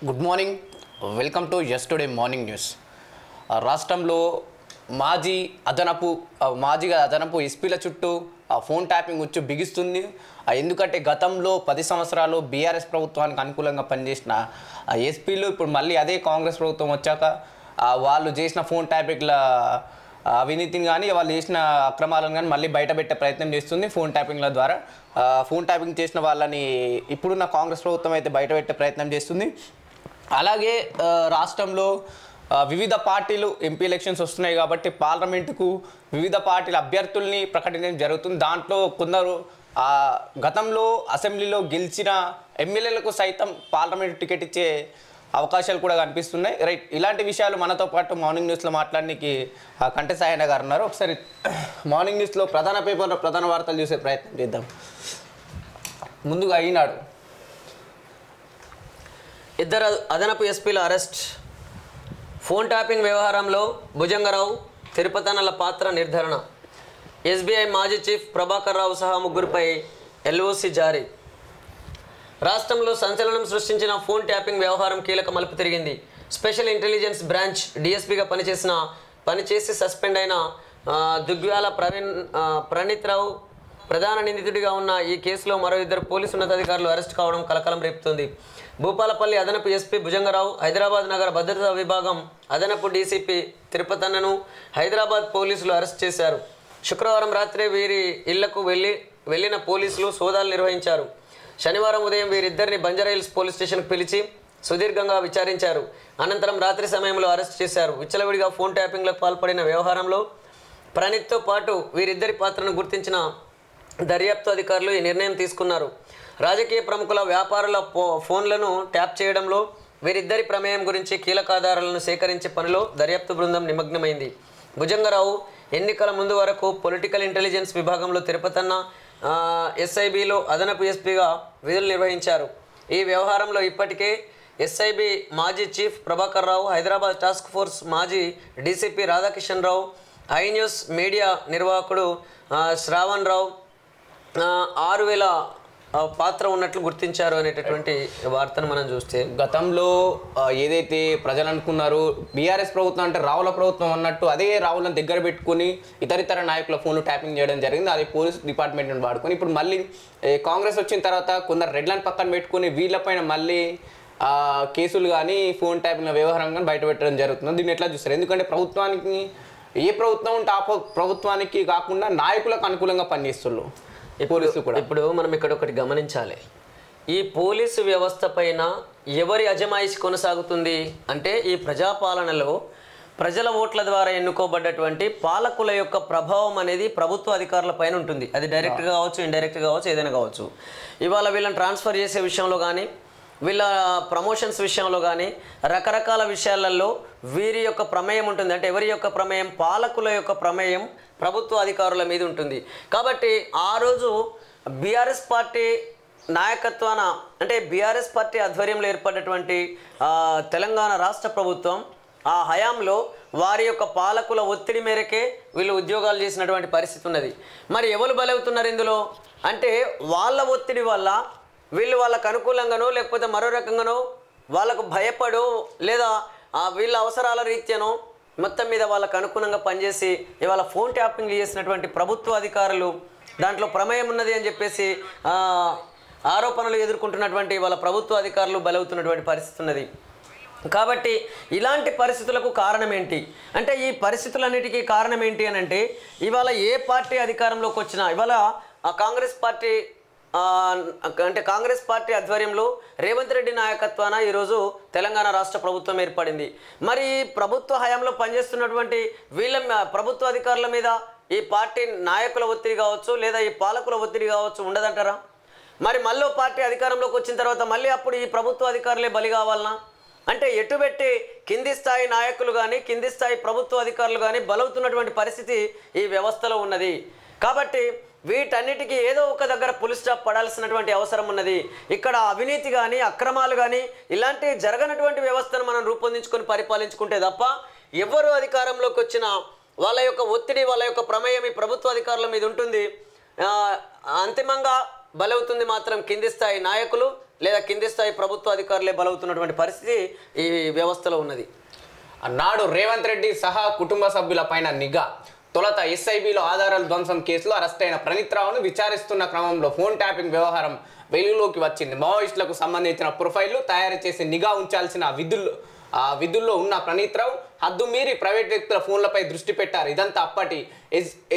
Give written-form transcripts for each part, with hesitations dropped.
Good morning, welcome to yesterday morning news. రాష్ట్రంలో మాజీ అదనపు ఎస్పీల చుట్టూ ఫోన్ ట్యాపింగ్ వచ్చి బిగిస్తుంది. ఎందుకంటే గతంలో 10 సంవత్సరాలు బీఆర్ఎస్ ప్రభుత్వానికి అనుకూలంగా పనిచేసిన ఎస్పీలు ఇప్పుడు మళ్ళీ అదే కాంగ్రెస్ ప్రభుత్వం వచ్చాక వాళ్ళు చేసిన ఫోన్ ట్యాపింగ్ల అవినీతిని కానీ వాళ్ళు చేసిన అక్రమాలను కానీ మళ్ళీ బయటపెట్టే ప్రయత్నం చేస్తుంది. ఫోన్ ట్యాపింగ్ల ద్వారా ఫోన్ ట్యాపింగ్ చేసిన వాళ్ళని ఇప్పుడున్న కాంగ్రెస్ ప్రభుత్వం అయితే బయటపెట్టే ప్రయత్నం చేస్తుంది. అలాగే రాష్ట్రంలో వివిధ పార్టీలు ఎంపీ ఎలక్షన్స్ వస్తున్నాయి కాబట్టి పార్లమెంటుకు వివిధ పార్టీల అభ్యర్థుల్ని ప్రకటించడం జరుగుతుంది. దాంట్లో కొందరు గతంలో అసెంబ్లీలో గెలిచిన ఎమ్మెల్యేలకు సైతం పార్లమెంటు టికెట్ ఇచ్చే అవకాశాలు కూడా కనిపిస్తున్నాయి. రైట్, ఇలాంటి విషయాలు మనతో పాటు మార్నింగ్ న్యూస్లో మాట్లాడడానికి కంటే సాయన్న గారు ఉన్నారు. ఒకసారి మార్నింగ్ న్యూస్లో ప్రధాన పేపర్లో ప్రధాన వార్తలు చూసే ప్రయత్నం చేద్దాం. ముందుగా ఈనాడు, ఇద్దరు అదనపు ఎస్పీల అరెస్ట్, ఫోన్ ట్యాపింగ్ వ్యవహారంలో భుజంగరావు తిరుపతన్నల పాత్ర నిర్ధారణ, ఎస్బీఐ మాజీ చీఫ్ ప్రభాకర్ రావు సహా ముగ్గురిపై ఎల్ఓసి జారీ. రాష్ట్రంలో సంచలనం సృష్టించిన ఫోన్ ట్యాపింగ్ వ్యవహారం కీలక మలుపు తిరిగింది. స్పెషల్ ఇంటెలిజెన్స్ బ్రాంచ్ డీఎస్పీగా పనిచేసి సస్పెండ్ అయిన దుగ్గ్యాల ప్రణీత్ రావు ప్రధాన నిందితుడిగా ఉన్న ఈ కేసులో మరో ఇద్దరు పోలీసు ఉన్నతాధికారులు అరెస్ట్ కావడం కలకలం రేపుతోంది. భూపాలపల్లి అదనపు ఎస్పీ భుజంగరావు, హైదరాబాద్ నగర భద్రతా విభాగం అదనపు డీసీపీ తిరుపతన్నను హైదరాబాద్ పోలీసులు అరెస్ట్ చేశారు. శుక్రవారం రాత్రి వీరి ఇళ్లకు వెళ్లిన పోలీసులు సోదాలు నిర్వహించారు. శనివారం ఉదయం వీరిద్దరిని బంజారాహిల్స్ పోలీస్ స్టేషన్కు పిలిచి సుదీర్ఘంగా విచారించారు. అనంతరం రాత్రి సమయంలో అరెస్ట్ చేశారు. విచ్చలవిడిగా ఫోన్ ట్యాపింగ్లకు పాల్పడిన వ్యవహారంలో ప్రణీత్తో పాటు వీరిద్దరి పాత్రను గుర్తించిన దర్యాప్తు అధికారులు ఈ నిర్ణయం తీసుకున్నారు. రాజకీయ ప్రముఖుల వ్యాపారుల ఫోన్లను ట్యాప్ చేయడంలో వీరిద్దరి ప్రమేయం గురించి కీలక ఆధారాలను సేకరించే పనిలో దర్యాప్తు బృందం నిమగ్నమైంది. భుజంగరావు ఎన్నికల ముందు వరకు పొలిటికల్ ఇంటెలిజెన్స్ విభాగంలో తిరుపతన్న ఎస్ఐబిలో అదనపు ఎస్పీగా విధులు నిర్వహించారు. ఈ వ్యవహారంలో ఇప్పటికే ఎస్ఐబి మాజీ chief Prabhakar Rao, Hyderabad task force మాజీ DCP Radhakishan Rao, I news media నిర్వాహకుడు శ్రావణ్ రావు 6,000 పాత్ర ఉన్నట్లు గుర్తించారు అనేటటువంటి వార్తను మనం చూస్తే, గతంలో ఏదైతే ప్రజలు అనుకున్నారు బీఆర్ఎస్ ప్రభుత్వం అంటే రావుల ప్రభుత్వం అన్నట్టు అదే రావులను దగ్గర పెట్టుకుని ఇతరితర నాయకుల ఫోన్లు ట్యాపింగ్ చేయడం జరిగింది. అది పోలీస్ డిపార్ట్మెంట్ని వాడుకొని ఇప్పుడు మళ్ళీ కాంగ్రెస్ వచ్చిన తర్వాత కొందరు రెడ్లను పక్కన పెట్టుకుని వీళ్ళపైన మళ్ళీ కేసులు కానీ ఫోన్ ట్యాపింగ్ వ్యవహారం కానీ బయట పెట్టడం జరుగుతుంది. దీన్ని ఎట్లా చూస్తారు? ఎందుకంటే ప్రభుత్వానికి ఏ ప్రభుత్వం ఉంటే ఆ ప్రభుత్వానికి కాకుండా నాయకులకు అనుకూలంగా పనిచేస్తున్నారు పోలీసులు కూడా. ఇప్పుడు మనం ఇక్కడ ఒకటి గమనించాలి, ఈ పోలీసు వ్యవస్థ పైన ఎవరి అజమాయిషి కొనసాగుతుంది అంటే ఈ ప్రజాపాలనలో ప్రజల ఓట్ల ద్వారా ఎన్నుకోబడ్డటువంటి పాలకుల యొక్క ప్రభావం అనేది ప్రభుత్వ అధికారుల పైన ఉంటుంది. అది డైరెక్ట్గా కావచ్చు, ఇండైరెక్ట్గా కావచ్చు, ఏదైనా కావచ్చు. ఇవాళ వీళ్ళని ట్రాన్స్ఫర్ చేసే విషయంలో కానీ, వీళ్ళ ప్రమోషన్స్ విషయంలో కానీ రకరకాల విషయాలలో వీరి యొక్క ప్రమేయం ఉంటుంది. అంటే ఎవరి యొక్క ప్రమేయం? పాలకుల యొక్క ప్రమేయం ప్రభుత్వ అధికారుల మీద ఉంటుంది. కాబట్టి ఆ రోజు బీఆర్ఎస్ పార్టీ నాయకత్వాన, అంటే బీఆర్ఎస్ పార్టీ ఆధ్వర్యంలో ఏర్పడినటువంటి తెలంగాణ రాష్ట్ర ప్రభుత్వం ఆ హయాంలో వారి యొక్క పాలకుల ఒత్తిడి మేరకే వీళ్ళు ఉద్యోగాలు చేసినటువంటి పరిస్థితి ఉన్నది. మరి ఎవరు బలవుతున్నారు ఇందులో అంటే వాళ్ళ ఒత్తిడి వల్ల వీళ్ళు వాళ్ళకు అనుకూలంగానో లేకపోతే మరో రకంగానో వాళ్ళకు భయపడో లేదా వీళ్ళ అవసరాల రీత్యానో మొత్తం మీద వాళ్ళకు అనుగుణంగా పనిచేసి ఇవాళ ఫోన్ ట్యాపింగ్ చేసినటువంటి ప్రభుత్వ అధికారులు దాంట్లో ప్రమేయం ఉన్నది అని చెప్పేసి ఆరోపణలు ఎదుర్కొంటున్నటువంటి వాళ్ళ ప్రభుత్వ అధికారులు బలవుతున్నటువంటి పరిస్థితి ఉన్నది. కాబట్టి ఇలాంటి పరిస్థితులకు కారణం ఏంటి అంటే, ఈ పరిస్థితులన్నిటికీ కారణం ఏంటి అని అంటే, ఇవాళ ఏ పార్టీ అధికారంలోకి వచ్చినా ఇవాళ కాంగ్రెస్ పార్టీ అంటే కాంగ్రెస్ పార్టీ ఆధ్వర్యంలో రేవంత్ రెడ్డి నాయకత్వాన ఈరోజు తెలంగాణ రాష్ట్ర ప్రభుత్వం ఏర్పడింది. మరి ప్రభుత్వ హయాంలో పనిచేస్తున్నటువంటి వీళ్ళ ప్రభుత్వ అధికారుల మీద ఈ పార్టీ నాయకుల ఒత్తిడి కావచ్చు లేదా ఈ పాలకుల ఒత్తిడి కావచ్చు ఉండదంటారా? మరి మళ్ళీ పార్టీ అధికారంలోకి వచ్చిన తర్వాత మళ్ళీ అప్పుడు ఈ ప్రభుత్వ అధికారులే బలి కావాలనా? అంటే ఎటుబెట్టి కింది స్థాయి నాయకులు కానీ కింది స్థాయి ప్రభుత్వ అధికారులు కానీ బలవుతున్నటువంటి పరిస్థితి ఈ వ్యవస్థలో ఉన్నది. కాబట్టి వీటన్నిటికీ ఏదో ఒక దగ్గర పులి స్టాప్ పడాల్సినటువంటి అవసరం ఉన్నది. ఇక్కడ అవినీతి కానీ అక్రమాలు కానీ ఇలాంటి జరగనటువంటి వ్యవస్థను మనం రూపొందించుకొని పరిపాలించుకుంటే తప్ప ఎవరు అధికారంలోకి వచ్చినా వాళ్ళ యొక్క ఒత్తిడి వాళ్ళ యొక్క ప్రమేయం ఈ ప్రభుత్వ అధికారుల మీద ఉంటుంది. అంతిమంగా బలవుతుంది మాత్రం కింది స్థాయి నాయకులు లేదా కింది స్థాయి ప్రభుత్వ అధికారులే బలవుతున్నటువంటి పరిస్థితి ఈ వ్యవస్థలో ఉన్నది. నాడు రేవంత్ రెడ్డి సహా కుటుంబ సభ్యులపైన నిఘా. తొలుత ఎస్ఐబిలో ఆధారాల ధ్వంసం కేసులో అరెస్ట్ అయిన ప్రణీత్ రావును విచారిస్తున్న క్రమంలో ఫోన్ ట్యాపింగ్ వ్యవహారం వెలుగులోకి వచ్చింది. మావోయిస్టులకు సంబంధించిన ప్రొఫైళ్లు తయారు చేసి నిఘా ఉంచాల్సిన విధుల్లో ఉన్న ప్రణీత్ రావు హద్దు మీరి ప్రైవేట్ వ్యక్తుల ఫోన్లపై దృష్టి పెట్టారు. ఇదంతా అప్పటి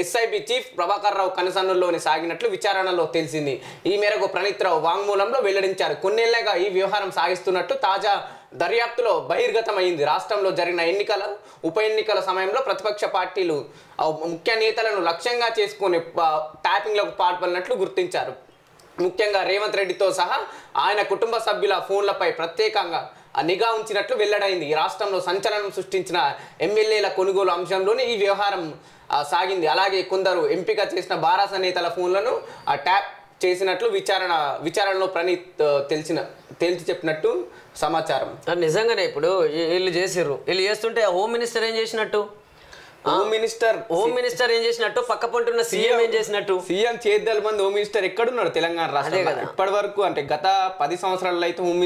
ఎస్ఐబి చీఫ్ ప్రభాకర్ రావు కనుసన్నుల్లోనే సాగినట్లు విచారణలో తెలిసింది. ఈ మేరకు ప్రణీత్ రావు వాంగ్మూలంలో వెల్లడించారు. కొన్నేళ్లుగా ఈ వ్యవహారం సాగిస్తున్నట్టు తాజా దర్యాప్తులో బహిర్గతమైంది. రాష్ట్రంలో జరిగిన ఉప ఎన్నికల సమయంలో ప్రతిపక్ష పార్టీలు ముఖ్య నేతలను లక్ష్యంగా చేసుకుని ట్యాపింగ్లకు పాల్పడినట్లు గుర్తించారు. ముఖ్యంగా రేవంత్ రెడ్డితో సహా ఆయన కుటుంబ సభ్యుల ఫోన్లపై ప్రత్యేకంగా నిఘా ఉంచినట్లు వెల్లడైంది. ఈ రాష్ట్రంలో సంచలనం సృష్టించిన ఎమ్మెల్యేల కొనుగోలు అంశంలోనే ఈ వ్యవహారం సాగింది. అలాగే కొందరు ఎంపిక చేసిన బారాస నేతల ఫోన్లను ట్యాప్ చేసినట్లు విచారణలో ప్రణీత్ తేల్చి చెప్పినట్టు సమాచారం. నిజంగానే ఇప్పుడు వీళ్ళు చేస్తుంటే హోమ్ మినిస్టర్ ఏం చేసినట్టు, హోమ్ మినిస్టర్ ఏం చేసినట్టు, పక్క పొంటున్న సీఎం ఏం చేసినట్టు. సీఎం చేద్దల మంది హోమ్ మినిస్టర్ ఎక్కడున్నాడు తెలంగాణ రాష్ట్రంలో ఇప్పటి వరకు? అంటే గత 10 సంవత్సరాల్లో అయితే హోమ్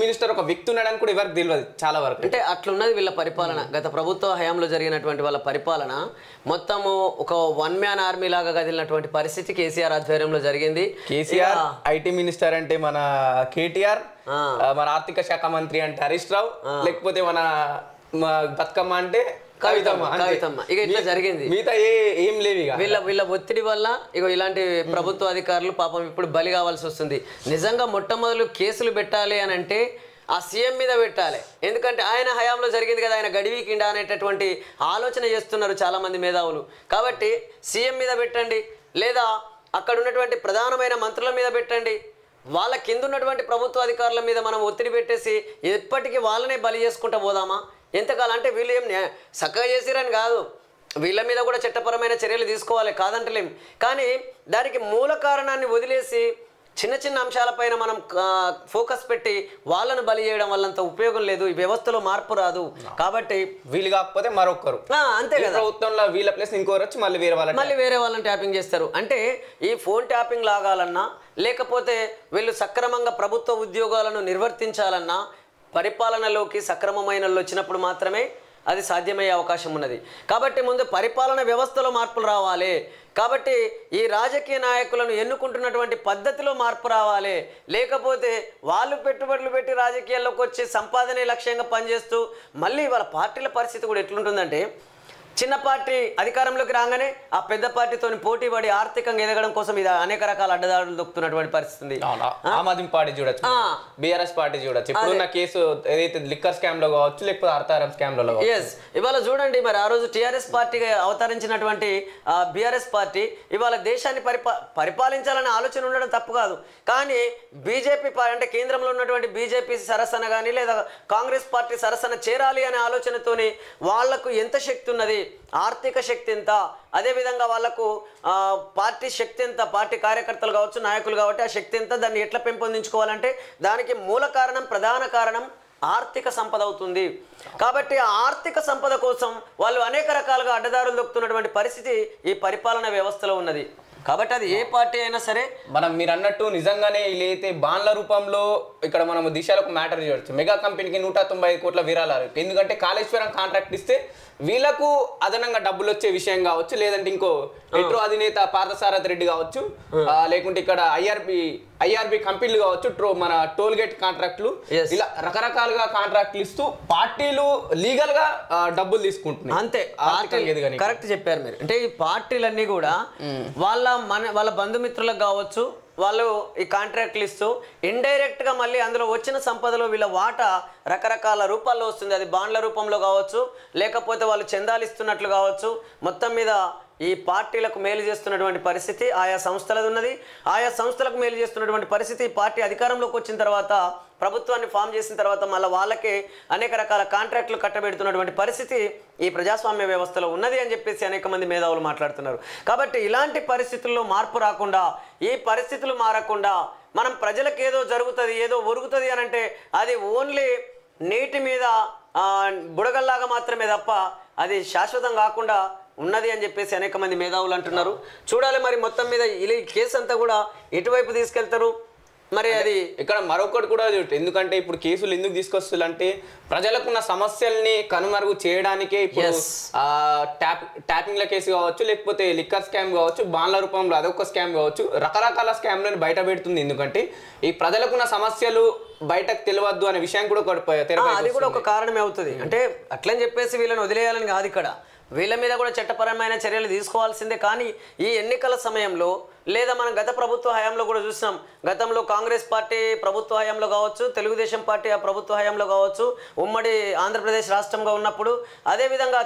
మినిస్టర్ ఒక వ్యక్తి ఉన్నాడని కూడా ఎవరికి తెలియదు చాలా వరకు. అంటే అట్లున్నది వీళ్ళ పరిపాలన. గత ప్రభుత్వ హయాంలో జరిగినటువంటి వాళ్ళ పరిపాలన మొత్తము ఒక వన్ మ్యాన్ ఆర్మీ లాగా కదిలినటువంటి పరిస్థితి కేసీఆర్ ఆధ్వర్యంలో జరిగింది. కేసీఆర్ ఐటీ మినిస్టర్ అంటే మన కేటీఆర్, మన ఆర్థిక శాఖ మంత్రి అంటే హరీష్ రావు, లేకపోతే మన బతుకమ్మ అంటే కవితమ్మ. ఇక ఇట్లా జరిగింది. మిగతా ఏం లేవు. వీళ్ళ ఒత్తిడి వల్ల ఇలాంటి ప్రభుత్వ అధికారులు పాపం ఇప్పుడు బలి కావాల్సి వస్తుంది. నిజంగా మొట్టమొదలు కేసులు పెట్టాలి అని అంటే ఆ సీఎం మీద పెట్టాలి. ఎందుకంటే ఆయన హయాంలో జరిగింది కదా, ఆయన గడివికిండా అనేటటువంటి ఆలోచన చేస్తున్నారు చాలా మంది మేధావులు. కాబట్టి సీఎం మీద పెట్టండి, లేదా అక్కడ ఉన్నటువంటి ప్రధానమైన మంత్రుల మీద పెట్టండి. వాళ్ళ కింద ఉన్నటువంటి ప్రభుత్వ అధికారుల మీద మనం ఒత్తిడి పెట్టేసి ఎప్పటికీ వాళ్ళనే బలి చేసుకుంటూ పోదామా? ఎంతకాలం అంటే వీళ్ళు ఏం చక్కగా చేసిరని కాదు, వీళ్ళ మీద కూడా చట్టపరమైన చర్యలు తీసుకోవాలి, కాదంటలేం. కానీ దానికి మూల కారణాన్ని వదిలేసి చిన్న చిన్న అంశాలపైన మనం ఫోకస్ పెట్టి వాళ్ళను బలి చేయడం వల్లంత ఉపయోగం లేదు. ఈ వ్యవస్థలో మార్పు రాదు. కాబట్టి వీళ్ళు కాకపోతే మరొకరు, అంతే కదా, ప్రభుత్వంలో వీళ్ళ ప్లేస్ ఇంకోరు వచ్చి మళ్ళీ వేరే వాళ్ళని ట్యాపింగ్ చేస్తారు. అంటే ఈ ఫోన్ ట్యాపింగ్ లాగాలన్నా, లేకపోతే వీళ్ళు సక్రమంగా ప్రభుత్వ ఉద్యోగాలను నిర్వర్తించాలన్నా పరిపాలనలోకి సక్రమమైన వచ్చినప్పుడు మాత్రమే అది సాధ్యమయ్యే అవకాశం ఉన్నది. కాబట్టి ముందు పరిపాలన వ్యవస్థలో మార్పులు రావాలి. కాబట్టి ఈ రాజకీయ నాయకులను ఎన్నుకుంటున్నటువంటి పద్ధతిలో మార్పు రావాలి. లేకపోతే వాళ్ళు పెట్టుబడులు పెట్టి రాజకీయాల్లోకి వచ్చి సంపాదనే లక్ష్యంగా పనిచేస్తూ మళ్ళీ వాళ్ళ పార్టీల పరిస్థితి కూడా ఎట్లుంటుందంటే, చిన్న పార్టీ అధికారంలోకి రాగానే ఆ పెద్ద పార్టీతో పోటీ పడి ఆర్థికంగా ఎదగడం కోసం ఇది అనేక రకాల అడ్డదారులు దొక్కుతున్నటువంటి పరిస్థితి. ఆమ్ ఆద్మీ పార్టీ చూడొచ్చు, బీఆర్ఎస్ పార్టీ చూడొచ్చు. ఇప్పుడున్న కేసు ఏదైతే లిక్కర్ స్కామ్ లో కావచ్చు, లేకపోతే అర్థారం స్కామ్ లో. ఇవాళ చూడండి, మరి ఆ రోజు టీఆర్ఎస్ పార్టీగా అవతరించినటువంటి బీఆర్ఎస్ పార్టీ ఇవాళ దేశాన్ని పరిపాలించాలనే ఆలోచన ఉండడం తప్పు కాదు. కానీ బీజేపీ అంటే కేంద్రంలో ఉన్నటువంటి బీజేపీ సరసన కానీ లేదా కాంగ్రెస్ పార్టీ సరసన చేరాలి అనే ఆలోచనతోని వాళ్లకు ఎంత శక్తి ఉన్నది, ఆర్థిక శక్తి ఎంత, అదేవిధంగా వాళ్ళకు పార్టీ శక్తి ఎంత, పార్టీ కార్యకర్తలు కావచ్చు, నాయకులు కాబట్టి ఆ శక్తి ఎంత, దాన్ని ఎట్లా పెంపొందించుకోవాలంటే దానికి ప్రధాన కారణం ఆర్థిక సంపద అవుతుంది. కాబట్టి ఆ ఆర్థిక సంపద కోసం వాళ్ళు అనేక రకాలుగా అడ్డదారులు దొక్కుతున్నటువంటి పరిస్థితి ఈ పరిపాలన వ్యవస్థలో ఉన్నది. కాబట్టి అది ఏ పార్టీ అయినా సరే, మీరు అన్నట్టు నిజంగానే వీళ్ళైతే బాండ్ల రూపంలో ఇక్కడ మనం దిశలకు మ్యాటర్ చేయవచ్చు. మెగా కంపెనీకి 195 కోట్ల విరాళాలు. ఎందుకంటే కాళేశ్వరం కాంట్రాక్ట్ ఇస్తే వీళ్ళకు అదనంగా డబ్బులు వచ్చే విషయం కావచ్చు, లేదంటే ఇంకో మెట్రో అధినేత పార్థసారథి రెడ్డి కావచ్చు, లేకుంటే ఇక్కడ ఐఆర్బి కంపెనీలు కావచ్చు, మన టోల్ గేట్ కాంట్రాక్టులు, ఇలా రకరకాలుగా కాంట్రాక్టులు ఇస్తూ పార్టీలు లీగల్ గా డబ్బులు తీసుకుంటున్నాయి. అంతే, కరెక్ట్ చెప్పారు మీరు. అంటే ఈ పార్టీలన్నీ కూడా వాళ్ళ బంధుమిత్రులకు కావచ్చు, వాళ్ళు ఈ కాంట్రాక్ట్లు ఇస్తూ ఇండైరెక్ట్గా మళ్ళీ అందులో వచ్చిన సంపదలో వీళ్ళ వాటా రకరకాల రూపాల్లో వస్తుంది. అది బాండ్ల రూపంలో కావచ్చు, లేకపోతే వాళ్ళు చందాలు ఇస్తున్నట్లు కావచ్చు. మొత్తం మీద ఈ పార్టీలకు మేలు చేస్తున్నటువంటి పరిస్థితి ఆయా సంస్థలది ఉన్నది. ఆయా సంస్థలకు మేలు చేస్తున్నటువంటి పరిస్థితి పార్టీ అధికారంలోకి వచ్చిన తర్వాత, ప్రభుత్వాన్ని ఫామ్ చేసిన తర్వాత మళ్ళీ వాళ్ళకే అనేక రకాల కాంట్రాక్టులు కట్టబెడుతున్నటువంటి పరిస్థితి ఈ ప్రజాస్వామ్య వ్యవస్థలో ఉన్నది అని చెప్పేసి అనేక మంది మేధావులు మాట్లాడుతున్నారు. కాబట్టి ఇలాంటి పరిస్థితుల్లో మార్పు రాకుండా, ఈ పరిస్థితులు మారకుండా మనం ప్రజలకు ఏదో జరుగుతుంది, ఏదో ఒరుగుతుంది అని అంటే అది ఓన్లీ నీటి మీద బుడగల్లాగా మాత్రమే తప్ప అది శాశ్వతం కాకుండా ఉన్నది అని చెప్పేసి అనేక మంది మేధావులు అంటున్నారు. చూడాలి మరి మొత్తం మీద ఈ కేసు అంతా కూడా ఎటువైపు తీసుకెళ్తారు. మరి అది ఇక్కడ మరొకటి కూడా ఎందుకంటే ఇప్పుడు కేసులు ఎందుకు తీసుకొస్తుందంటే ప్రజలకున్న సమస్యల్ని కనుమరుగు చేయడానికే ఇప్పుడు ట్యాపింగ్ల కేసు కావచ్చు, లేకపోతే లిక్కర్ స్కామ్ కావచ్చు, బాండ్ల రూపంలో అదొక స్కామ్ కావచ్చు, రకరకాల స్కామ్లను బయట పెడుతుంది. ఎందుకంటే ఈ ప్రజలకున్న సమస్యలు బయటకు తెలియవద్దు అనే విషయం కూడా అది కూడా ఒక కారణమే అవుతుంది. అంటే అట్లని చెప్పేసి వీళ్ళని వదిలేయాలని కాదు, ఇక్కడ వీళ్ళ మీద కూడా చట్టపరమైన చర్యలు తీసుకోవాల్సిందే. కానీ ఈ ఎన్నికల సమయంలో లేదా మనం గత ప్రభుత్వ హయాంలో కూడా చూసాం, గతంలో కాంగ్రెస్ పార్టీ ప్రభుత్వ హయాంలో కావచ్చు, తెలుగుదేశం పార్టీ ఆ ప్రభుత్వ హయాంలో కావచ్చు, ఉమ్మడి ఆంధ్రప్రదేశ్ రాష్ట్రంగా ఉన్నప్పుడు, అదేవిధంగా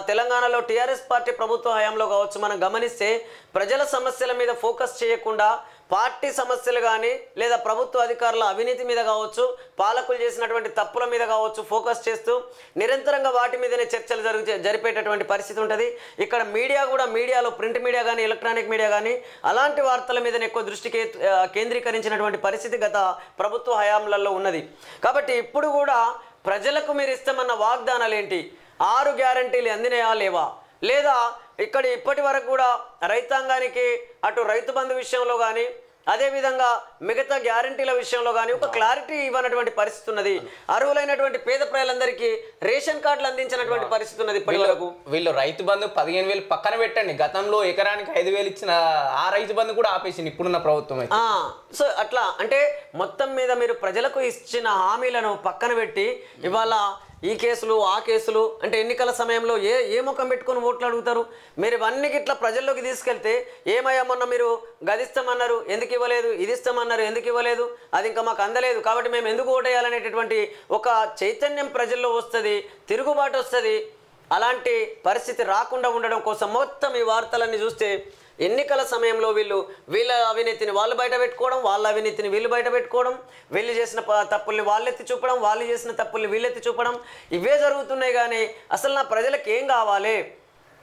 తెలంగాణలో టీఆర్ఎస్ పార్టీ ప్రభుత్వ హయాంలో కావచ్చు, మనం గమనిస్తే ప్రజల సమస్యల మీద ఫోకస్ చేయకుండా పార్టీ సమస్యలు కానీ లేదా ప్రభుత్వ అధికారుల అవినీతి మీద కావచ్చు, పాలకులు చేసినటువంటి తప్పుల మీద కావచ్చు ఫోకస్ చేస్తూ నిరంతరంగా వాటి మీదనే చర్చలు జరిపేటటువంటి పరిస్థితి ఉంటుంది. ఇక్కడ మీడియా కూడా, మీడియాలో ప్రింట్ మీడియా కానీ ఎలక్ట్రానిక్ మీడియా కానీ అలాంటి వార్తల మీదనే ఎక్కువ దృష్టి కేంద్రీకరించినటువంటి పరిస్థితి గత ప్రభుత్వ హయాంలలో ఉన్నది. కాబట్టి ఇప్పుడు కూడా ప్రజలకు మీరు ఇస్తామన్న వాగ్దానాలు ఏంటి, 6 గ్యారంటీలు అందినయా లేవా, లేదా ఇక్కడ ఇప్పటి వరకు కూడా రైతాంగానికి అటు రైతు బంధు విషయంలో కానీ అదేవిధంగా మిగతా గ్యారంటీల విషయంలో కానీ ఒక క్లారిటీ ఇవ్వనటువంటి పరిస్థితి ఉన్నది. అర్హులైనటువంటి పేద ప్రజలందరికీ రేషన్ కార్డులు అందించినటువంటి పరిస్థితి ఉన్నది ఇప్పటి వరకు. వీళ్ళు రైతు బంధు 15,000 పక్కన పెట్టండి, గతంలో ఎకరానికి 5,000 ఇచ్చిన ఆ రైతు బంధు కూడా ఆపేసింది ఇప్పుడున్న ప్రభుత్వం. సో అట్లా అంటే మొత్తం మీద మీరు ప్రజలకు ఇచ్చిన హామీలను పక్కన పెట్టి ఇవాళ ఈ కేసులు ఆ కేసులు అంటే ఎన్నికల సమయంలో ఏ ముఖం పెట్టుకొని ఓట్లు అడుగుతారు? మీరు ఇవన్నీ ఇట్లా ప్రజల్లోకి తీసుకెళ్తే ఏమయ్యా మొన్న మీరు గదిస్తామన్నారు ఎందుకు ఇవ్వలేదు, ఇది ఇస్తామన్నారు ఎందుకు ఇవ్వలేదు, అది ఇంకా మాకు అందలేదు కాబట్టి మేము ఎందుకు ఓటేయాలనేటటువంటి ఒక చైతన్యం ప్రజల్లో వస్తుంది, తిరుగుబాటు వస్తుంది. అలాంటి పరిస్థితి రాకుండా ఉండడం కోసం మొత్తం ఈ వార్తలన్నీ చూస్తే ఎన్నికల సమయంలో వీళ్ళ అవినీతిని వాళ్ళు బయట పెట్టుకోవడం, వాళ్ళ అవినీతిని వీళ్ళు బయట పెట్టుకోవడం, వీళ్ళు చేసిన తప్పుల్ని వాళ్ళెత్తి చూపడం, వాళ్ళు చేసిన తప్పుల్ని వీళ్ళెత్తి చూపడం, ఇవే జరుగుతున్నాయి. కానీ అసలు నా ప్రజలకు ఏం కావాలి,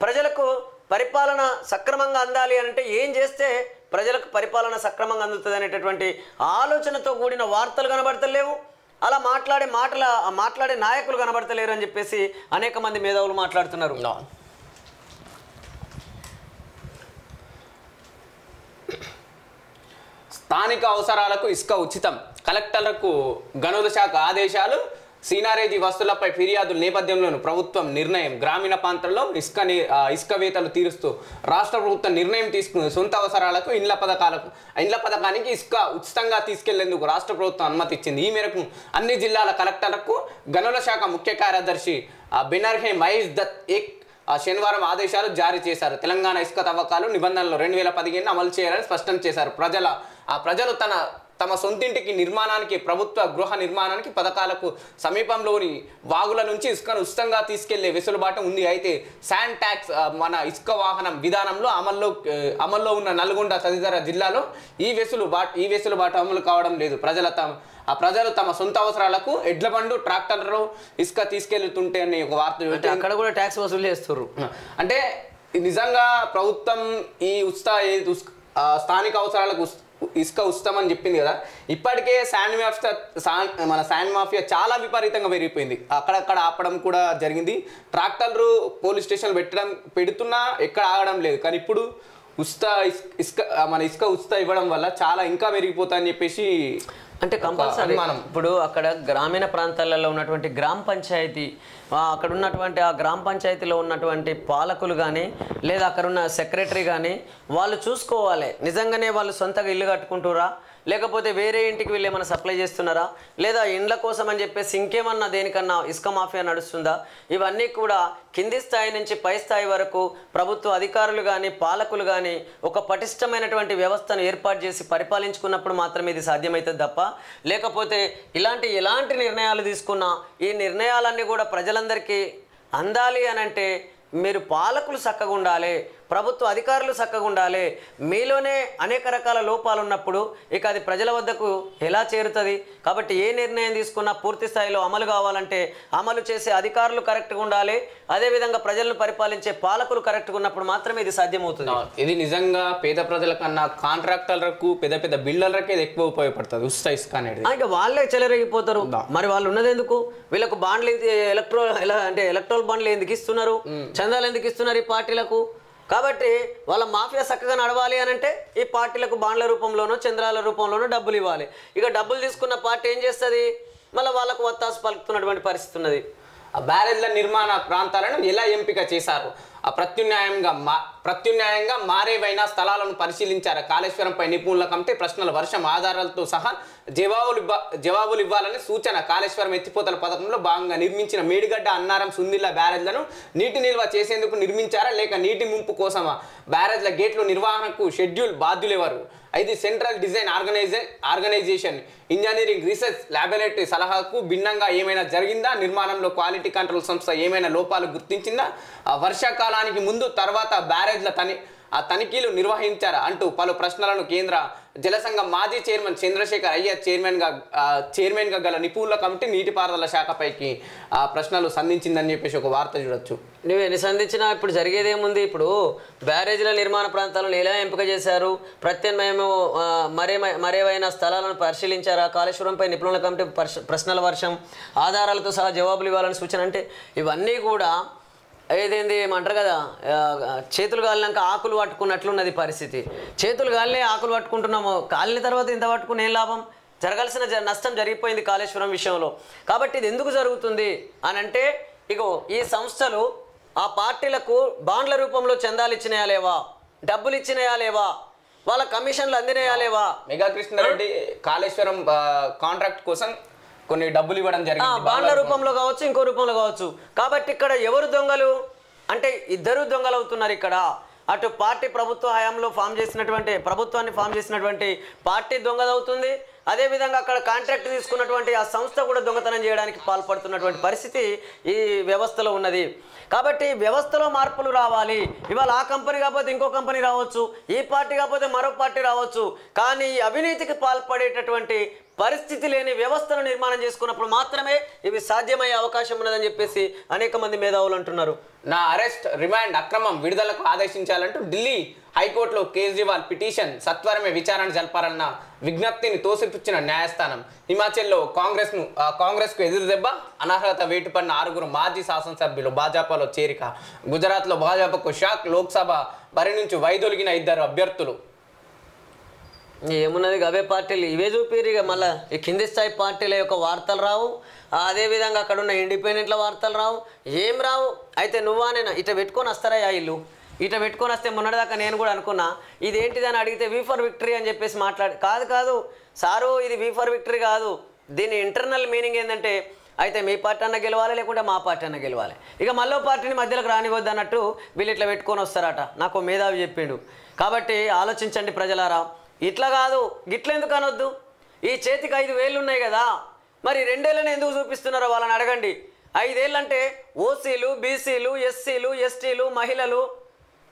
ప్రజలకు పరిపాలన సక్రమంగా అందాలి అంటే ఏం చేస్తే ప్రజలకు పరిపాలన సక్రమంగా అందుతుంది అనేటటువంటి ఆలోచనతో కూడిన వార్తలు కనబడతలేవు. అలా మాట్లాడే నాయకులు కనబడతలేరు అని చెప్పేసి అనేక మంది మేధావులు మాట్లాడుతున్నారు. స్థానిక అవసరాలకు ఇసుక ఉచితం, కలెక్టర్లకు గనుల శాఖ ఆదేశాలు. సీనారేజీ వస్తువులపై ఫిర్యాదుల నేపథ్యంలోనూ ప్రభుత్వం నిర్ణయం. గ్రామీణ ప్రాంతాల్లో ఇసుక వేతలు తీరుస్తూ రాష్ట్ర ప్రభుత్వం నిర్ణయం తీసుకుంది. సొంత అవసరాలకు ఇండ్ల పథకానికి ఇసుక ఉచితంగా తీసుకెళ్లేందుకు రాష్ట్ర ప్రభుత్వం అనుమతి ఇచ్చింది. ఈ మేరకు అన్ని జిల్లాల కలెక్టర్లకు గనుల శాఖ ముఖ్య కార్యదర్శి బెనర్హే మహేష్ దత్ శనివారం ఆదేశాలు జారీ చేశారు. తెలంగాణ ఇసుక తవ్వకాలు నిబంధనలు 2015 అమలు చేయాలని స్పష్టం చేశారు. ప్రజలు తమ సొంతింటికి నిర్మాణానికి, ప్రభుత్వ గృహ నిర్మాణానికి పథకాలకు సమీపంలోని వాగుల నుంచి ఇసుకను ఉచితంగా తీసుకెళ్లే వెసులుబాటు ఉంది. అయితే శాండ్ ట్యాక్స్ మన ఇసుక వాహనం విధానంలో అమల్లో ఉన్న నల్గొండ తదితర జిల్లాలో ఈ వెసులుబాటు అమలు కావడం లేదు. ప్రజలు తమ సొంత అవసరాలకు ఎడ్ల బండు, ట్రాక్టర్లు ఇసుక తీసుకెళ్తుంటే అని ఒక వార్త, అక్కడ కూడా ట్యాక్స్ వసూలు చేస్తారు. అంటే నిజంగా ప్రభుత్వం ఈ స్థానిక అవసరాలకు ఇసుక ఉచితమని చెప్పింది కదా, ఇప్పటికే మన శాండ్ మాఫియా చాలా విపరీతంగా పెరిగిపోయింది. అక్కడక్కడ ఆపడం కూడా జరిగింది. ట్రాక్టర్లు పోలీస్ స్టేషన్ పెడుతున్నా ఎక్కడ ఆగడం లేదు. కానీ ఇప్పుడు ఇసుక ఉచిత ఇవ్వడం వల్ల చాలా ఇంకా పెరిగిపోతాయని చెప్పేసి అంటే కంపల్సరీ ఇప్పుడు అక్కడ గ్రామీణ ప్రాంతాలలో ఉన్నటువంటి గ్రామ పంచాయతీ, అక్కడ ఉన్నటువంటి ఆ గ్రామ పంచాయతీలో ఉన్నటువంటి పాలకులు కానీ లేదా అక్కడ ఉన్న సెక్రటరీ కానీ వాళ్ళు చూసుకోవాలి, నిజంగానే వాళ్ళు సొంతగా ఇల్లు కట్టుకుంటురా, లేకపోతే వేరే ఇంటికి వీళ్ళు ఏమైనా సప్లై చేస్తున్నారా, లేదా ఇండ్ల కోసం అని చెప్పేసి ఇంకేమన్నా దేనికన్నా ఇసుక మాఫియా నడుస్తుందా, ఇవన్నీ కూడా కింది స్థాయి నుంచి పై స్థాయి వరకు ప్రభుత్వ అధికారులు కానీ పాలకులు కానీ ఒక పటిష్టమైనటువంటి వ్యవస్థను ఏర్పాటు చేసి పరిపాలించుకున్నప్పుడు మాత్రమే ఇది సాధ్యమవుతుంది తప్ప, లేకపోతే ఎలాంటి నిర్ణయాలు తీసుకున్నా ఈ నిర్ణయాలన్నీ కూడా ప్రజలందరికీ అందాలి అని అంటే మీరు పాలకులు చక్కగా ఉండాలి, ప్రభుత్వ అధికారులు చక్కగా ఉండాలి. మీలోనే అనేక రకాల లోపాలు ఉన్నప్పుడు ఇక అది ప్రజల వద్దకు ఎలా చేరుతుంది? కాబట్టి ఏ నిర్ణయం తీసుకున్నా పూర్తి స్థాయిలో అమలు కావాలంటే అమలు చేసే అధికారులు కరెక్ట్గా ఉండాలి, అదేవిధంగా ప్రజలను పరిపాలించే పాలకులు కరెక్ట్గా ఉన్నప్పుడు మాత్రమే ఇది సాధ్యమవుతుంది. ఇది నిజంగా పేద ప్రజల కన్నా కాంట్రాక్టర్లకు, పెద్ద పెద్ద బిల్డర్లకే ఇది ఎక్కువ ఉపయోగపడుతుంది ఉచిత ఇసుక అనేది. ఇంకా వాళ్ళే చెలరేగిపోతారు. మరి వాళ్ళు ఉన్నది ఎందుకు? వీళ్ళకు బాండ్లు ఎలక్ట్రోల్ బాండ్లు ఎందుకు ఇస్తున్నారు, చందాలు ఎందుకు ఇస్తున్నారు ఈ పార్టీలకు? కాబట్టి వాళ్ళ మాఫియా చక్కగా నడవాలి అని అంటే ఈ పార్టీలకు బాండ్ల రూపంలోనో చంద్రాల రూపంలోనో డబ్బులు ఇవ్వాలి. ఇక డబ్బులు తీసుకున్న పార్టీ ఏం చేస్తుంది, మళ్ళీ వాళ్ళకు ఒత్తాసు పలుకుతున్నటువంటి పరిస్థితి ఉన్నది. ఆ బ్యారేజ్ల నిర్మాణ ప్రాంతాలను ఎలా ఎంపిక చేశారు, ఆ ప్రత్యామ్నాయంగా మారేవైన స్థలాలను పరిశీలించారు. కాళేశ్వరంపై నిపుణుల కమిటీ ప్రశ్నల వర్షం ఆధారాలతో సహా జవాబులు ఇవ్వాలని సూచన. కాళేశ్వరం ఎత్తిపోతల పథకంలో భాగంగా నిర్మించిన మేడిగడ్డ, అన్నారం, సుందిల్ల బ్యారేజ్లను నీటి నిల్వ చేసేందుకు నిర్మించారా లేక నీటి ముంపు కోసమా? బ్యారేజ్ల గేట్లు నిర్వహణకు షెడ్యూల్ బాధ్యులెవరు? ఇది central design organisation engineering research laboratory సలహాకు భిన్నంగా ఏమైనా జరిగిందా? నిర్మాణంలో క్వాలిటీ కంట్రోల్ సంస్థ ఏమైనా లోపాలు గుర్తించిందా? వర్షాకాలానికి ముందు తర్వాత బ్యారేజ్ల తనిఖీలు నిర్వహించారా అంటూ పలు ప్రశ్నలను కేంద్ర జలసంఘం మాజీ చైర్మన్ చంద్రశేఖర్ అయ్యర్ చైర్మన్గా గల నిపుణుల కమిటీ నీటిపారుదల శాఖపైకి ప్రశ్నలు సంధించిందని చెప్పేసి ఒక వార్త చూడొచ్చు. నువ్వు ఎన్ని సంధించినా ఇప్పుడు జరిగేది ఏముంది? ఇప్పుడు బ్యారేజీల నిర్మాణ ప్రాంతాలను ఎలా ఎంపిక చేశారు, ప్రత్యామ్నాయము మరేవైనా స్థలాలను పరిశీలించారా, కాళేశ్వరంపై నిపుణుల కమిటీ ప్రశ్నల వర్షం ఆధారాలతో సహా జవాబులు ఇవ్వాలని సూచన. అంటే ఇవన్నీ కూడా ఏదేంది ఏమంటారు కదా, చేతులు కాలినాక ఆకులు పట్టుకున్నట్లున్నది పరిస్థితి. చేతులు కాలినే ఆకులు పట్టుకుంటున్నాము, కాలిన తర్వాత ఇంత పట్టుకుని ఏం లాభం? జరగాల్సిన నష్టం జరిగిపోయింది కాళేశ్వరం విషయంలో. కాబట్టి ఇది ఎందుకు జరుగుతుంది అని అంటే, ఇగో ఈ సంస్థలు ఆ పార్టీలకు బాండ్ల రూపంలో చందాలు ఇచ్చినాయా లేవా, డబ్బులు ఇచ్చినాయా లేవా, వాళ్ళ కమిషన్లు అందినాయా లేవా? మెగా కృష్ణారెడ్డి కాళేశ్వరం కాంట్రాక్ట్ కోసం కొన్ని డబ్బులు ఇవ్వడం జరిగింది, బాండ్ల రూపంలో కావచ్చు, ఇంకో రూపంలో కావచ్చు. కాబట్టి ఇక్కడ ఎవరు దొంగలు అంటే ఇద్దరు దొంగలు అవుతున్నారు ఇక్కడ. అటు పార్టీ ప్రభుత్వ హయాంలో ప్రభుత్వాన్ని ఫామ్ చేసినటువంటి పార్టీ దొంగదవుతుంది, అదేవిధంగా అక్కడ కాంట్రాక్ట్ తీసుకున్నటువంటి ఆ సంస్థ కూడా దొంగతనం చేయడానికి పాల్పడుతున్నటువంటి పరిస్థితి ఈ వ్యవస్థలో ఉన్నది. కాబట్టి వ్యవస్థలో మార్పులు రావాలి. ఇవాళ ఆ కంపెనీ కాకపోతే ఇంకో కంపెనీ రావచ్చు, ఈ పార్టీ కాకపోతే మరో పార్టీ రావచ్చు, కానీ అవినీతికి పాల్పడేటటువంటి పరిస్థితి లేని వ్యవస్థను నిర్మాణం చేసుకున్నప్పుడు మాత్రమే ఇవి సాధ్యమయ్యే అవకాశం ఉన్నదని చెప్పేసి అనేక మంది మేధావులు అంటున్నారు. నా అరెస్ట్, రిమాండ్ అక్రమం విడుదలకు ఆదేశించాలంటూ ఢిల్లీ హైకోర్టులో కేజ్రీవాల్ పిటిషన్ సత్వరమే విచారణ జరపాలన్న విజ్ఞప్తిని తోసిపుచ్చిన న్యాయస్థానం. హిమాచల్లో కాంగ్రెస్కు ఎదురుదెబ్బ, అనర్హత వేటుపడిన 6 మాజీ శాసనసభ్యులు భాజపాలో చేరిక. గుజరాత్లో భాజపాకు షాక్, లోక్సభ బరి నుంచి వైదొలిగిన 2 అభ్యర్థులు. ఏమున్నది, అవే పార్టీలు ఇవే చూపిరు. ఇక మళ్ళీ ఈ కింది స్థాయి పార్టీల యొక్క వార్తలు రావు, అదేవిధంగా అక్కడ ఉన్న ఇండిపెండెంట్ల వార్తలు రావు, ఏం రావు. అయితే నువ్వానేనా ఇట పెట్టుకొని వస్తారా ఇల్లు, ఇట పెట్టుకొని వస్తే మొన్నటిదాకా నేను కూడా అనుకున్నా ఇదేంటిదని అడిగితే వి ఫర్ విక్టరీ అని చెప్పేసి కాదు సారు, ఇది వి ఫర్ విక్టరీ కాదు, దీని ఇంటర్నల్ మీనింగ్ ఏంటంటే అయితే మీ పార్టీ అన్న గెలవాలి లేకుంటే మా పార్టీ అన్న గెలవాలి, ఇక మళ్ళీ పార్టీని మధ్యలోకి రానివద్దు అన్నట్టు వీళ్ళు ఇట్లా పెట్టుకొని వస్తారట. నాకు మేధావి చెప్పిండు. కాబట్టి ఆలోచించండి ప్రజలారా, ఇట్లా కాదు గిట్లెందుకు అనొద్దు. ఈ చేతికి 5,000 ఉన్నాయి కదా, మరి 2 ఏళ్ళని ఎందుకు చూపిస్తున్నారో వాళ్ళని అడగండి. 5 ఏళ్ళు అంటే ఓసీలు, బీసీలు, ఎస్సీలు, ఎస్టీలు, మహిళలు,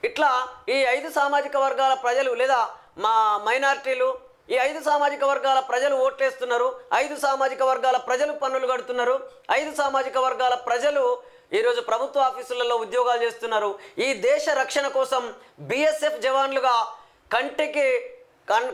ఇట్లా ఈ 5 సామాజిక వర్గాల ప్రజలు లేదా మా మైనారిటీలు, ఈ 5 సామాజిక వర్గాల ప్రజలు ఓట్లేస్తున్నారు, 5 సామాజిక వర్గాల ప్రజలు పన్నులు కడుతున్నారు, 5 సామాజిక వర్గాల ప్రజలు ఈరోజు ప్రభుత్వ ఆఫీసులలో ఉద్యోగాలు చేస్తున్నారు. ఈ దేశ రక్షణ కోసం బిఎస్ఎఫ్ జవాన్లుగా కంటికి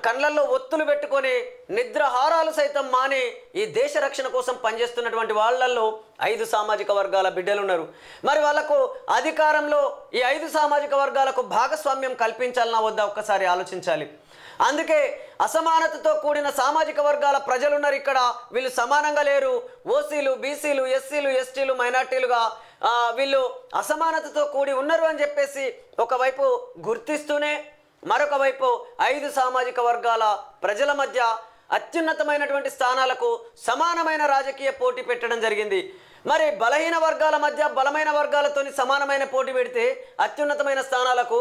కళ్ళల్లో ఒత్తులు పెట్టుకొని నిద్రహారాలు సైతం మాని ఈ దేశ రక్షణ కోసం పనిచేస్తున్నటువంటి వాళ్ళల్లో 5 సామాజిక వర్గాల బిడ్డలు ఉన్నారు. మరి వాళ్ళకు అధికారంలో ఈ 5 సామాజిక వర్గాలకు భాగస్వామ్యం కల్పించాలన్నా వద్దా ఒక్కసారి ఆలోచించాలి. అందుకే అసమానతతో కూడిన సామాజిక వర్గాల ప్రజలు ఉన్నారు ఇక్కడ, వీళ్ళు సమానంగా లేరు. ఓసీలు, బీసీలు, ఎస్సీలు, ఎస్టీలు, మైనార్టీలుగా వీళ్ళు అసమానతతో కూడి ఉన్నారు అని చెప్పేసి ఒకవైపు గుర్తిస్తూనే మరొక వైపు 5 సామాజిక వర్గాల ప్రజల మధ్య అత్యున్నతమైనటువంటి స్థానాలకు సమానమైన రాజకీయ పోటీ పెట్టడం జరిగింది. మరి బలహీన వర్గాల మధ్య బలమైన వర్గాలతో సమానమైన పోటీ పెడితే అత్యున్నతమైన స్థానాలకు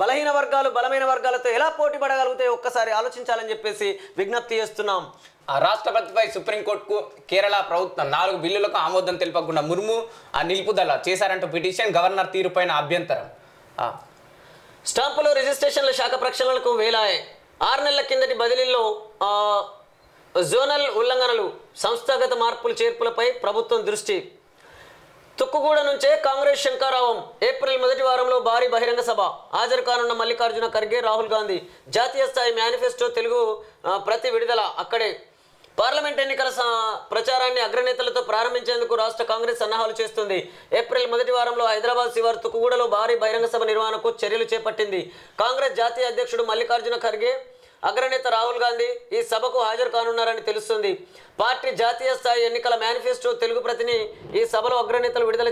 బలహీన వర్గాలు బలమైన వర్గాలతో ఎలా పోటీ పడగలుగుతాయి ఒక్కసారి ఆలోచించాలని చెప్పేసి విజ్ఞప్తి చేస్తున్నాం. రాష్ట్రపతిపై సుప్రీంకోర్టుకు కేరళ ప్రభుత్వం 4 బిల్లులకు ఆమోదం తెలపకుండా ముర్ము నిలుపుదల చేశారంటూ పిటిషన్, గవర్నర్ తీరుపైన అభ్యంతరం. స్టాంపులు రిజిస్ట్రేషన్ల శాఖ ప్రక్షాళనకు వేలాయే. 6 నెలల కిందటి బదిలీల్లో జోనల్ ఉల్లంఘనలు, సంస్థాగత మార్పులు చేర్పులపై ప్రభుత్వం దృష్టి. తుక్కుగూడ నుంచే కాంగ్రెస్ శంకారావం. ఏప్రిల్ మొదటి వారంలో భారీ బహిరంగ సభ. హాజరు కానున్న మల్లికార్జున ఖర్గే, రాహుల్ గాంధీ. జాతీయ స్థాయి మేనిఫెస్టో తెలుగు ప్రతి విడుదల అక్కడే. పార్లమెంట్ ఎన్నికల ప్రచారాన్ని అగ్రనేతలతో ప్రారంభించేందుకు రాష్ట్ర కాంగ్రెస్ సన్నాహాలు చేస్తుంది. ఏప్రిల్ మొదటి వారంలో హైదరాబాద్ శివారు తుక్కుగూడలో భారీ బహిరంగ సభ నిర్వహణకు చర్యలు చేపట్టింది. కాంగ్రెస్ జాతీయ అధ్యక్షుడు మల్లికార్జున ఖర్గే, అగ్రనేత రాహుల్ గాంధీ ఈ సభకు హాజరు కానున్నారని తెలుస్తుంది. పార్టీ జాతీయ స్థాయి ఎన్నికల మేనిఫెస్టో తెలుగు ప్రతిని ఈ సభలో అగ్రనేతలు విడుదల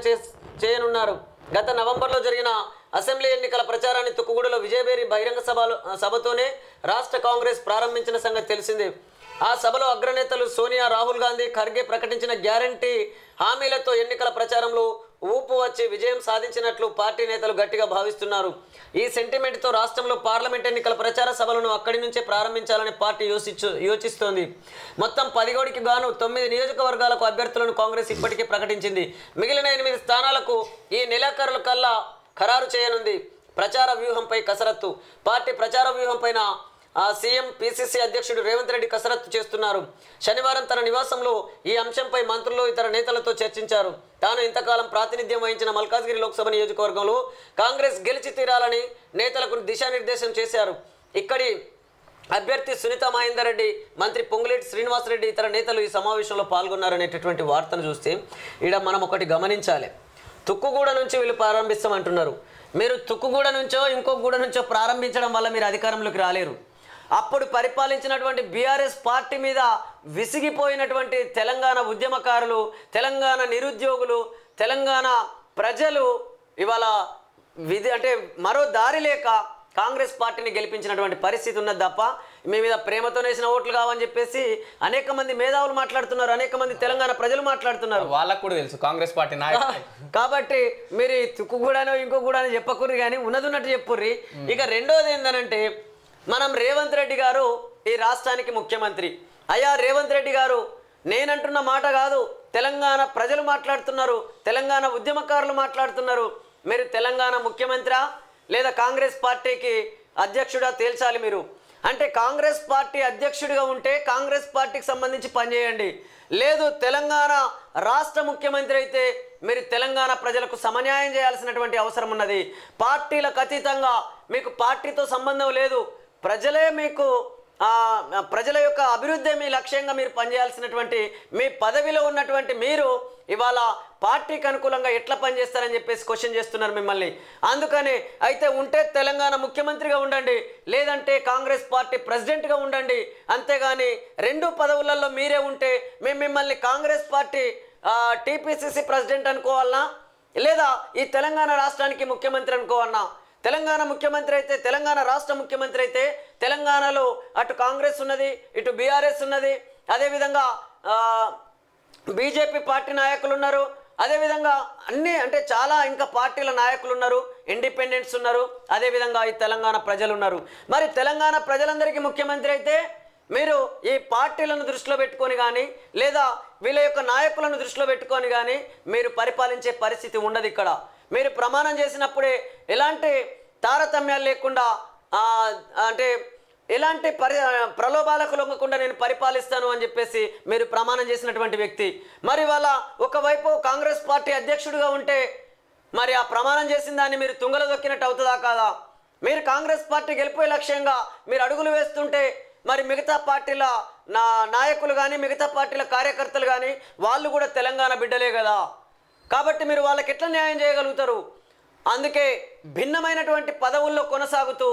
చేయనున్నారు. గత నవంబర్లో జరిగిన అసెంబ్లీ ఎన్నికల ప్రచారాన్ని తుక్కుగూడలో విజయబేరి బహిరంగ సభతోనే రాష్ట్ర కాంగ్రెస్ ప్రారంభించిన సంగతి తెలిసిందే. ఆ సభలో అగ్రనేతలు సోనియా, రాహుల్ గాంధీ, ఖర్గే ప్రకటించిన గ్యారంటీ హామీలతో ఎన్నికల ప్రచారంలో ఊపు వచ్చి విజయం సాధించినట్లు పార్టీ నేతలు గట్టిగా భావిస్తున్నారు. ఈ సెంటిమెంట్తో రాష్ట్రంలో పార్లమెంట్ ఎన్నికల ప్రచార సభలను అక్కడి నుంచే ప్రారంభించాలని పార్టీ యోచిస్తోంది. మొత్తం 10 గాను 9 నియోజకవర్గాలకు అభ్యర్థులను కాంగ్రెస్ ఇప్పటికే ప్రకటించింది. మిగిలిన 8 స్థానాలకు ఈ నెలాఖరు కల్లా ఖరారు చేయనుంది. ప్రచార వ్యూహంపై కసరత్తు. పార్టీ ప్రచార వ్యూహంపైన సీఎం పిసిసి అధ్యక్షుడు రేవంత్ రెడ్డి కసరత్తు చేస్తున్నారు. శనివారం తన నివాసంలో ఈ అంశంపై మంత్రులు, ఇతర నేతలతో చర్చించారు. తాను ఇంతకాలం ప్రాతినిధ్యం వహించిన మల్కాజ్గిరి లోక్సభ నియోజకవర్గంలో కాంగ్రెస్ గెలిచి తీరాలని నేతలకు దిశానిర్దేశం చేశారు. ఇక్కడి అభ్యర్థి సునీత మహేందర్ రెడ్డి, మంత్రి పొంగులేటి శ్రీనివాసరెడ్డి, ఇతర నేతలు ఈ సమావేశంలో పాల్గొన్నారనేటటువంటి వార్తను చూస్తే ఇక్కడ మనం ఒకటి గమనించాలి. తుక్కుగూడ నుంచి వీళ్ళు ప్రారంభిస్తామంటున్నారు. మీరు తుక్కుగూడ నుంచో ఇంకో గూడ నుంచో ప్రారంభించడం వల్ల మీరు అధికారంలోకి రాలేరు. అప్పుడు పరిపాలించినటువంటి బీఆర్ఎస్ పార్టీ మీద విసిగిపోయినటువంటి తెలంగాణ ఉద్యమకారులు, తెలంగాణ నిరుద్యోగులు, తెలంగాణ ప్రజలు ఇవాళ అంటే మరో దారి లేక కాంగ్రెస్ పార్టీని గెలిపించినటువంటి పరిస్థితి ఉన్నది తప్ప మీ మీద ప్రేమతో వేసిన ఓట్లు కావని చెప్పేసి అనేక మంది మేధావులు మాట్లాడుతున్నారు, అనేక మంది తెలంగాణ ప్రజలు మాట్లాడుతున్నారు. వాళ్ళకు కూడా తెలుసు కాంగ్రెస్ పార్టీ నాయకులు. కాబట్టి మీరు తుక్కుగూడనో ఇంకో గూడనో చెప్పకుర్రి, కానీ ఉన్నది చెప్పుర్రి. ఇక రెండోది ఏంటనంటే, మనం రేవంత్ రెడ్డి గారు ఈ రాష్ట్రానికి ముఖ్యమంత్రి. అయ్యా రేవంత్ రెడ్డి గారు, నేనంటున్న మాట కాదు, తెలంగాణ ప్రజలు మాట్లాడుతున్నారు, తెలంగాణ ఉద్యమకారులు మాట్లాడుతున్నారు. మీరు తెలంగాణ ముఖ్యమంత్రి లేదా కాంగ్రెస్ పార్టీకి అధ్యక్షుడా తేల్చాలి మీరు. అంటే కాంగ్రెస్ పార్టీ అధ్యక్షుడిగా ఉంటే కాంగ్రెస్ పార్టీకి సంబంధించి పనిచేయండి. లేదు తెలంగాణ రాష్ట్ర ముఖ్యమంత్రి అయితే మీరు తెలంగాణ ప్రజలకు సమన్యాయం చేయాల్సినటువంటి అవసరం ఉన్నది. పార్టీలకు అతీతంగా మీకు పార్టీతో సంబంధం లేదు, ప్రజలే మీకు ప్రజల యొక్క అభివృద్ధి మీ లక్ష్యంగా మీరు పనిచేయాల్సినటువంటి మీ పదవిలో ఉన్నటువంటి మీరు ఇవాళ పార్టీకి అనుకూలంగా ఎట్లా పనిచేస్తారని చెప్పేసి క్వశ్చన్ చేస్తున్నారు మిమ్మల్ని. అందుకని అయితే ఉంటే తెలంగాణ ముఖ్యమంత్రిగా ఉండండి, లేదంటే కాంగ్రెస్ పార్టీ ప్రెసిడెంట్గా ఉండండి. అంతేగాని 2 పదవులలో మీరే ఉంటే మేము మిమ్మల్ని కాంగ్రెస్ పార్టీ టీపీసీసీ ప్రెసిడెంట్ అనుకోవాలన్నా, లేదా ఈ తెలంగాణ రాష్ట్రానికి ముఖ్యమంత్రి అనుకోవాలన్నా? తెలంగాణ ముఖ్యమంత్రి అయితే, తెలంగాణ రాష్ట్ర ముఖ్యమంత్రి అయితే తెలంగాణలో అటు కాంగ్రెస్ ఉన్నది, ఇటు బీఆర్ఎస్ ఉన్నది, అదేవిధంగా బీజేపీ పార్టీ నాయకులు ఉన్నారు, అదేవిధంగా అన్ని అంటే చాలా ఇంకా పార్టీల నాయకులు ఉన్నారు, ఇండిపెండెంట్స్ ఉన్నారు, అదేవిధంగా ఈ తెలంగాణ ప్రజలు ఉన్నారు. మరి తెలంగాణ ప్రజలందరికీ ముఖ్యమంత్రి అయితే మీరు ఈ పార్టీలను దృష్టిలో పెట్టుకొని కానీ, లేదా వీళ్ళ యొక్క నాయకులను దృష్టిలో పెట్టుకొని కానీ మీరు పరిపాలించే పరిస్థితి ఉండదు. ఇక్కడ మీరు ప్రమాణం చేసినప్పుడే ఎలాంటి తారతమ్యాలు లేకుండా అంటే ఎలాంటి ప్రలోభాలకు లొంగకుండా నేను పరిపాలిస్తాను అని చెప్పేసి మీరు ప్రమాణం చేసినటువంటి వ్యక్తి. మరి వాళ్ళ ఒకవైపు కాంగ్రెస్ పార్టీ అధ్యక్షుడిగా ఉంటే మరి ఆ ప్రమాణం చేసిన దాన్ని మీరు తుంగలో దొక్కినట్టు అవుతుందా కాదా? మీరు కాంగ్రెస్ పార్టీ గెలిపోయే లక్ష్యంగా మీరు అడుగులు వేస్తుంటే మరి మిగతా పార్టీల నాయకులు కానీ, మిగతా పార్టీల కార్యకర్తలు కానీ వాళ్ళు కూడా తెలంగాణ బిడ్డలే కదా. కాబట్టి మీరు వాళ్ళకి ఎట్లా న్యాయం చేయగలుగుతారు? అందుకే భిన్నమైనటువంటి పదవుల్లో కొనసాగుతూ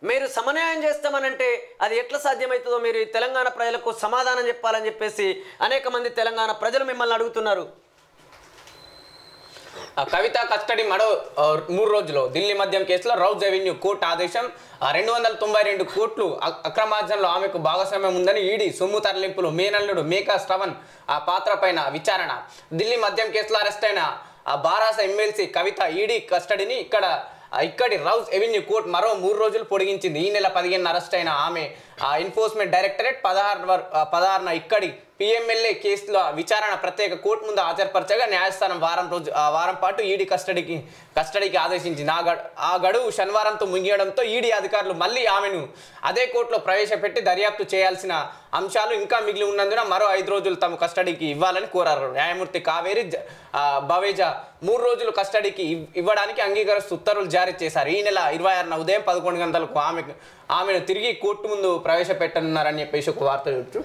మీరు సమన్యాయం చేస్తామనంటే అది ఎట్లా సాధ్యమవుతుందో మీరు ఈ తెలంగాణ ప్రజలకు సమాధానం చెప్పాలని చెప్పేసి అనేక మంది తెలంగాణ ప్రజలు మిమ్మల్ని అడుగుతున్నారు. కవిత కస్టడీ మరో 3 రోజులు. ఢిల్లీ మద్యం కేసులో రౌజ్ అవెన్యూ కోర్టు ఆదేశం. 292 కోట్లు అక్రమార్జనలో ఆమెకు భాగస్వామ్యం ఉందని ఈడీ సొమ్ము తరలింపులు, మేనల్లుడు మేకా శ్రవణ్ ఆ పాత్ర పైన విచారణ. ఢిల్లీ మద్యం కేసులో అరెస్ట్ అయిన బారాస ఎమ్మెల్సీ కవిత ఈడీ కస్టడీని ఇక్కడి రౌజ్ అవెన్యూ కోర్టు మరో 3 రోజులు పొడిగించింది. ఈ నెల 15 అరెస్ట్ అయిన ఆమె ఎన్ఫోర్స్మెంట్ డైరెక్టరేట్ 16న ఇక్కడి పిఎంఎల్ఏ కేసుల విచారణ ప్రత్యేక కోర్టు ముందు హాజరుపరచగా న్యాయస్థానం వారం పాటు ఈడీ కస్టడీకి ఆదేశించింది. ఆ గడువు శనివారంతో ముగియడంతో ఈడీ అధికారులు మళ్ళీ ఆమెను అదే కోర్టులో ప్రవేశపెట్టి దర్యాప్తు చేయాల్సిన అంశాలు ఇంకా మిగిలి ఉన్నందున మరో 5 రోజులు తమ కస్టడీకి ఇవ్వాలని కోరారు. న్యాయమూర్తి కావేరి బవేజా 3 రోజులు కస్టడీకి ఇవ్వడానికి అంగీకరిస్తూ ఉత్తర్వులు జారీ చేశారు. ఈ నెల 26న ఉదయం 11 గంటలకు ఆమెను తిరిగి కోర్టు ముందు ప్రవేశపెట్టనున్నారని చెప్పేసి ఒక వార్త చూడొచ్చు.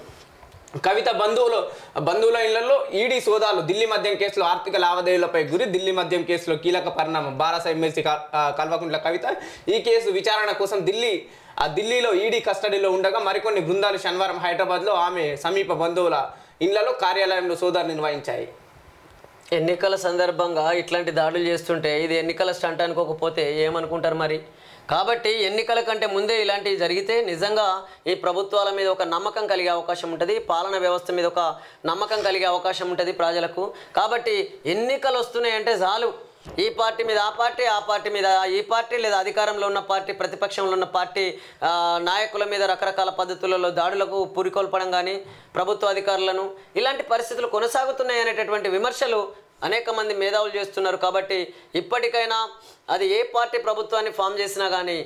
కవిత బంధువుల ఇళ్లలో ఈడీ సోదాలు. ఢిల్లీ మద్యం కేసులో ఆర్థిక లావాదేవీలపై గురి. ఢిల్లీ మద్యం కేసులో కీలక పరిణామం. బారాస ఎమ్మెల్సీ కల్వకుంట్ల కవిత ఈ కేసు విచారణ కోసం ఢిల్లీలో ఈడీ కస్టడీలో ఉండగా మరికొన్ని బృందాలు శనివారం హైదరాబాద్లో ఆమె సమీప బంధువుల ఇళ్లలో కార్యాలయంలో సోదాలు నిర్వహించాయి. ఎన్నికల సందర్భంగా ఇట్లాంటి దాడులు చేస్తుంటే ఇది ఎన్నికల స్టంట్ అనుకోకపోతే ఏమనుకుంటారు మరి? కాబట్టి ఎన్నికల కంటే ముందే ఇలాంటివి జరిగితే నిజంగా ఈ ప్రభుత్వాల మీద ఒక నమ్మకం కలిగే అవకాశం ఉంటుంది, పాలన వ్యవస్థ మీద ఒక నమ్మకం కలిగే అవకాశం ఉంటుంది ప్రజలకు. కాబట్టి ఎన్నికలు వస్తున్నాయంటే చాలు ఈ పార్టీ మీద ఆ పార్టీ మీద ఈ పార్టీ, లేదా అధికారంలో ఉన్న పార్టీ ప్రతిపక్షంలో ఉన్న పార్టీ నాయకుల మీద రకరకాల పద్ధతులలో దాడులకు పురికొల్పడం కానీ, ప్రభుత్వ అధికారులను ఇలాంటి పరిస్థితులు కొనసాగుతున్నాయి అనేటటువంటి విమర్శలు అనేక మంది మేధావులు చేస్తున్నారు. కాబట్టి ఇప్పటికైనా అది ఏ పార్టీ ప్రభుత్వాన్ని ఫామ్ చేసినా కానీ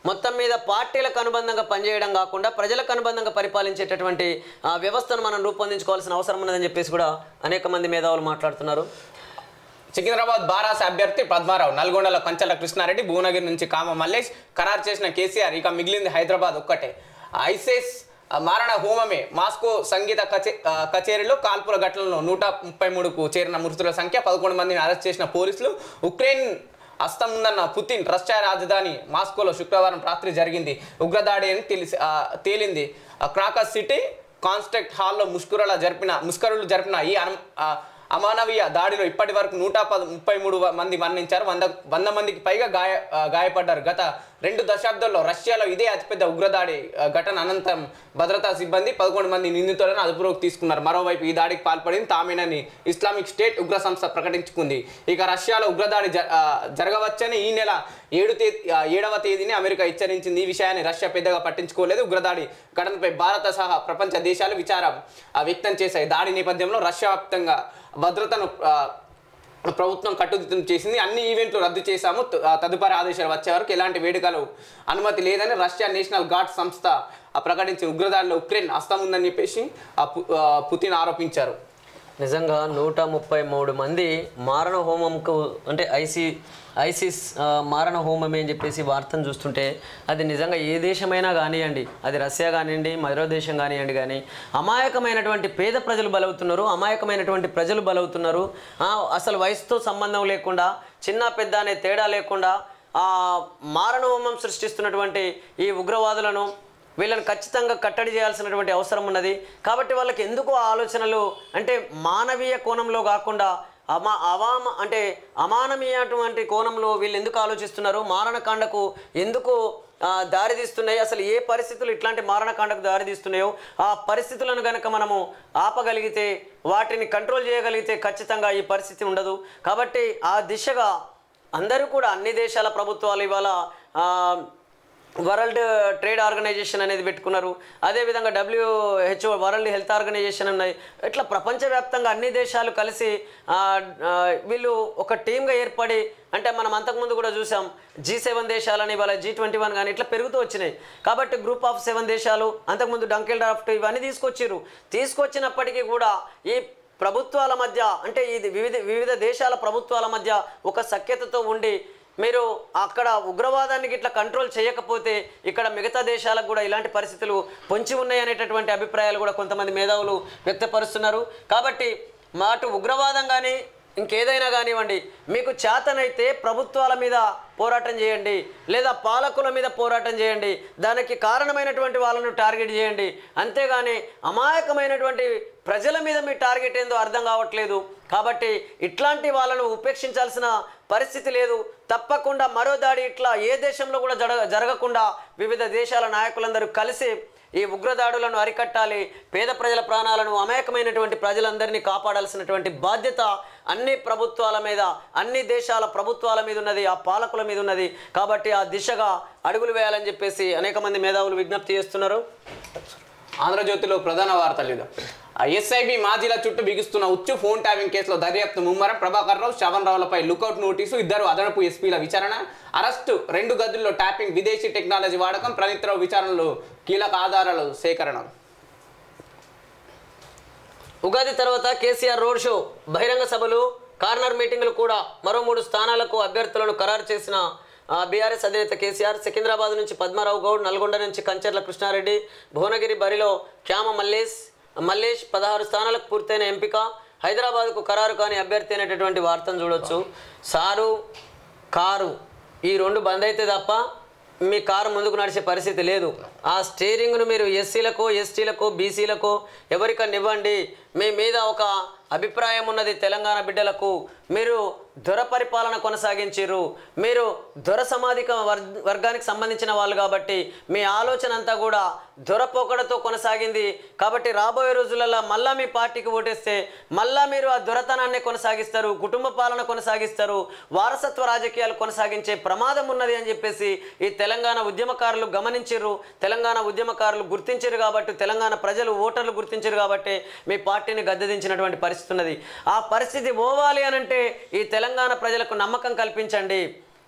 మొత్తం మీద పార్టీలకు అనుబంధంగా పనిచేయడం కాకుండా ప్రజలకు అనుబంధంగా పరిపాలించేటటువంటి వ్యవస్థను మనం రూపొందించుకోవాల్సిన అవసరం ఉన్నదని చెప్పేసి కూడా అనేక మంది మేధావులు మాట్లాడుతున్నారు. సికింద్రాబాద్ బారాస అభ్యర్థి పద్మారావు, నల్గొండలో కంచెల కృష్ణారెడ్డి, భువనగిరి నుంచి కామ మల్లేష్ ఖరారు చేసిన కేసీఆర్. ఇక మిగిలింది హైదరాబాద్ ఒక్కటే. ఐసిస్ మారణ హోమమే. మాస్కో సంగీత కచేరీలో కాల్పుల ఘటనలో 133కు చేరిన మృతుల సంఖ్య. 11 మందిని అరెస్ట్ చేసిన పోలీసులు. ఉక్రెయిన్ హస్తం ఉందన్న పుతిన్. రష్యా రాజధాని మాస్కోలో శుక్రవారం రాత్రి జరిగింది ఉగ్రదాడి అని తేలింది. క్రాకస్ సిటీ కాన్స్టెక్ట్ హాల్లో ముష్కరులు జరిపిన ఈ అమానవీయ దాడిలో ఇప్పటి వరకు 133 మంది మరణించారు. 100 మందికి పైగా గాయపడ్డారు. గత 2 దశాబ్దాల్లో రష్యాలో ఇదే అతిపెద్ద ఉగ్రదాడి ఘటన అనంతరం భద్రతా సిబ్బంది 11 మంది నిందితులను అదుపులోకి తీసుకున్నారు. మరోవైపు ఈ దాడికి పాల్పడింది తామేనని ఇస్లామిక్ స్టేట్ ఉగ్ర సంస్థ ప్రకటించుకుంది. ఇక రష్యాలో ఉగ్రదాడి జరగవచ్చని ఈ నెల 7వ తేదీని అమెరికా హెచ్చరించింది. ఈ విషయాన్ని రష్యా పెద్దగా పట్టించుకోలేదు. ఉగ్రదాడి ఘటనపై భారత సహా ప్రపంచ దేశాలు విచారం వ్యక్తం చేశాయి. దాడి నేపథ్యంలో రష్యా వ్యాప్తంగా భద్రతను ప్రభుత్వం కట్టుదిట్టం చేసింది. అన్ని ఈవెంట్లు రద్దు చేశాము. తదుపరి ఆదేశాలు వచ్చే వరకు ఎలాంటి వేడుకలు అనుమతి లేదని రష్యా నేషనల్ గార్డ్ సంస్థ ప్రకటించిన ఉగ్రదాడిలో ఉక్రెయిన్ హస్తం ఉందని చెప్పేసి పుతిన్ ఆరోపించారు. నిజంగా 133 మంది మారణ హోమంకు అంటే ఐసిస్ మారణ హోమమే అని చెప్పేసి వార్తను చూస్తుంటే అది నిజంగా ఏ దేశమైనా కానివ్వండి, అది రష్యా కానివ్వండి, మరో దేశం కానివ్వండి, కానీ అమాయకమైనటువంటి పేద ప్రజలు బలవుతున్నారు, అమాయకమైనటువంటి ప్రజలు బలవుతున్నారు. అసలు వయసుతో సంబంధం లేకుండా చిన్న పెద్ద అనే తేడా లేకుండా మారణ హోమం సృష్టిస్తున్నటువంటి ఈ ఉగ్రవాదులను వీళ్ళని ఖచ్చితంగా కట్టడి చేయాల్సినటువంటి అవసరం ఉన్నది. కాబట్టి వాళ్ళకి ఎందుకు ఆలోచనలు అంటే మానవీయ కోణంలో కాకుండా అమానవీయటువంటి కోణంలో వీళ్ళు ఎందుకు ఆలోచిస్తున్నారు, మారణకాండకు ఎందుకు దారితీస్తున్నాయి, అసలు ఏ పరిస్థితులు ఇట్లాంటి మారణకాండకు దారితీస్తున్నాయో ఆ పరిస్థితులను కనుక మనము ఆపగలిగితే, వాటిని కంట్రోల్ చేయగలిగితే ఖచ్చితంగా ఈ పరిస్థితి ఉండదు. కాబట్టి ఆ దిశగా అందరూ కూడా అన్ని దేశాల ప్రభుత్వాలు ఇవాళ వరల్డ్ ట్రేడ్ ఆర్గనైజేషన్ అనేది పెట్టుకున్నారు. అదేవిధంగా WHO వరల్డ్ హెల్త్ ఆర్గనైజేషన్ ఉన్నాయి. ఇట్లా ప్రపంచవ్యాప్తంగా అన్ని దేశాలు కలిసి వీళ్ళు ఒక టీమ్గా ఏర్పడి, అంటే మనం అంతకుముందు కూడా చూసాం G7 దేశాలని, ఇవాళ G21 కానీ ఇట్లా పెరుగుతూ వచ్చినాయి. కాబట్టి గ్రూప్ ఆఫ్ 7 దేశాలు, అంతకుముందు డంకెల్ డ్రాఫ్ట్ ఇవన్నీ తీసుకొచ్చినప్పటికీ కూడా ఈ ప్రభుత్వాల మధ్య అంటే ఇది వివిధ దేశాల ప్రభుత్వాల మధ్య ఒక సఖ్యతతో ఉండి మీరు అక్కడ ఉగ్రవాదానికి ఇట్లా కంట్రోల్ చేయకపోతే ఇక్కడ మిగతా దేశాలకు కూడా ఇలాంటి పరిస్థితులు పొంచి ఉన్నాయి అనేటటువంటి అభిప్రాయాలు కూడా కొంతమంది మేధావులు వ్యక్తపరుస్తున్నారు. కాబట్టి అటు ఉగ్రవాదం కానీ ఇంకేదైనా కానివ్వండి, మీకు చేతనైతే ప్రభుత్వాల మీద పోరాటం చేయండి, లేదా పాలకుల మీద పోరాటం చేయండి, దానికి కారణమైనటువంటి వాళ్ళను టార్గెట్ చేయండి. అంతేగాని అమాయకమైనటువంటి ప్రజల మీద మీ టార్గెట్ ఏందో అర్థం కావట్లేదు. కాబట్టి ఇట్లాంటి వాళ్ళను ఉపేక్షించాల్సిన పరిస్థితి లేదు. తప్పకుండా మరో దాడి ఇట్లా ఏ దేశంలో కూడా జరగకుండా వివిధ దేశాల నాయకులందరూ కలిసి ఈ ఉగ్రదాడులను అరికట్టాలి. పేద ప్రజల ప్రాణాలను, అమాయకమైనటువంటి ప్రజలందరినీ కాపాడాల్సినటువంటి బాధ్యత అన్ని ప్రభుత్వాల మీద, అన్ని దేశాల ప్రభుత్వాల మీద ఉన్నది, ఆ పాలకుల మీద ఉన్నది. కాబట్టి ఆ దిశగా అడుగులు వేయాలని చెప్పేసి అనేక మంది మేధావులు విజ్ఞప్తి చేస్తున్నారు. ఆంధ్రజ్యోతిలో ప్రధాన వార్తలు ఇదో. ఎస్ఐబి మాజీల చుట్టూ బిగుస్తున్న ఉచ్చు. ఫోన్ ట్యాపింగ్ కేసులో దర్యాప్తు ముమ్మరం. Prabhakar Rao, Shravan రావులపై lookout notice. 2 అదనపు ఎస్పీల విచారణ. అరెస్టు. 2 గదుల్లో ట్యాపింగ్, విదేశీ టెక్నాలజీ వాడకం. ప్రణీత్ రావు విచారణలో కీలక ఆధారాలు సేకరణ. ఉగాది తర్వాత కేసీఆర్ రోడ్ షో, బహిరంగ సభలు, కార్నర్ మీటింగులు కూడా. మరో 3 స్థానాలకు అభ్యర్థులను ఖరారు చేసిన బీఆర్ఎస్ అధినేత కేసీఆర్. సికింద్రాబాద్ నుంచి పద్మారావు గౌడ్, నల్గొండ నుంచి కంచెర్ల కృష్ణారెడ్డి, భువనగిరి బరిలో క్యామ మల్లేష్, మల్లేష్ 16 స్థానాలకు పూర్తయిన ఎంపిక, హైదరాబాద్కు ఖరారు కాని అభ్యర్థి అనేటటువంటి వార్తను చూడొచ్చు. సారు కారు ఈ రెండు బంద్ అయితే తప్ప మీ కారు ముందుకు నడిచే పరిస్థితి లేదు. ఆ స్టీరింగ్ను మీరు ఎస్సీలకో ఎస్టీలకో బీసీలకో ఎవరికన్నా ఇవ్వండి. మీ మీద ఒక అభిప్రాయం ఉన్నది తెలంగాణ బిడ్డలకు. మీరు దొర పరిపాలన కొనసాగించారు, మీరు దొర సమాధిక వర్గానికి సంబంధించిన వాళ్ళు కాబట్టి మీ ఆలోచన అంతా కూడా దొరపోకడతో కొనసాగింది. కాబట్టి రాబోయే రోజులలో మళ్ళా మీ పార్టీకి ఓటేస్తే మళ్ళా మీరు ఆ దొరతనాన్ని కొనసాగిస్తారు, కుటుంబ పాలన కొనసాగిస్తారు, వారసత్వ రాజకీయాలు కొనసాగించే ప్రమాదం ఉన్నది అని చెప్పేసి ఈ తెలంగాణ ఉద్యమకారులు గమనించారు, తెలంగాణ ఉద్యమకారులు గుర్తించారు. కాబట్టి తెలంగాణ ప్రజలు ఓటర్లు గుర్తించారు కాబట్టి మీ పార్టీని గద్దెదించినటువంటి పరిస్థితి ఉన్నది. ఆ పరిస్థితి పోవాలి అనంటే ఈ తెలంగాణ ప్రజలకు నమ్మకం కల్పించండి.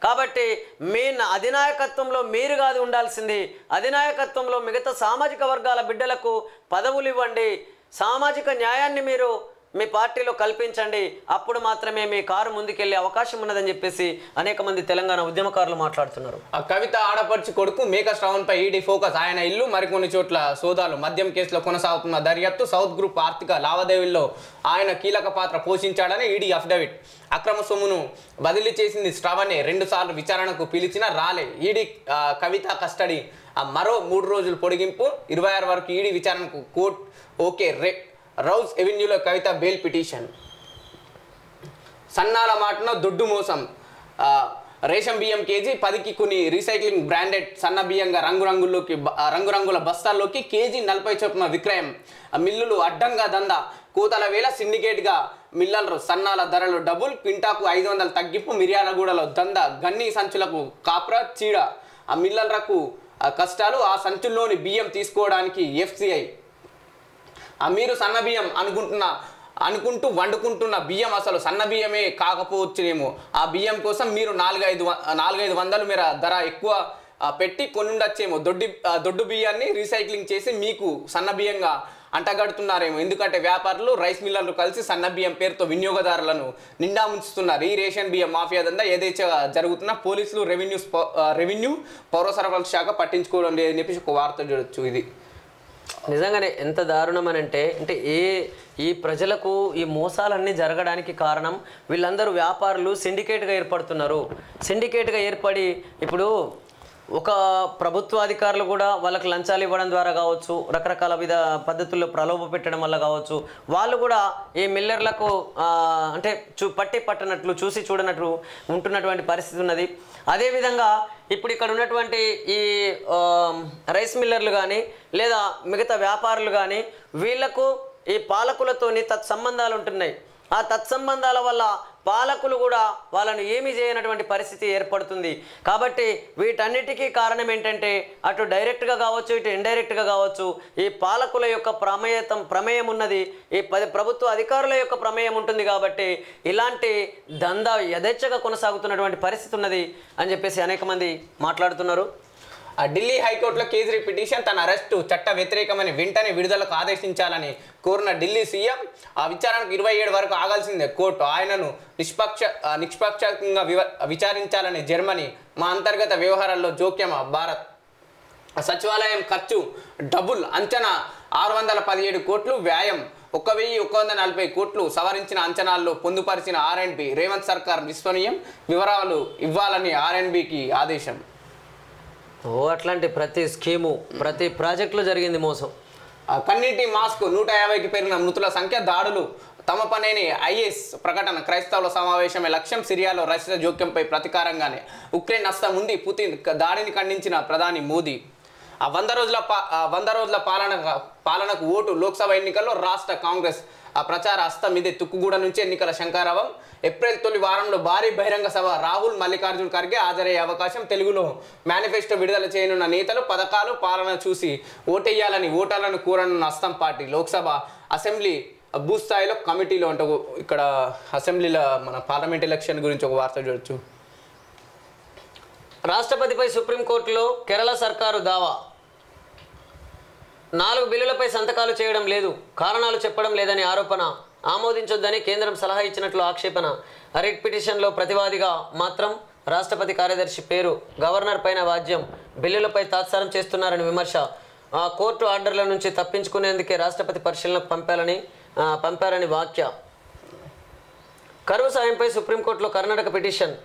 కాబట్టి మీ అధినాయకత్వంలో మీరు కాదు ఉండాల్సింది, అధినాయకత్వంలో మిగతా సామాజిక వర్గాల బిడ్డలకు పదవులు ఇవ్వండి, సామాజిక న్యాయాన్ని మీరు మీ పార్టీలో కల్పించండి. అప్పుడు మాత్రమే మీ కారు ముందుకెళ్లే అవకాశం ఉన్నదని చెప్పేసి అనేక మంది తెలంగాణ ఉద్యమకారులు మాట్లాడుతున్నారు. ఆ కవిత ఆడపడుచు కొడుకు మేక శ్రవణ్ పై ఈడీ ఫోకస్. ఆయన ఇల్లు మరికొన్ని చోట్ల సోదాలు. మద్యం కేసులో కొనసాగుతున్న దర్యాప్తు. సౌత్ గ్రూప్ ఆర్థిక లావాదేవీల్లో ఆయన కీలక పాత్ర పోషించాడని ఈడీ అఫిడవిట్. అక్రమ సొమ్మును బదిలీ చేసింది శ్రవణే. 2 సార్లు విచారణకు పిలిచినా రాలే. ఈడీ కవిత కస్టడీ మరో 3 రోజులు పొడిగింపు. 26 వరకు ఈడీ విచారణకు కోర్టు ఓకే. రౌజ్ ఎవెన్యూలో కవిత బెయిల్ పిటిషన్. సన్నాల మాటన దొడ్డు మోసం. రేషన్ బియ్యం కేజీ 10కి కొన్ని రీసైక్లింగ్ బ్రాండెడ్ సన్న బియ్యంగా రంగురంగుల బస్తాల్లోకి కేజీ 40 చొప్పున విక్రయం. మిల్లులు అడ్డంగా దందా. కోతల వేళ సిండికేట్గా మిల్లర్లు. సన్నాల ధరలు డబుల్. క్వింటాకు 500 తగ్గింపు. మిర్యాలగూడలో దందా. గన్నీ సంచులకు కాప్రా చీడ. ఆ మిల్లర్లకు కష్టాలు. ఆ సంచుల్లోని బియ్యం తీసుకోవడానికి FCI. మీరు సన్న బియ్యం అనుకుంటూ వండుకుంటున్న బియ్యం అసలు సన్న బియ్యమే కాకపోవచ్చునేమో. ఆ బియ్యం కోసం మీరు 4-5 మీరు ధర ఎక్కువ పెట్టి కొనుండొచ్చేమో. దొడ్డు బియ్యాన్ని రీసైక్లింగ్ చేసి మీకు సన్న బియ్యంగా అంటగడుతున్నారేమో. ఎందుకంటే వ్యాపారులు రైస్ మిల్లర్లు కలిసి సన్న బియ్యం పేరుతో వినియోగదారులను నిండా ముంచుతున్నారు. ఈ రేషన్ బియ్యం మాఫియా దందా ఏదైతే జరుగుతున్నా పోలీసులు రెవెన్యూ పౌర సరఫరాల శాఖ పట్టించుకోవడం లేదని చెప్పేసి ఒక వార్త చూడొచ్చు. ఇది నిజంగానే ఎంత దారుణం అని అంటే ఈ ప్రజలకు ఈ మోసాలన్నీ జరగడానికి కారణం వీళ్ళందరూ వ్యాపారులు సిండికేట్గా ఏర్పడుతున్నారు. సిండికేట్గా ఏర్పడి ఇప్పుడు ఒక ప్రభుత్వ అధికారులు కూడా వాళ్ళకి లంచాలు ఇవ్వడం ద్వారా కావచ్చు, రకరకాల పద్ధతుల్లో ప్రలోభ పెట్టడం వల్ల కావచ్చు, వాళ్ళు కూడా ఈ మిల్లర్లకు అంటే పట్టనట్లు చూసి చూడనట్లు ఉంటున్నటువంటి పరిస్థితి ఉన్నది. అదేవిధంగా ఇప్పుడు ఇక్కడ ఉన్నటువంటి ఈ రైస్ మిల్లర్లు కానీ లేదా మిగతా వ్యాపారులు కానీ వీళ్లకు ఈ పాలకులతోని తత్సంబంధాలు ఉంటున్నాయి. ఆ తత్సంబంధాల వల్ల పాలకులు కూడా వాళ్ళను ఏమీ చేయనటువంటి పరిస్థితి ఏర్పడుతుంది. కాబట్టి వీటన్నిటికీ కారణం ఏంటంటే అటు డైరెక్ట్గా కావచ్చు ఇటు ఇండైరెక్ట్గా కావచ్చు ఈ పాలకుల యొక్క ప్రమేయం ఉన్నది, ఈ ప్రభుత్వ అధికారుల యొక్క ప్రమేయం ఉంటుంది. కాబట్టి ఇలాంటి దందా యథేచ్ఛగా కొనసాగుతున్నటువంటి పరిస్థితి ఉన్నది అని చెప్పేసి అనేక మంది మాట్లాడుతున్నారు. ఢిల్లీ హైకోర్టులో కేజ్రీ పిటిషన్. తన అరెస్టు చట్ట వ్యతిరేకమని వెంటనే విడుదలకు ఆదేశించాలని కోరిన ఢిల్లీ సీఎం ఆ విచారణకు 27 వరకు ఆగాల్సిందే కోర్టు. ఆయనను నిష్పక్షంగా విచారించాలని జర్మనీ. మా అంతర్గత వ్యవహారాల్లో జోక్యం భారత్. సచివాలయం ఖర్చు డబుల్ అంచనా 617 కోట్లు వ్యయం. 1140 కోట్లు సవరించిన అంచనాల్లో పొందుపరిచిన R&B. రేవంత్ సర్కార్ విశ్వనీయం. వివరాలు ఇవ్వాలని R&Bకి ఆదేశం. అట్లాంటి ప్రతి స్కీము ప్రతి ప్రాజెక్టులో జరిగింది మోసం. కన్నీటి మాస్క్. 150కి పెరిగిన మృతుల సంఖ్య. దాడులు తమ పనేని IS ప్రకటన. క్రైస్తవుల సమావేశమే లక్ష్యం. సిరియాలో రష్యా జోక్యంపై ప్రతీకారంగానే ఉక్రెయిన్ నష్టం ఉంది. పుతిన్ దాడిని ఖండించిన ప్రధాని మోదీ. 100 రోజుల పాలనకు ఓటు. లోక్సభ ఎన్నికల్లో రాష్ట్ర కాంగ్రెస్ ప్రచార హస్తం ఇదే. తుక్కుగూడ నుంచి ఎన్నికల శంకారావం. ఏప్రిల్ తొలి వారంలో భారీ బహిరంగ సభ. రాహుల్ మల్లికార్జున్ ఖర్గే హాజరయ్యే అవకాశం. తెలుగులో మేనిఫెస్టో విడుదల చేయనున్న నేతలు. పథకాలు పాలన చూసి ఓటేయాలని ఓటర్లను కోరనున్న హస్తం పార్టీ. లోక్సభ అసెంబ్లీ భూస్థాయిలో కమిటీలో అంటే ఇక్కడ అసెంబ్లీలో మన పార్లమెంట్ ఎలక్షన్ గురించి ఒక వార్త చూడొచ్చు. రాష్ట్రపతిపై సుప్రీంకోర్టులో కేరళ సర్కారు దావా. 4 బిల్లులపై సంతకాలు చేయడం లేదు, కారణాలు చెప్పడం లేదని ఆరోపణ. ఆమోదించొద్దని కేంద్రం సలహా ఇచ్చినట్లు ఆక్షేపణ. రిట్ పిటిషన్లో ప్రతివాదిగా మాత్రం రాష్ట్రపతి కార్యదర్శి పేరు. గవర్నర్ పైన వాద్యం. బిల్లులపై తాత్సారం చేస్తున్నారని విమర్శ. కోర్టు ఆర్డర్ల నుంచి తప్పించుకునేందుకే రాష్ట్రపతి పరిశీలనకు పంపారని వ్యాఖ్య. కరువు సాయంపై సుప్రీంకోర్టులో కర్ణాటక పిటిషన్.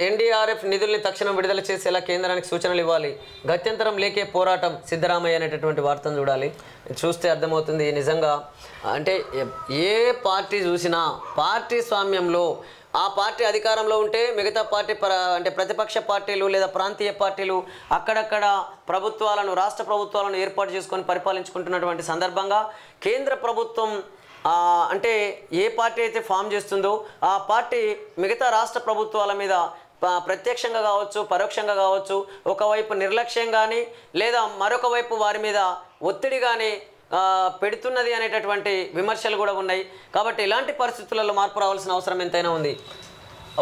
ఎన్డీఆర్ఎఫ్ నిధుల్ని తక్షణం విడుదల చేసేలా కేంద్రానికి సూచనలు ఇవ్వాలి. గత్యంతరం లేకే పోరాటం సిద్ధరామయ్య అనేటటువంటి వార్తను చూడాలి. చూస్తే అర్థమవుతుంది నిజంగా అంటే ఏ పార్టీ చూసినా పార్టీ స్వామ్యంలో ఆ పార్టీ అధికారంలో ఉంటే మిగతా పార్టీ అంటే ప్రతిపక్ష పార్టీలు లేదా ప్రాంతీయ పార్టీలు అక్కడక్కడ ప్రభుత్వాలను రాష్ట్ర ప్రభుత్వాలను ఏర్పాటు చేసుకొని పరిపాలించుకుంటున్నటువంటి సందర్భంగా కేంద్ర ప్రభుత్వం అంటే ఏ పార్టీ అయితే ఫామ్ చేస్తుందో ఆ పార్టీ మిగతా రాష్ట్ర ప్రభుత్వాల మీద ప్రత్యక్షంగా కావచ్చు పరోక్షంగా కావచ్చు ఒకవైపు నిర్లక్ష్యం కానీ లేదా మరొక వైపు వారి మీద ఒత్తిడి కానీ పెడుతున్నది అనేటటువంటి విమర్శలు కూడా ఉన్నాయి. కాబట్టి ఇలాంటి పరిస్థితులలో మార్పు రావాల్సిన అవసరం ఎంతైనా ఉంది.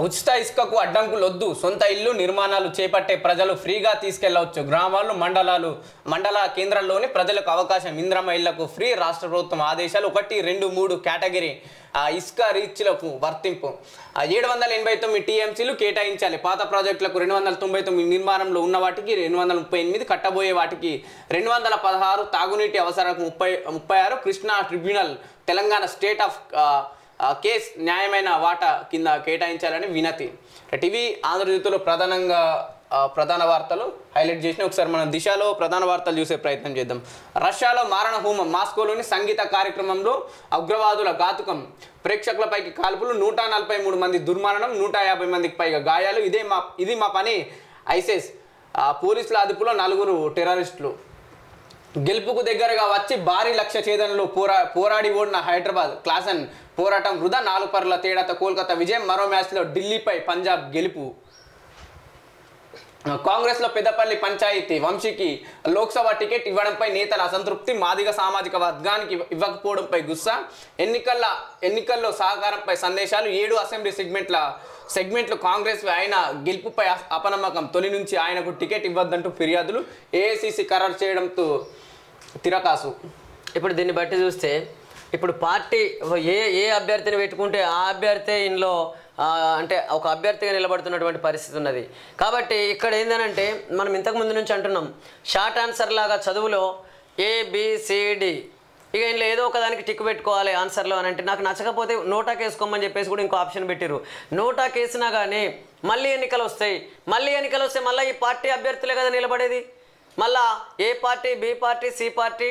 ఉచిత ఇసుకకు అడ్డంకులు వద్దు, సొంత ఇల్లు నిర్మాణాలు చేపట్టే ప్రజలు ఫ్రీగా తీసుకెళ్లవచ్చు. గ్రామాలు మండల కేంద్రాల్లోని ప్రజలకు అవకాశం. ఇంద్రమ్మ ఇళ్లకు ఫ్రీ. రాష్ట్ర ప్రభుత్వం ఆదేశాలు. 1, 2, 3 కేటగిరీ ఇసుక రీచ్లకు వర్తింపు. 789 టీఎంసీలు కేటాయించాలి. పాత ప్రాజెక్టులకు 299, నిర్మాణంలో ఉన్న వాటికి 238, కట్టబోయే వాటికి 216. తాగునీటి అవసరాలకు 36. Krishna tribunal Telangana state of case న్యాయమైన వాటా కింద కేటాయించాలని వినతి. టీవీ ఆంధ్రజ్యోతిలో ప్రధాన వార్తలు హైలైట్ చేసిన ఒకసారి మనం దిశలో ప్రధాన వార్తలు చూసే ప్రయత్నం చేద్దాం. రష్యాలో మారణ హోమం. మాస్కోలోని సంగీత కార్యక్రమంలో ఉగ్రవాదుల ఘాతుకం. ప్రేక్షకులపైకి కాల్పులు. 143 మంది దుర్మరణం. 150 మందికి పైగా గాయాలు. ఇది మా పని. ఐసిస్ పోలీసుల అదుపులో 4 టెర్రరిస్టులు. గెలుపుకు దగ్గరగా వచ్చి భారీ లక్ష్య ఛేదనలో పోరాడి ఓడిన హైదరాబాద్. క్లాసన్ పోరాటం వృధా. 4 పరుల తేడాతో కోల్కతా విజయం. మరో మ్యాచ్లో ఢిల్లీపై పంజాబ్ గెలుపు. కాంగ్రెస్లో పెద్దపల్లి పంచాయతీ. వంశీకి లోక్సభ టికెట్ ఇవ్వడంపై నేతల అసంతృప్తి. మాదిగ సామాజిక వర్గానికి ఇవ్వకపోవడంపై గుస్సా. ఎన్నికల్లో సహకారంపై సందేశాలు. 7 అసెంబ్లీ సెగ్మెంట్లు కాంగ్రెస్. ఆయన గెలుపుపై అపనమ్మకం. తొలి నుంచి ఆయనకు టికెట్ ఇవ్వద్దంటూ ఫిర్యాదులు. ఏఐసిసి ఖరారు చేయడంతో తిరకాసు. ఇప్పుడు దీన్ని బట్టి చూస్తే ఇప్పుడు పార్టీ ఏ అభ్యర్థిని పెట్టుకుంటే ఆ అభ్యర్థి ఇంట్లో అంటే ఒక అభ్యర్థిగా నిలబడుతున్నటువంటి పరిస్థితి ఉన్నది. కాబట్టి ఇక్కడ ఏంటంటే మనం ఇంతకుముందు నుంచి అంటున్నాం షార్ట్ ఆన్సర్ లాగా చదువులో ABCD ఇక ఇంట్లో ఏదో ఒకదానికి టిక్ పెట్టుకోవాలి ఆన్సర్లో అని అంటే నాకు నచ్చకపోతే నోటాకి వేసుకోమని చెప్పేసి కూడా ఇంకో ఆప్షన్ పెట్టిరు. నోటాకి వేసినా కానీ మళ్ళీ ఎన్నికలు వస్తాయి. మళ్ళీ ఈ పార్టీ అభ్యర్థులే కదా నిలబడేది. మళ్ళా A party, B party, C party,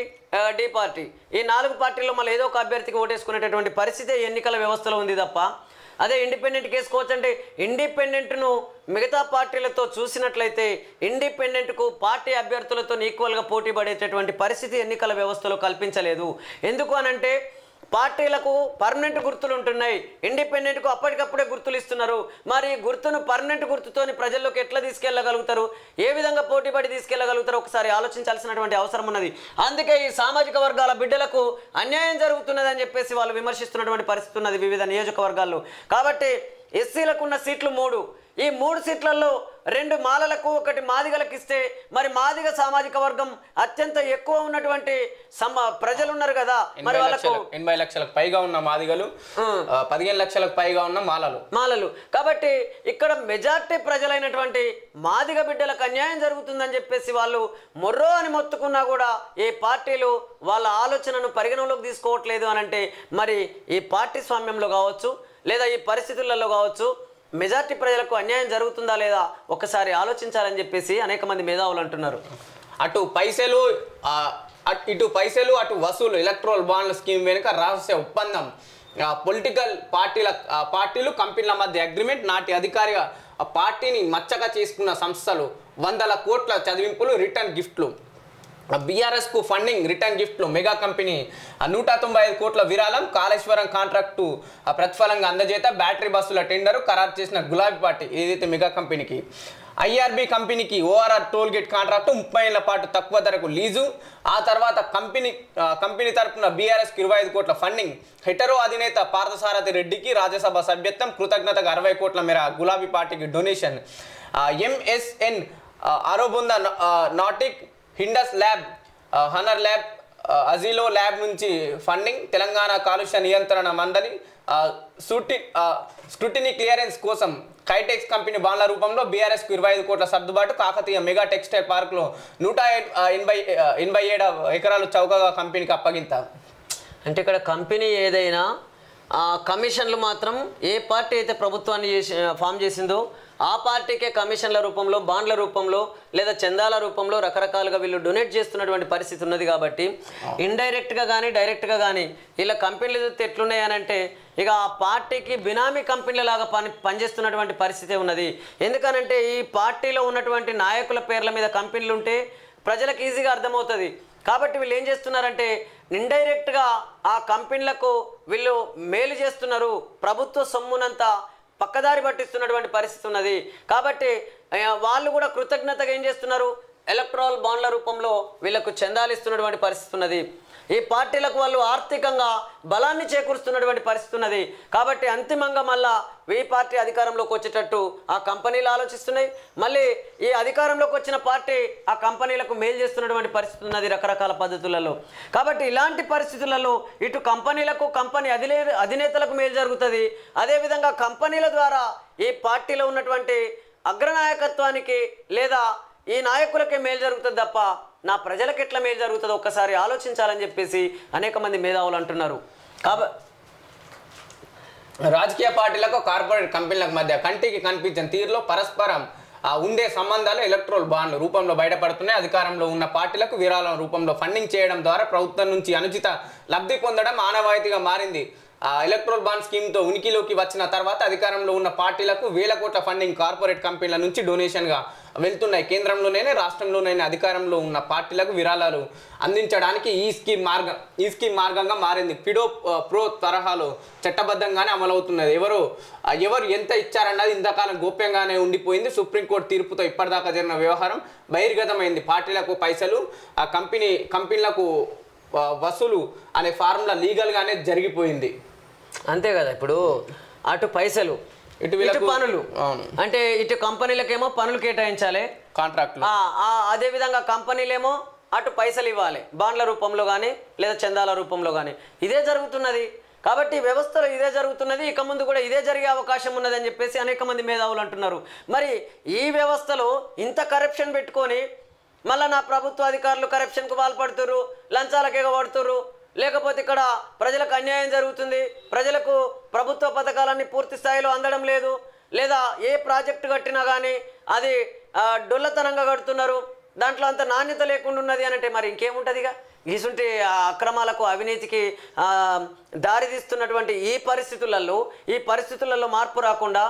D party ఈ 4 పార్టీల్లో మళ్ళీ ఏదో ఒక అభ్యర్థికి ఓటేసుకునేటటువంటి పరిస్థితి ఎన్నికల వ్యవస్థలో ఉంది తప్ప అదే ఇండిపెండెంట్ కేసుకోవచ్చు. అంటే ఇండిపెండెంట్ను మిగతా పార్టీలతో చూసినట్లయితే ఇండిపెండెంట్కు పార్టీ అభ్యర్థులతో ఈక్వల్గా పోటీ పడేటటువంటి పరిస్థితి ఎన్నికల వ్యవస్థలో కల్పించలేదు. ఎందుకు అనంటే పార్టీలకు పర్మనెంట్ గుర్తులు ఉంటున్నాయి, ఇండిపెండెంట్కు అప్పటికప్పుడే గుర్తులు ఇస్తున్నారు. మరి గుర్తును పర్మనెంట్ గుర్తుతోని ప్రజల్లోకి ఎట్లా తీసుకెళ్ళగలుగుతారు, ఏ విధంగా పోటీపడి తీసుకెళ్ళగలుగుతారు ఒకసారి ఆలోచించాల్సినటువంటి అవసరం ఉన్నది. అందుకే ఈ సామాజిక వర్గాల బిడ్డలకు అన్యాయం జరుగుతున్నదని చెప్పేసి వాళ్ళు విమర్శిస్తున్నటువంటి పరిస్థితి ఉన్నది వివిధ నియోజకవర్గాల్లో. కాబట్టి ఎస్సీలకు ఉన్న సీట్లు 3. ఈ 3 సీట్లలో 2 మాలలకు 1 మాదిగలకు ఇస్తే మరి మాదిగ సామాజిక వర్గం అత్యంత ఎక్కువ ఉన్నటువంటి ప్రజలు ఉన్నారు కదా, మరి వాళ్ళకు 80 లక్షలకు పైగా ఉన్న మాదిగలు, 15 లక్షలకు పైగా ఉన్న మాలలు. కాబట్టి ఇక్కడ మెజార్టీ ప్రజలైనటువంటి మాదిగ బిడ్డలకు అన్యాయం జరుగుతుందని చెప్పేసి వాళ్ళు మొర్రో అని మొత్తుకున్నా కూడా ఏ పార్టీలు వాళ్ళ ఆలోచనను పరిగణలోకి తీసుకోవట్లేదు అని అంటే మరి ఈ పార్టీ స్వామ్యంలో కావచ్చు లేదా ఈ పరిస్థితులలో కావచ్చు మెజార్టీ ప్రజలకు అన్యాయం జరుగుతుందా లేదా ఒకసారి ఆలోచించాలని చెప్పేసి అనేక మంది మేధావులు అంటున్నారు. అటు పైసలు అటు వసూలు. ఎలక్ట్రల్ బాండ్ల స్కీమ్ వెనుక రహస్య ఒప్పందం. పొలిటికల్ పార్టీలు కంపెనీల మధ్య అగ్రిమెంట్. నాటి అధికారిగా పార్టీని మచ్చగా చేసుకున్న సంస్థలు. 100 కోట్ల చదివింపులు, రిటర్న్ గిఫ్ట్లు. బీఆర్ఎస్కు ఫండింగ్, రిటర్న్ గిఫ్ట్లు. మెగా కంపెనీ 195 కోట్ల విరాళం. కాళేశ్వరం కాంట్రాక్టు ప్రతిఫలంగా అందజేత. బ్యాటరీ బస్సుల టెండరు ఖరారు చేసిన గులాబీ పార్టీ ఏదైతే మెగా కంపెనీకి. IRB కంపెనీకి ORR టోల్ గేట్ కాంట్రాక్టు 30 ఏళ్ల పాటు తక్కువ ధరకు లీజు. ఆ తర్వాత కంపెనీ తరపున బీఆర్ఎస్కి 25 కోట్ల ఫండింగ్. హెటరో అధినేత పార్థసారథి రెడ్డికి రాజ్యసభ సభ్యత్వం. కృతజ్ఞతగా 60 కోట్ల మేర గులాబీ పార్టీకి డొనేషన్. MSN అరోబొంద నాటిక్, హిండస్ ల్యాబ్, హనర్ ల్యాబ్, అజిలో ల్యాబ్ నుంచి ఫండింగ్. తెలంగాణ కాలుష్య నియంత్రణ మండలి స్క్రూటినీ క్లియరెన్స్ కోసం కైటెక్స్ కంపెనీ బాండ్ల రూపంలో బీఆర్ఎస్కు 25 కోట్ల సర్దుబాటు. కాకతీయ మెగా టెక్స్టైల్ పార్క్లో 187 ఎకరాలు చౌకగా కంపెనీకి అప్పగింత. అంటే ఇక్కడ కంపెనీ ఏదైనా కమిషన్లు మాత్రం ఏ పార్టీ అయితే ప్రభుత్వాన్ని ఫామ్ చేసిందో ఆ పార్టీకే కమిషన్ల రూపంలో, బాండ్ల రూపంలో లేదా చందాల రూపంలో రకరకాలుగా వీళ్ళు డొనేట్ చేస్తున్నటువంటి పరిస్థితి ఉన్నది. కాబట్టి ఇండైరెక్ట్గా కానీ డైరెక్ట్గా కానీ ఇలా కంపెనీలు చూస్తే ఎట్లున్నాయనంటే ఇక ఆ పార్టీకి బినామీ కంపెనీలలాగా పనిచేస్తున్నటువంటి పరిస్థితి ఉన్నది. ఎందుకనంటే ఈ పార్టీలో ఉన్నటువంటి నాయకుల పేర్ల మీద కంపెనీలు ఉంటే ప్రజలకు ఈజీగా అర్థమవుతుంది. కాబట్టి వీళ్ళు ఏం చేస్తున్నారంటే ఇండైరెక్ట్గా ఆ కంపెనీలకు వీళ్ళు మేలు చేస్తున్నారు, ప్రభుత్వ సొమ్మునంతా పక్కదారి పట్టిస్తున్నటువంటి పరిస్థితి ఉన్నది. కాబట్టి వాళ్ళు కూడా కృతజ్ఞతగా ఏం చేస్తున్నారు, ఎలక్ట్రల్ బాండ్ల రూపంలో వీళ్ళకు చందాలు ఇస్తున్నటువంటి పరిస్థితి ఉన్నది. ఈ పార్టీలకు వాళ్ళు ఆర్థికంగా బలాన్ని చేకూరుస్తున్నటువంటి పరిస్థితి ఉన్నది. కాబట్టి అంతిమంగా మళ్ళా ఈ పార్టీ అధికారంలోకి వచ్చేటట్టు ఆ కంపెనీలు ఆలోచిస్తున్నాయి. మళ్ళీ ఈ అధికారంలోకి వచ్చిన పార్టీ ఆ కంపెనీలకు మేలు చేస్తున్నటువంటి పరిస్థితి ఉన్నది రకరకాల పద్ధతులలో. కాబట్టి ఇలాంటి పరిస్థితులలో ఇటు కంపెనీలకు, కంపెనీ అధినేతలకు మేలు జరుగుతుంది. అదేవిధంగా కంపెనీల ద్వారా ఈ పార్టీలో ఉన్నటువంటి అగ్రనాయకత్వానికి లేదా ఈ నాయకులకే మేలు జరుగుతుంది తప్ప నా ప్రజలకు ఎట్లా మేలు జరుగుతుందో ఒక్కసారి ఆలోచించాలని చెప్పేసి అనేక మంది మేధావులు అంటున్నారు. రాజకీయ పార్టీలకు, కార్పొరేట్ కంపెనీలకు మధ్య కంటికి కనిపించిన తీరులో పరస్పరం ఉండే సంబంధాలు ఎలక్ట్రల్ బాండ్ల రూపంలో బయటపడుతున్నాయి. అధికారంలో ఉన్న పార్టీలకు విరాళం రూపంలో ఫండింగ్ చేయడం ద్వారా ప్రభుత్వం నుంచి అనుచిత లబ్ధి పొందడం ఆనవాయితీగా మారింది. ఎలక్ట్రల్ బాండ్ స్కీమ్తో ఉనికిలోకి వచ్చిన తర్వాత అధికారంలో ఉన్న పార్టీలకు వేల కోట్ల ఫండింగ్ కార్పొరేట్ కంపెనీల నుంచి డొనేషన్గా వెళ్తున్నాయి. కేంద్రంలోనైనా రాష్ట్రంలోనైనా అధికారంలో ఉన్న పార్టీలకు విరాళాలు అందించడానికి ఈ స్కీమ్ మార్గంగా మారింది. ఫిడో ప్రో తరహాలో చట్టబద్ధంగానే అమలవుతున్నది. ఎవరు ఎంత ఇచ్చారన్నది ఇంతకాలం గోప్యంగానే ఉండిపోయింది. సుప్రీంకోర్టు తీర్పుతో ఇప్పటిదాకా జరిగిన వ్యవహారం బహిర్గతమైంది. పార్టీలకు పైసలు, ఆ కంపెనీలకు వసూలు అనే ఫార్ములా లీగల్గానే జరిగిపోయింది. అంతే కదా. ఇప్పుడు అటు పైసలు, ఇటు పనులు, అంటే ఇటు కంపెనీలకేమో పనులు కేటాయించాలి, కాంట్రాక్ట్. అదేవిధంగా కంపెనీలేమో అటు పైసలు ఇవ్వాలి, బాండ్ల రూపంలో కానీ లేదా చందాల రూపంలో కానీ. ఇదే జరుగుతున్నది. కాబట్టి వ్యవస్థలో ఇదే జరుగుతున్నది. ఇక ముందు కూడా ఇదే జరిగే అవకాశం ఉన్నదని చెప్పేసి అనేక మంది మేధావులు అంటున్నారు. మరి ఈ వ్యవస్థలో ఇంత కరప్షన్ పెట్టుకొని మళ్ళీ నా ప్రభుత్వ అధికారులు కరప్షన్కు పాల్పడుతుర్రు, లంచాలకు ఎగబడుతుర్రు, లేకపోతే ఇక్కడ ప్రజలకు అన్యాయం జరుగుతుంది, ప్రజలకు ప్రభుత్వ పథకాలన్నీ పూర్తి స్థాయిలో అందడం లేదు, లేదా ఏ ప్రాజెక్టు కట్టినా కానీ అది డొల్లతనంగా కడుతున్నారు, దాంట్లో అంత నాణ్యత లేకుండా ఉన్నది అని అంటే మరి ఇంకేముంటుందిగా. ఇసుంటి అక్రమాలకు, అవినీతికి దారితీస్తున్నటువంటి ఈ పరిస్థితులలో మార్పు రాకుండా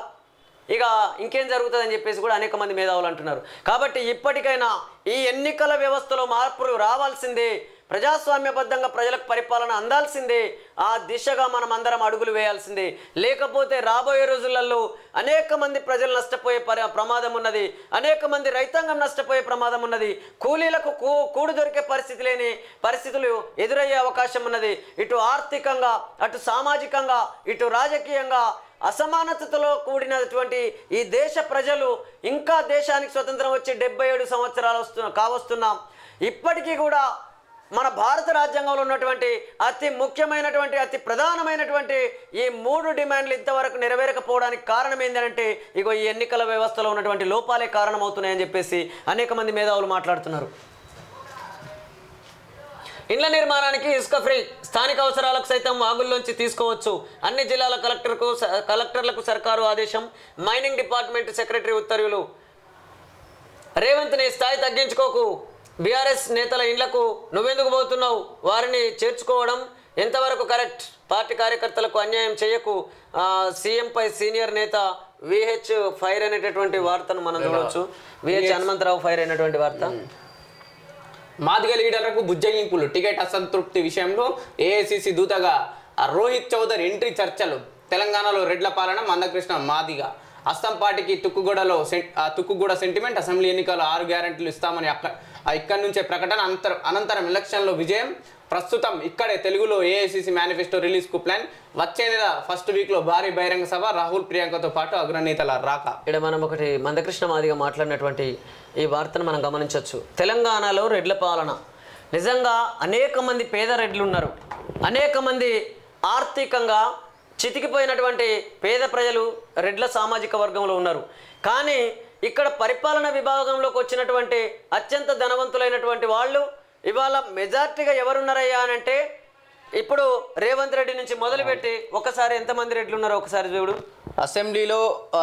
ఇక ఇంకేం జరుగుతుందని చెప్పేసి కూడా అనేక మంది మేధావులు అంటున్నారు. కాబట్టి ఇప్పటికైనా ఈ ఎన్నికల వ్యవస్థలో మార్పులు రావాల్సిందే, ప్రజాస్వామ్యబద్ధంగా ప్రజలకు పరిపాలన అందాల్సిందే, ఆ దిశగా మనం అందరం అడుగులు వేయాల్సిందే. లేకపోతే రాబోయే రోజులలో అనేక మంది ప్రజలు నష్టపోయే ప్రమాదం ఉన్నది, అనేక మంది రైతాంగం నష్టపోయే ప్రమాదం ఉన్నది, కూలీలకు కూడు దొరికే పరిస్థితులు ఎదురయ్యే అవకాశం ఉన్నది. ఇటు ఆర్థికంగా, అటు సామాజికంగా, ఇటు రాజకీయంగా అసమానతతో కూడినటువంటి ఈ దేశ ప్రజలు ఇంకా దేశానికి స్వతంత్రం వచ్చి 77 సంవత్సరాలు కావస్తున్నాం. ఇప్పటికీ కూడా మన భారత రాజ్యాంగంలో ఉన్నటువంటి అతి ముఖ్యమైనటువంటి, అతి ప్రధానమైనటువంటి ఈ 3 డిమాండ్లు ఇంతవరకు నెరవేరకపోవడానికి కారణం ఏంటంటే ఇగో ఈ ఎన్నికల వ్యవస్థలో ఉన్నటువంటి లోపాలే కారణమవుతున్నాయని చెప్పేసి అనేక మంది మేధావులు మాట్లాడుతున్నారు. ఇండ్ల నిర్మాణానికి ఇసుక ఫ్రీ, స్థానిక అవసరాలకు సైతం వాగుల్లోంచి తీసుకోవచ్చు. అన్ని జిల్లాల కలెక్టర్లకు సర్కారు ఆదేశం. మైనింగ్ డిపార్ట్మెంట్ సెక్రటరీ ఉత్తర్వులు. రేవంత్ ని స్థాయి తగ్గించుకోకు, బీఆర్ఎస్ నేతల ఇండ్లకు నువ్వెందుకు పోతున్నావు, వారిని చేర్చుకోవడం ఎంతవరకు కరెక్ట్, పార్టీ కార్యకర్తలకు అన్యాయం చేయకు, సీఎంపై సీనియర్ నేత విహెచ్ ఫైర్ అనేటటువంటి వార్తను మనం చూడవచ్చు. విహెచ్ హనుమంతరావు ఫైర్ అయినటువంటి వార్త. మాదిగ లీడర్లకు బుజ్జగింపులు, టికెట్ అసంతృప్తి విషయంలో ఏఐసిసి దూతగా రోహిత్ చౌదరి ఎంట్రీ చర్చలు. తెలంగాణలో రెడ్ల పాలన, మందకృష్ణ మాదిగ. అస్సాం పార్టీకి తుక్కుగూడ సెంటిమెంట్. అసెంబ్లీ ఎన్నికలు 6 గ్యారెంటీలు ఇస్తామని ఇక్కడి నుంచే ప్రకటన. అనంతరం ఎలక్షన్లో విజయం. ప్రస్తుతం ఇక్కడే తెలుగులో ఏఐసిసి మేనిఫెస్టో రిలీజ్కు ప్లాన్. వచ్చే నెల ఫస్ట్ వీక్లో భారీ బహిరంగ సభ. రాహుల్, ప్రియాంకతో పాటు అగ్రనేతల రాక. ఇక్కడ మనం ఒకటి మందకృష్ణ మాదిగా మాట్లాడినటువంటి ఈ వార్తను మనం గమనించవచ్చు. తెలంగాణలో రెడ్ల పాలన, నిజంగా అనేక మంది పేద రెడ్లు ఉన్నారు, అనేక మంది ఆర్థికంగా చితికిపోయినటువంటి పేద ప్రజలు రెడ్ల సామాజిక వర్గంలో ఉన్నారు. కానీ ఇక్కడ పరిపాలన విభాగంలోకి వచ్చినటువంటి అత్యంత ధనవంతులైనటువంటి వాళ్ళు ఇవాళ మెజార్టీగా ఎవరున్నారయ్యా అని అంటే ఇప్పుడు రేవంత్ రెడ్డి నుంచి మొదలుపెట్టి ఒకసారి ఎంతమంది రెడ్లు ఉన్నారో ఒకసారి చూడు. అసెంబ్లీలో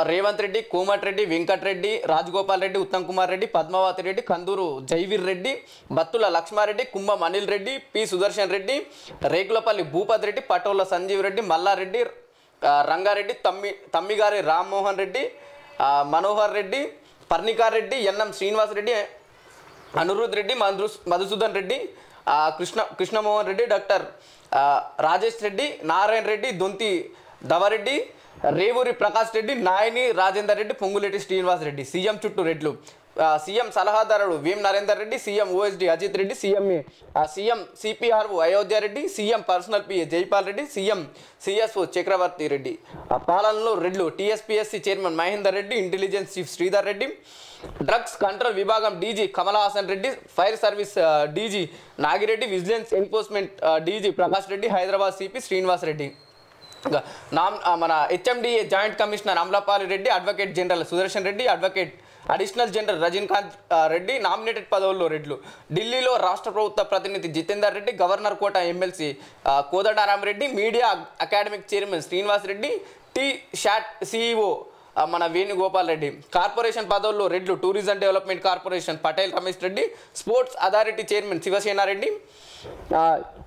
Revanth Reddy, Komatireddy, Venkat Reddy, Rajagopal Reddy, Uttam Kumar Reddy, Padmavathi Reddy, Kanduru Jaiveer Reddy, Bathula Laxma Reddy, Kumbham Anil Reddy, P Sudarshan Reddy, Rekulapalli Bhupath Reddy, Patola Sanjeev Reddy, Malla Reddy, Ranga Reddy, Tammigari Rammohan Reddy, Manohar Reddy, Parnikar Reddy, NM Srinivas Reddy, Anirudh Reddy, Madhusudhan Reddy, Krishnamohan Reddy, doctor Rajesh Reddy, Narayana Reddy, Donthi Dava Reddy, Revuri Prakash Reddy, Nayani Rajender Reddy, Ponguleti Srinivas Reddy. CM చుట్టూ రెడ్లు. CM సలహాదారుడు Vem Narender Reddy, CM OSD Ajith Reddy, CM CPRO Ayodhya Reddy, CM personal PA Jaipal Reddy, CM CSO Chakravarthi Reddy. పాలనలో రెడ్లు. TSPSC chairman Mahender Reddy, intelligence chief Sridhar Reddy, drugs control విభాగం DG Kamal Haasan Reddy, fire service DG Nagi Reddy, vigilance enforcement DG Prakash Reddy, Hyderabad CP Srinivas Reddy. మన HMDA joint commissioner Amalapali Reddy, advocate general Sudarshan Reddy, advocate additional general Rajinikanth Reddy nominated పదవుల్లో రెడ్లు. ఢిల్లీలో రాష్ట్ర ప్రభుత్వ ప్రతినిధి Jitender Reddy, governor quota MLC Kodandarama Reddy, media academic chairman Srinivas Reddy, T SAT CEO మన Venugopal Reddy. Corporation పదవుల్లో రెడ్లు. Tourism development corporation Patel Ramesh Reddy, sports authority chairman Shivasena Reddy,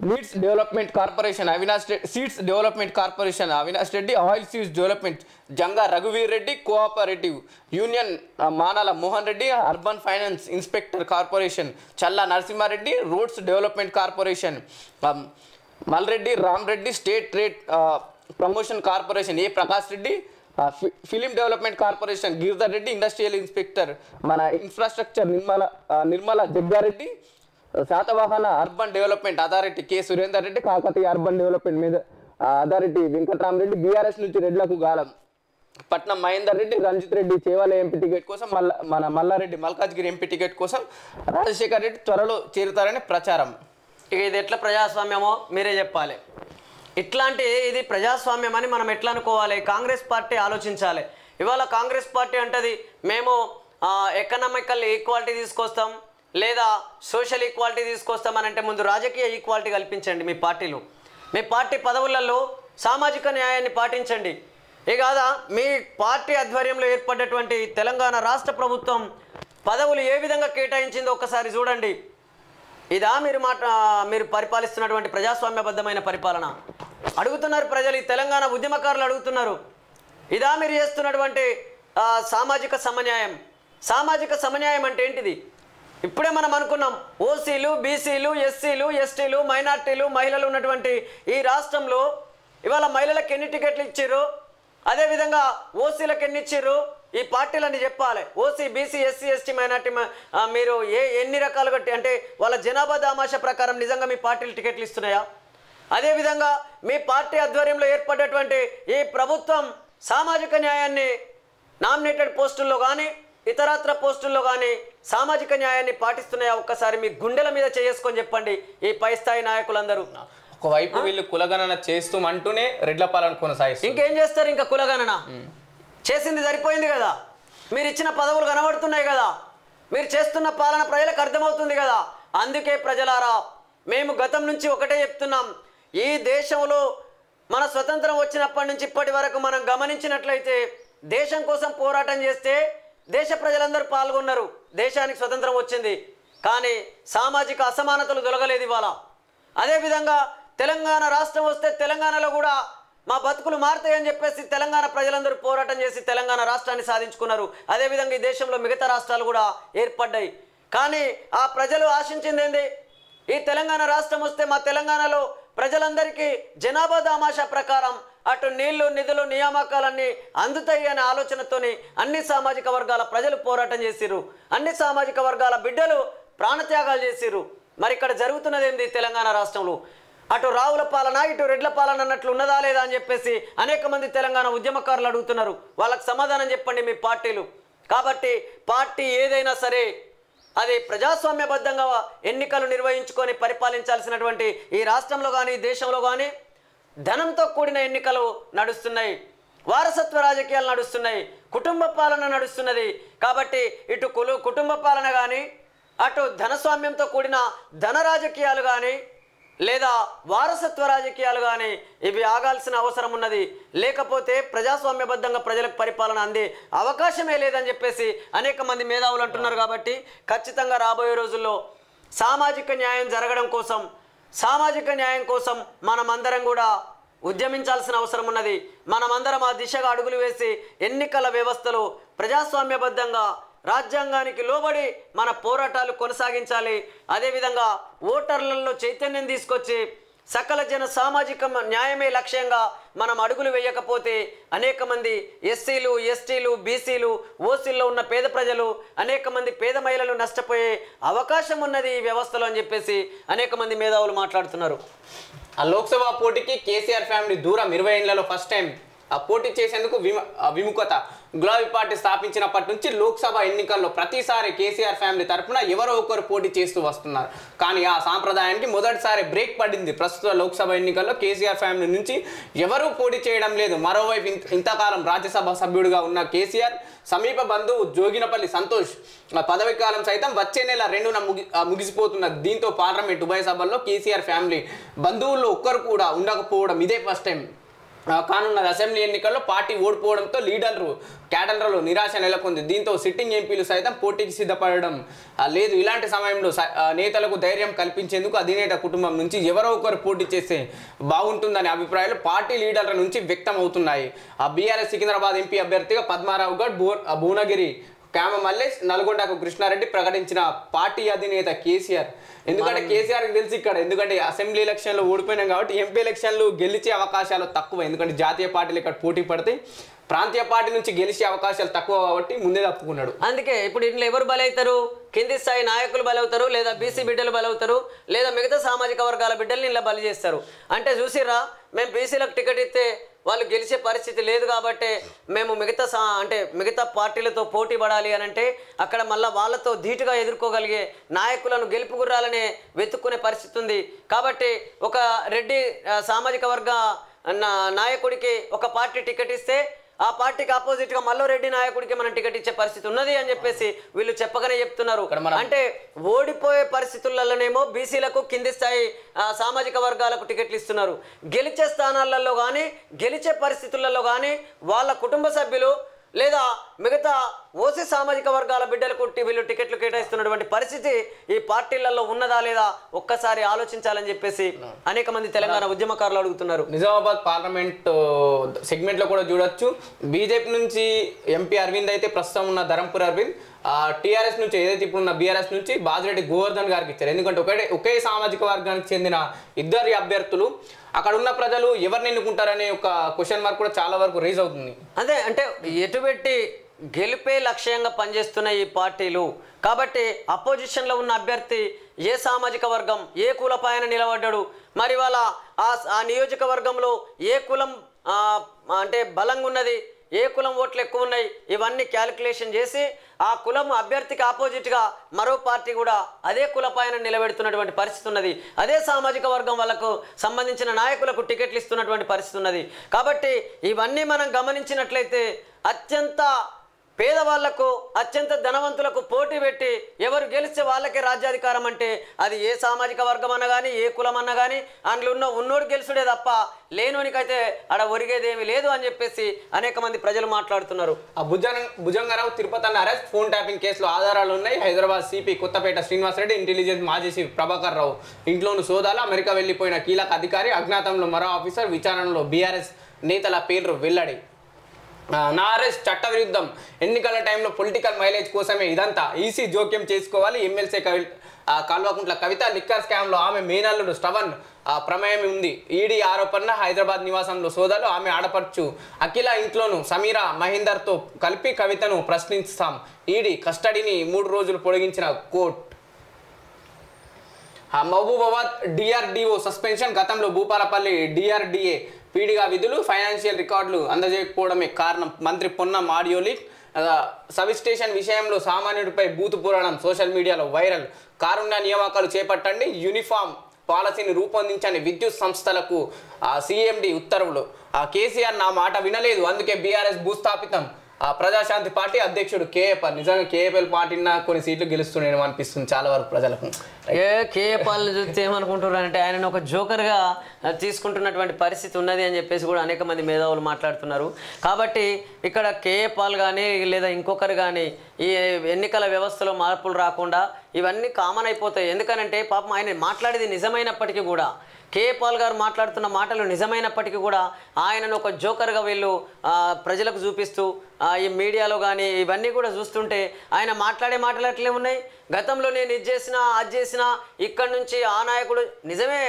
leads development corporation seeds development corporation Avinash Reddy, oil seeds development Janga రఘువీర్ Reddy, cooperative union Manala Mohan Reddy, urban finance inspector corporation Challa Narasimha Reddy, roads development corporation Malreddy Ram Reddy, state trade promotion corporation A Prakash Reddy, film development corporation Giridhar Reddy, industrial inspector మన infrastructure Nirmala Jagga Reddy, Satavahana urban development authority K Surender Reddy, Kakatiya urban development మీద authority Venkatarama Reddy. BRS నుంచి రెడ్లకు గాలం. Patnam Mahender Reddy, Ranjith Reddy Chevella MP ticket కోసం, మన Mallareddy Malkajgiri MP ticket కోసం, రాజశేఖర్ రెడ్డి త్వరలో చేరుతారని ప్రచారం. ఇక ఇది ఎట్లా ప్రజాస్వామ్యమో మీరే చెప్పాలి. ఇట్లాంటి ఇది ప్రజాస్వామ్యం అని మనం ఎట్లా అనుకోవాలి? కాంగ్రెస్ పార్టీ ఆలోచించాలి. ఇవాళ కాంగ్రెస్ పార్టీ అంటది మేము ఎకనామికల్ ఈక్వాలిటీ తీసుకొస్తాం లేదా సోషల్ ఈక్వాలిటీ తీసుకొస్తాం అని అంటే ముందు రాజకీయ ఈక్వాలిటీ కల్పించండి. మీ పార్టీలో మీ పార్టీ పదవులలో సామాజిక న్యాయాన్ని పాటించండి. ఏ కాదా మీ పార్టీ ఆధ్వర్యంలో ఏర్పడ్డటువంటి తెలంగాణ రాష్ట్ర ప్రభుత్వం పదవులు ఏ విధంగా కేటాయించిందో ఒక్కసారి చూడండి. ఇదా మీరు పరిపాలిస్తున్నటువంటి ప్రజాస్వామ్యబద్ధమైన పరిపాలన? అడుగుతున్నారు ప్రజలు, ఈ తెలంగాణ ఉద్యమకారులు అడుగుతున్నారు. ఇదా మీరు చేస్తున్నటువంటి సామాజిక సమన్యాయం? సామాజిక సమన్యాయం అంటే ఏంటిది? ఇప్పుడే మనం అనుకున్నాం, ఓసీలు, బీసీలు, ఎస్సీలు, ఎస్టీలు, మైనార్టీలు, మహిళలు ఉన్నటువంటి ఈ రాష్ట్రంలో ఇవాళ మహిళలకు ఎన్ని టికెట్లు ఇచ్చారు, అదేవిధంగా ఓసీలకు ఎన్ని ఇచ్చారు, ఈ పార్టీలన్నీ చెప్పాలి. OC, BC, SC, ST, minority మీరు ఎన్ని రకాలుగా అంటే వాళ్ళ జనాభా దామాషా ప్రకారం నిజంగా మీ పార్టీలు టికెట్లు ఇస్తున్నాయా? అదేవిధంగా మీ పార్టీ ఆధ్వర్యంలో ఏర్పడ్డటువంటి ఈ ప్రభుత్వం సామాజిక న్యాయాన్ని నామినేటెడ్ పోస్టుల్లో కానీ ఇతరత్ర పోస్టుల్లో కానీ సామాజిక న్యాయాన్ని పాటిస్తున్నాయా? ఒక్కసారి మీ గుండెల మీద చేసుకొని చెప్పండి ఈ పై స్థాయి నాయకులందరూ. ఒకవైపు వీళ్ళు కులగణన చేస్తూ అంటూనే రెడ్ల పాలన కొనసాగిస్తారు. ఇంకేం చేస్తారు? ఇంకా కులగణన చేసింది సరిపోయింది కదా, మీరు ఇచ్చిన పదవులు కనబడుతున్నాయి కదా, మీరు చేస్తున్న పాలన ప్రజలకు అర్థమవుతుంది కదా. అందుకే ప్రజలారా మేము గతం నుంచి ఒకటే చెప్తున్నాం, ఈ దేశంలో మన స్వతంత్రం వచ్చినప్పటి నుంచి ఇప్పటి వరకు మనం గమనించినట్లయితే దేశం కోసం పోరాటం చేస్తే దేశ ప్రజలందరూ పాల్గొన్నారు, దేశానికి స్వతంత్రం వచ్చింది. కానీ సామాజిక అసమానతలు దొలగలేదు ఇవాళ. అదేవిధంగా తెలంగాణ రాష్ట్రం వస్తే తెలంగాణలో కూడా మా బతుకులు మారుతాయని చెప్పేసి తెలంగాణ ప్రజలందరూ పోరాటం చేసి తెలంగాణ రాష్ట్రాన్ని సాధించుకున్నారు. అదేవిధంగా ఈ దేశంలో మిగతా రాష్ట్రాలు కూడా ఏర్పడ్డాయి. కానీ ఆ ప్రజలు ఆశించింది ఏంది? ఈ తెలంగాణ రాష్ట్రం వస్తే మా తెలంగాణలో ప్రజలందరికీ జనాభా దామాషా ప్రకారం అటు నీళ్లు, నిధులు, నియామకాలన్నీ అందుతాయి అనే ఆలోచనతోని అన్ని సామాజిక వర్గాల ప్రజలు పోరాటం చేసిర్రు, అన్ని సామాజిక వర్గాల బిడ్డలు ప్రాణత్యాగాలు చేసిర్రు. మరి ఇక్కడ జరుగుతున్నది ఏంది? తెలంగాణ రాష్ట్రంలో అటు రావుల పాలన ఇటు రెడ్ల పాలన అన్నట్లు ఉన్నదా లేదా అని చెప్పేసి అనేక మంది తెలంగాణ ఉద్యమకారులు అడుగుతున్నారు. వాళ్ళకి సమాధానం చెప్పండి మీ పార్టీలు. కాబట్టి పార్టీ ఏదైనా సరే అది ప్రజాస్వామ్యబద్ధంగా ఎన్నికలు నిర్వహించుకొని పరిపాలించాల్సినటువంటి ఈ రాష్ట్రంలో కానీ దేశంలో కానీ ధనంతో కూడిన ఎన్నికలు నడుస్తున్నాయి, వారసత్వ రాజకీయాలు నడుస్తున్నాయి, కుటుంబ పాలన నడుస్తున్నది. కాబట్టి ఇటు కుటుంబ పాలన కానీ, అటు ధనస్వామ్యంతో కూడిన ధన రాజకీయాలు కానీ, లేదా వారసత్వ రాజకీయాలు కానీ ఇవి ఆగాల్సిన అవసరం ఉన్నది. లేకపోతే ప్రజాస్వామ్యబద్ధంగా ప్రజలకు పరిపాలన అందే అవకాశమే లేదని చెప్పేసి అనేక మంది మేధావులు అంటున్నారు. కాబట్టి ఖచ్చితంగా రాబోయే రోజుల్లో సామాజిక న్యాయం జరగడం కోసం, సామాజిక న్యాయం కోసం మనమందరం కూడా ఉద్యమించాల్సిన అవసరం ఉన్నది. మనమందరం ఆ దిశగా అడుగులు వేసి ఎన్నికల వ్యవస్థలో ప్రజాస్వామ్యబద్ధంగా రాజ్యాంగానికి లోబడి మన పోరాటాలు కొనసాగించాలి. అదేవిధంగా ఓటర్లలో చైతన్యం తీసుకొచ్చి సకల జన సామాజిక న్యాయమే లక్ష్యంగా మనం అడుగులు వేయకపోతే అనేక మంది ఎస్సీలు, ఎస్టీలు, బీసీలు, ఓసీల్లో ఉన్న పేద ప్రజలు, అనేక మంది పేద మహిళలు నష్టపోయే అవకాశం ఉన్నది ఈ వ్యవస్థలో అని చెప్పేసి అనేక మంది మేధావులు మాట్లాడుతున్నారు. ఆ లోక్సభ పోటీకి కేసీఆర్ ఫ్యామిలీ దూరం 20 ఏళ్లలో ఫస్ట్ టైం పోటీ చేసేందుకు విముఖత. గులాబీ పార్టీ స్థాపించినప్పటి నుంచి లోక్సభ ఎన్నికల్లో ప్రతిసారి కేసీఆర్ ఫ్యామిలీ తరఫున ఎవరో ఒకరు పోటీ చేస్తూ వస్తున్నారు. కానీ ఆ సాంప్రదాయానికి మొదటిసారి బ్రేక్ పడింది. ప్రస్తుత లోక్సభ ఎన్నికల్లో కేసీఆర్ ఫ్యామిలీ నుంచి ఎవరూ పోటీ చేయడం లేదు. మరోవైపు ఇంతకాలం రాజ్యసభ సభ్యుడిగా ఉన్న కేసీఆర్ సమీప బంధువు జోగినపల్లి సంతోష్ పదవి కాలం సైతం వచ్చే నెల 2న ముగిసిపోతున్నది. దీంతో పార్లమెంట్ ఉభయ సభల్లో కేసీఆర్ ఫ్యామిలీ బంధువుల్లో ఒక్కరు కూడా ఉండకపోవడం ఇదే ఫస్ట్ టైం కానున్న అసెంబ్లీ ఎన్నికల్లో పార్టీ ఓడిపోవడంతో లీడర్లు క్యాడర్లలో నిరాశ నెలకొంది. దీంతో సిట్టింగ్ ఎంపీలు సైతం పోటీకి సిద్ధపడడం లేదు. ఇలాంటి సమయంలో నేతలకు ధైర్యం కల్పించేందుకు అధినేత కుటుంబం నుంచి ఎవరో ఒకరు పోటీ చేస్తే బాగుంటుందనే అభిప్రాయాలు పార్టీ లీడర్ల నుంచి వ్యక్తం అవుతున్నాయి. ఆ బీఆర్ఎస్ సికింద్రాబాద్ ఎంపీ అభ్యర్థిగా పద్మారావు గౌడ్, భువనగిరి క్యామ మల్లేష్, నల్గొండకు కృష్ణారెడ్డి ప్రకటించిన పార్టీ అధినేత కేసీఆర్. ఎందుకంటే కేసీఆర్కి తెలిసి ఇక్కడ, ఎందుకంటే అసెంబ్లీ ఎలక్షన్లో ఓడిపోయినాం కాబట్టి ఎంపీ ఎలక్షన్లు గెలిచే అవకాశాలు తక్కువ. ఎందుకంటే జాతీయ పార్టీలు ఇక్కడ పోటీ పడితే ప్రాంతీయ పార్టీ నుంచి గెలిచే అవకాశాలు తక్కువ కాబట్టి ముందే తప్పుకున్నాడు. అందుకే ఇప్పుడు ఇంట్లో ఎవరు బలవుతారు? కింది స్థాయి నాయకులు బలవుతారు, లేదా బీసీ బిడ్డలు బలవుతారు, లేదా మిగతా సామాజిక వర్గాల బిడ్డల్ని ఇలా బలి చేస్తారు. అంటే చూసిర్రా, మేము బీసీలకు టికెట్ ఇస్తే వాళ్ళు గెలిచే పరిస్థితి లేదు కాబట్టి మేము మిగతా పార్టీలతో పోటీ పడాలి అని అంటే అక్కడ మళ్ళీ వాళ్ళతో ధీటుగా ఎదుర్కోగలిగే నాయకులను గెలుపు గుర్రాలనే వెతుక్కునే పరిస్థితి ఉంది. కాబట్టి ఒక రెడ్డి సామాజిక వర్గ నాయకుడికి ఒక పార్టీ టికెట్ ఇస్తే ఆ పార్టీకి ఆపోజిట్గా మల్లో రెడ్డి నాయకుడికి మనం టికెట్ ఇచ్చే పరిస్థితి ఉన్నది అని చెప్పేసి వీళ్ళు చెప్పగానే చెప్తున్నారు. అంటే ఓడిపోయే పరిస్థితులలోనేమో బీసీలకు కింది స్థాయి సామాజిక వర్గాలకు టికెట్లు ఇస్తున్నారు. గెలిచే స్థానాలలో కానీ గెలిచే పరిస్థితులలో కానీ వాళ్ళ కుటుంబ సభ్యులు లేదా మిగతా ఓసీ సామాజిక వర్గాల బిడ్డలకు వీళ్ళు టికెట్లు కేటాయిస్తున్నటువంటి పరిస్థితి ఈ పార్టీలలో ఉన్నదా లేదా ఒక్కసారి ఆలోచించాలని చెప్పేసి అనేక మంది తెలంగాణ ఉద్యమకారులు అడుగుతున్నారు. నిజామాబాద్ పార్లమెంట్ సెగ్మెంట్లో కూడా చూడొచ్చు. బీజేపీ నుంచి ఎంపీ అరవింద్ అయితే ప్రస్తుతం ఉన్న ధరంపూర్ అరవింద్, టీఆర్ఎస్ నుంచి ఏదైతే ఇప్పుడున్న బీఆర్ఎస్ నుంచి బాజిరెడ్డి గోవర్ధన్ గారికి ఇచ్చారు. ఎందుకంటే ఒకే సామాజిక వర్గానికి చెందిన ఇద్దరు అభ్యర్థులు, అక్కడ ఉన్న ప్రజలు ఎవరిని ఎన్నుకుంటారనే ఒక క్వశ్చన్ మార్క్ కూడా చాలా వరకు రేజ్ అవుతుంది. అదే అంటే ఎటుబెట్టి గెలిపే లక్ష్యంగా పనిచేస్తున్న ఈ పార్టీలు కాబట్టి అపోజిషన్లో ఉన్న అభ్యర్థి ఏ సామాజిక వర్గం, ఏ కులపాయన నిలబడ్డాడు, మరి వాళ్ళ ఆ నియోజకవర్గంలో ఏ కులం అంటే బలంగా ఉన్నది, ఏ కులం ఓట్లు ఎక్కువ ఉన్నాయి, ఇవన్నీ క్యాలిక్యులేషన్ చేసి ఆ కులం అభ్యర్థికి ఆపోజిట్గా మరో పార్టీ కూడా అదే కులపాయన నిలబెడుతున్నటువంటి పరిస్థితి ఉన్నది. అదే సామాజిక వర్గం వాళ్ళకు సంబంధించిన నాయకులకు టికెట్లు ఇస్తున్నటువంటి పరిస్థితి ఉన్నది. కాబట్టి ఇవన్నీ మనం గమనించినట్లయితే అత్యంత పేదవాళ్లకు, అత్యంత ధనవంతులకు పోటీ పెట్టి ఎవరు గెలిస్తే వాళ్ళకే రాజ్యాధికారం అంటే అది ఏ సామాజిక వర్గం అన్నా కానీ ఏ కులం అన్నా కానీ అందులో ఉన్నోడు గెలుచుడే తప్ప లేనోనికైతే ఆడ ఒరిగేదేమీ లేదు అని చెప్పేసి అనేక మంది ప్రజలు మాట్లాడుతున్నారు. ఆ భుజంగారావు తిరుపతి అన్న అరెస్ట్, ఫోన్ ట్యాపింగ్ కేసులో ఆధారాలు ఉన్నాయి. హైదరాబాద్ సిపి కొత్తపేట శ్రీనివాసరెడ్డి, ఇంటెలిజెన్స్ మాజీ చీఫ్ ప్రభాకర్ రావు ఇంట్లోనూ సోదాలు. అమెరికా వెళ్లిపోయిన కీలక అధికారి, అజ్ఞాతంలో మరో ఆఫీసర్, విచారణలో బీఆర్ఎస్ నేతల పేర్లు వెల్లడి. నా అరెస్ట్ చట్టవిరుద్ధం, ఎన్నికల టైంలో పొలిటికల్ మైలేజ్ కోసమే ఇదంతా, ఈసీ జోక్యం చేసుకోవాలి. ఎమ్మెల్సీ కల్వకుంట్ల కవిత లిక్కర్ స్కామ్లో ఆమె మేనల్లుడు శ్రవణ్ ప్రమేయం ఉంది. ఈడీ ఆరోపణ, హైదరాబాద్ నివాసంలో సోదాలు. ఆమె ఆడపడుచు అఖిల ఇంట్లోనూ సమీరా మహేందర్తో కలిపి కవితను ప్రశ్నిస్తాం. ఈడీ కస్టడీని 3 రోజులు పొడిగించిన కోర్టు. మహబూబాబాద్ డిఆర్డిఓ సస్పెన్షన్, గతంలో భూపాలపల్లి డిఆర్డిఏ పీడిగా విధులు, ఫైనాన్షియల్ రికార్డులు అందజేయకపోవడమే కారణం. మంత్రి పొన్నం ఆడియో లీక్. సబ్స్టేషన్ విషయంలో సామాన్యుడిపై బూతు పురాణం సోషల్ మీడియాలో వైరల్. కారుణ్య నియామకాలు చేపట్టండి, యూనిఫామ్ పాలసీని రూపొందించని విద్యుత్ సంస్థలకు సిఎండి ఉత్తర్వులు. కేసీఆర్ నా మాట వినలేదు, అందుకే బీఆర్ఎస్ భూస్థాపితం. ప్రజాశాంతి పార్టీ అధ్యక్షుడు కేఏపాల్. నిజంగా కేఏపాల్ పార్టీన కొన్ని సీట్లు గెలుస్తున్నాయి అనిపిస్తుంది చాలా వరకు ప్రజలకు. కేఏపాల్ చూస్తే ఏమనుకుంటున్నారు అంటే ఆయన ఒక జోకర్గా తీసుకుంటున్నటువంటి పరిస్థితి ఉన్నది అని చెప్పేసి కూడా అనేక మంది మేధావులు మాట్లాడుతున్నారు. కాబట్టి ఇక్కడ కేఏపాల్ కానీ లేదా ఇంకొకరు కానీ ఈ ఎన్నికల వ్యవస్థలో మార్పులు రాకుండా ఇవన్నీ కామన్ అయిపోతాయి. ఎందుకనంటే పాపం ఆయన మాట్లాడేది నిజమైనప్పటికీ కూడా, కేఏపాల్ గారు మాట్లాడుతున్న మాటలు నిజమైనప్పటికీ కూడా ఆయనను ఒక జోకర్గా వీళ్ళు ప్రజలకు చూపిస్తూ ఈ మీడియాలో కానీ ఇవన్నీ కూడా చూస్తుంటే ఆయన మాట్లాడే మాటలు అట్లే ఉన్నాయి. గతంలో నేను ఇది చేసినా అది చేసినా ఇక్కడి నుంచి ఆ నాయకుడు నిజమే,